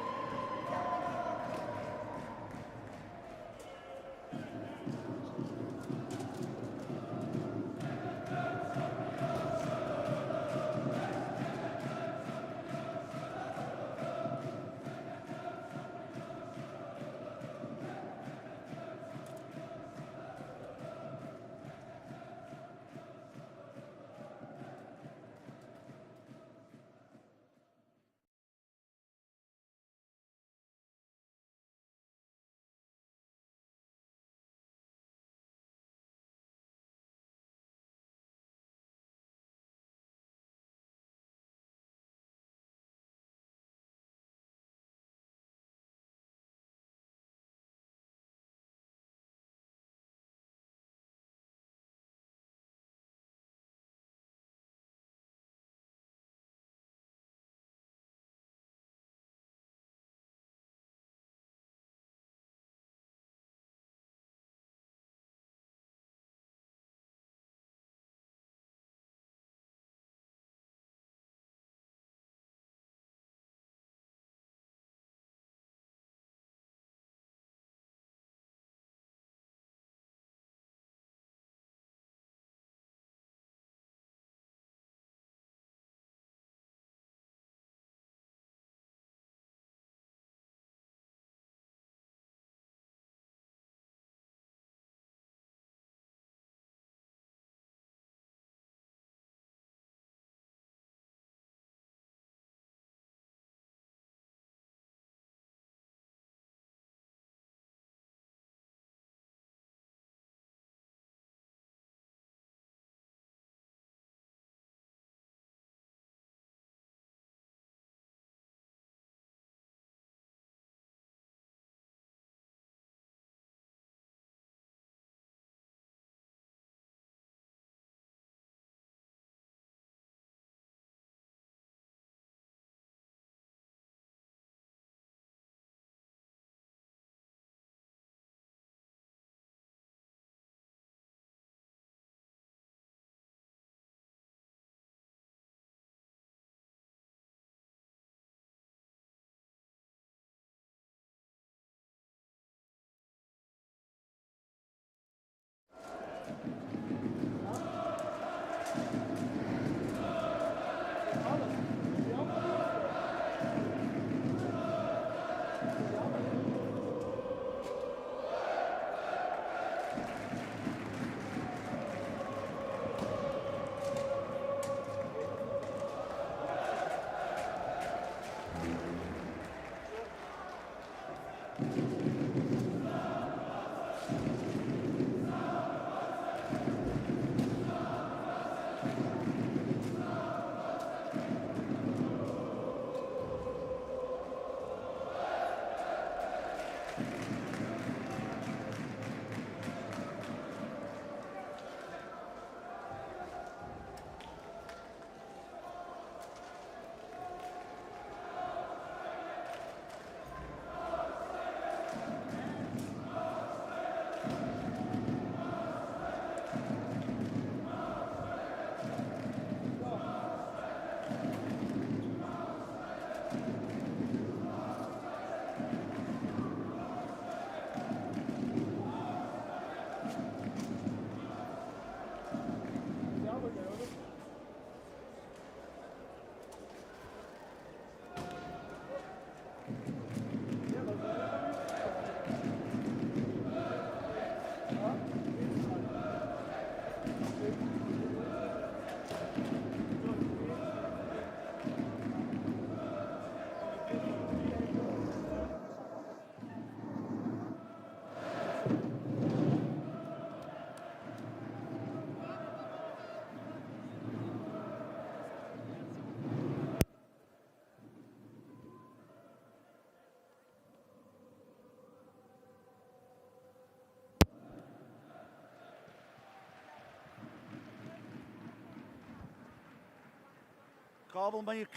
Kabelmik.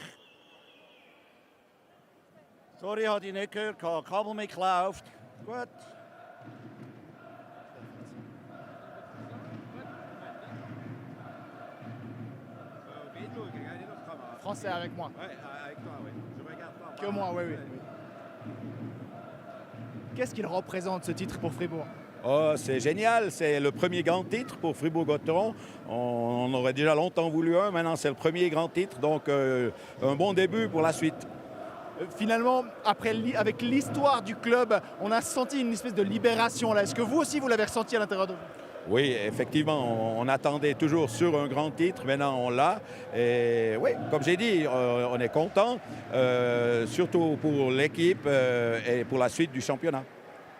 Sorry, had ich nicht gehört. Kabelmik läuft. Gut. Français avec moi. Ouais, avec toi, oui. Je regarde pas. Que moi, oui. Qu'est-ce qu'il représente ce titre pour Fribourg? Oh, c'est génial, c'est le premier grand titre pour Fribourg-Gottéron. On aurait déjà longtemps voulu un, maintenant c'est le premier grand titre, donc un bon début pour la suite. Finalement, avec l'histoire du club, on a senti une espèce de libération là. Est-ce que vous aussi, vous l'avez ressenti à l'intérieur de vous? Oui, effectivement, on attendait toujours sur un grand titre, maintenant on l'a. Et oui, comme j'ai dit, on est content, surtout pour l'équipe et pour la suite du championnat.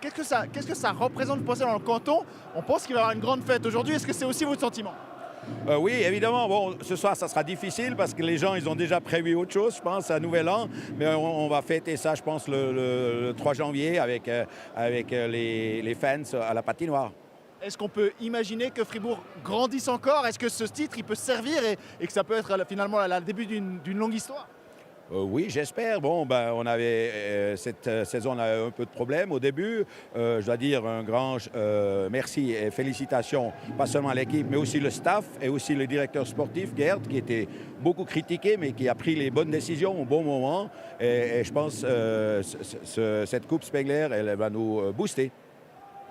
Qu'est-ce que ça représente, vous pensez, dans le canton? On pense qu'il va y avoir une grande fête aujourd'hui. Est-ce que c'est aussi votre sentiment? Oui, évidemment. Bon, ce soir, ça sera difficile parce que les gens, ils ont déjà prévu autre chose, je pense, à Nouvel An. Mais on va fêter ça, je pense, le 3 janvier avec les fans à la patinoire. Est-ce qu'on peut imaginer que Fribourg grandisse encore? Est-ce que ce titre, il peut servir et que ça peut être finalement le début d'une longue histoire? Oui, j'espère. Bon, on avait cette saison, on a un peu de problèmes au début. Je dois dire un grand merci et félicitations, pas seulement à l'équipe, mais aussi le staff et aussi le directeur sportif, Gerd, qui était beaucoup critiqué, mais qui a pris les bonnes décisions au bon moment. Et je pense que cette Coupe Spengler, elle va nous booster.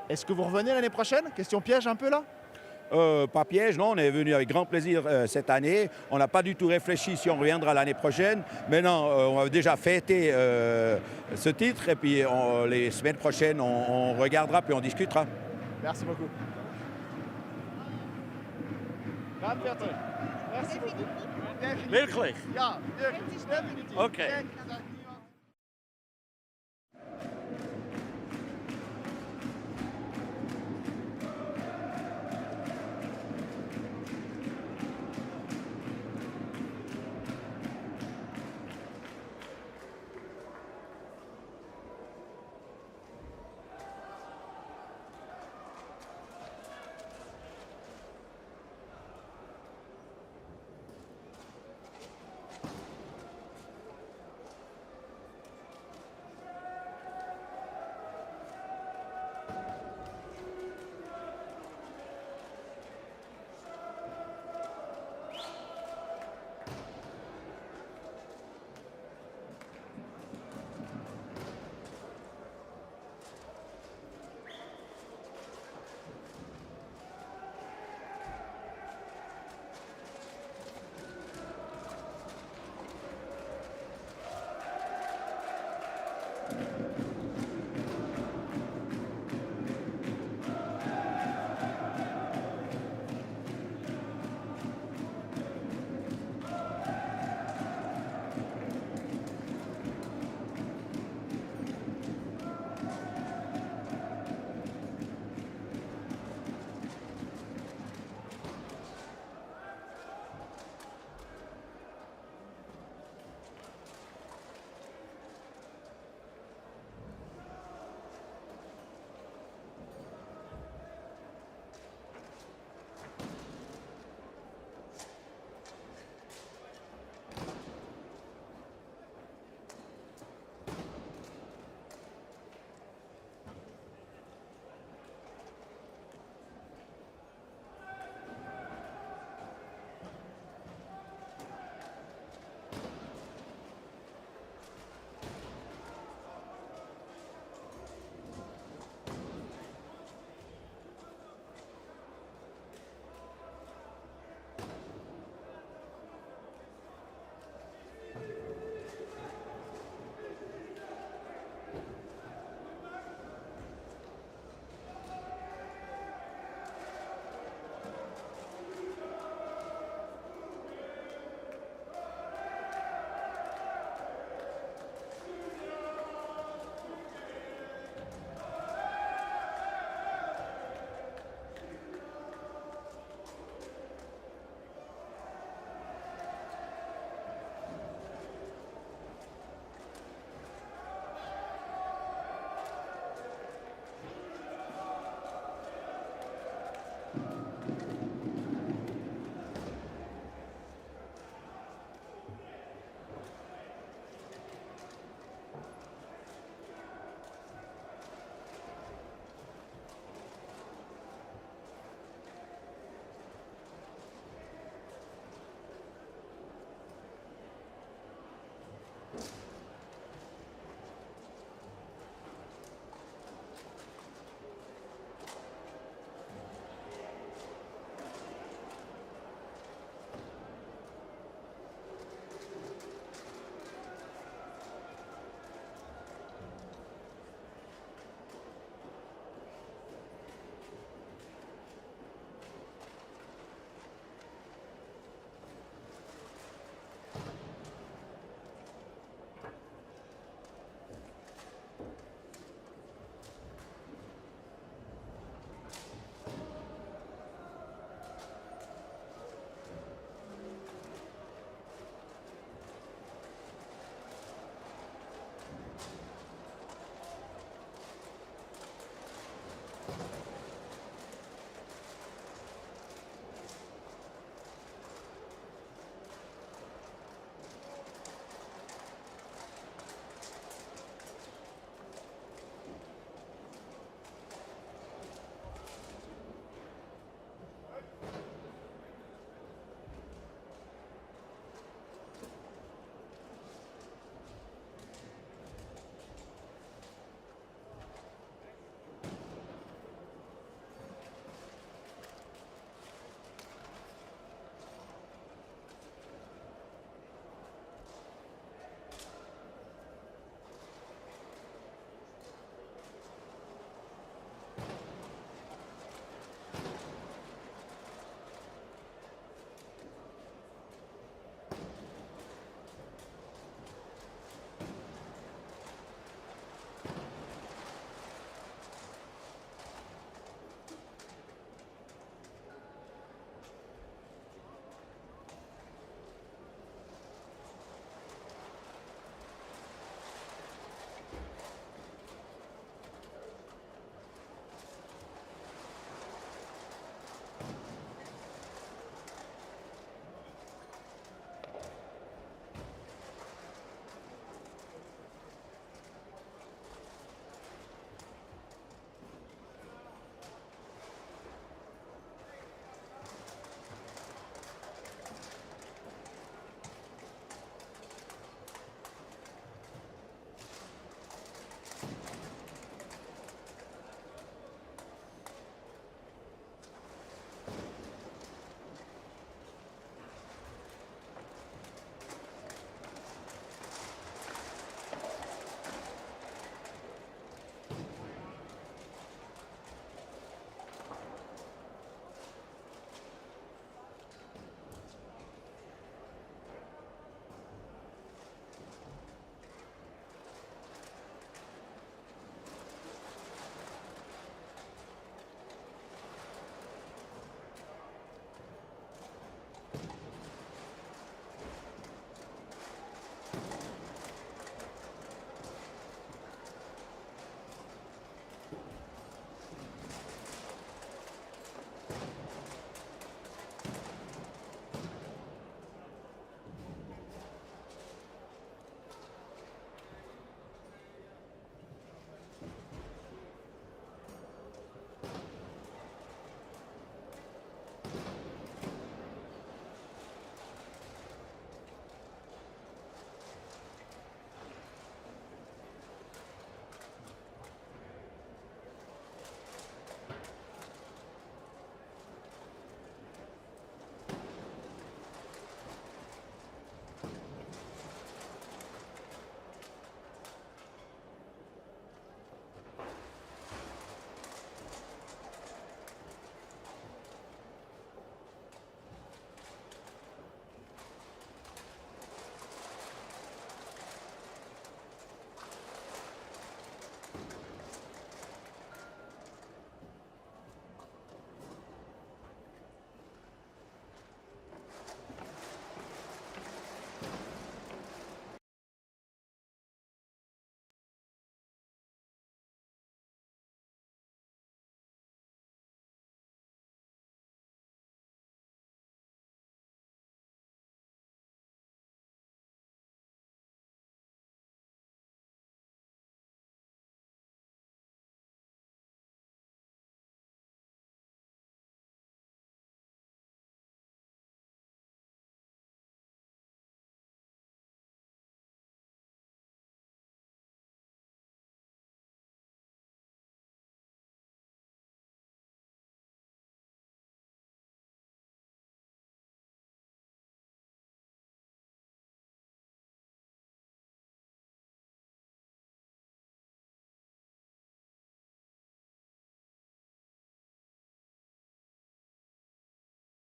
Est-ce que vous revenez l'année prochaine? Question piège un peu là? Pas piège, non, on est venu avec grand plaisir cette année. On n'a pas du tout réfléchi si on reviendra l'année prochaine. Maintenant, on a déjà fêté ce titre et puis les semaines prochaines, on regardera puis on discutera. Merci beaucoup. Merci beaucoup. Wirklich? Ja, wirklich. Definitiv. Okay.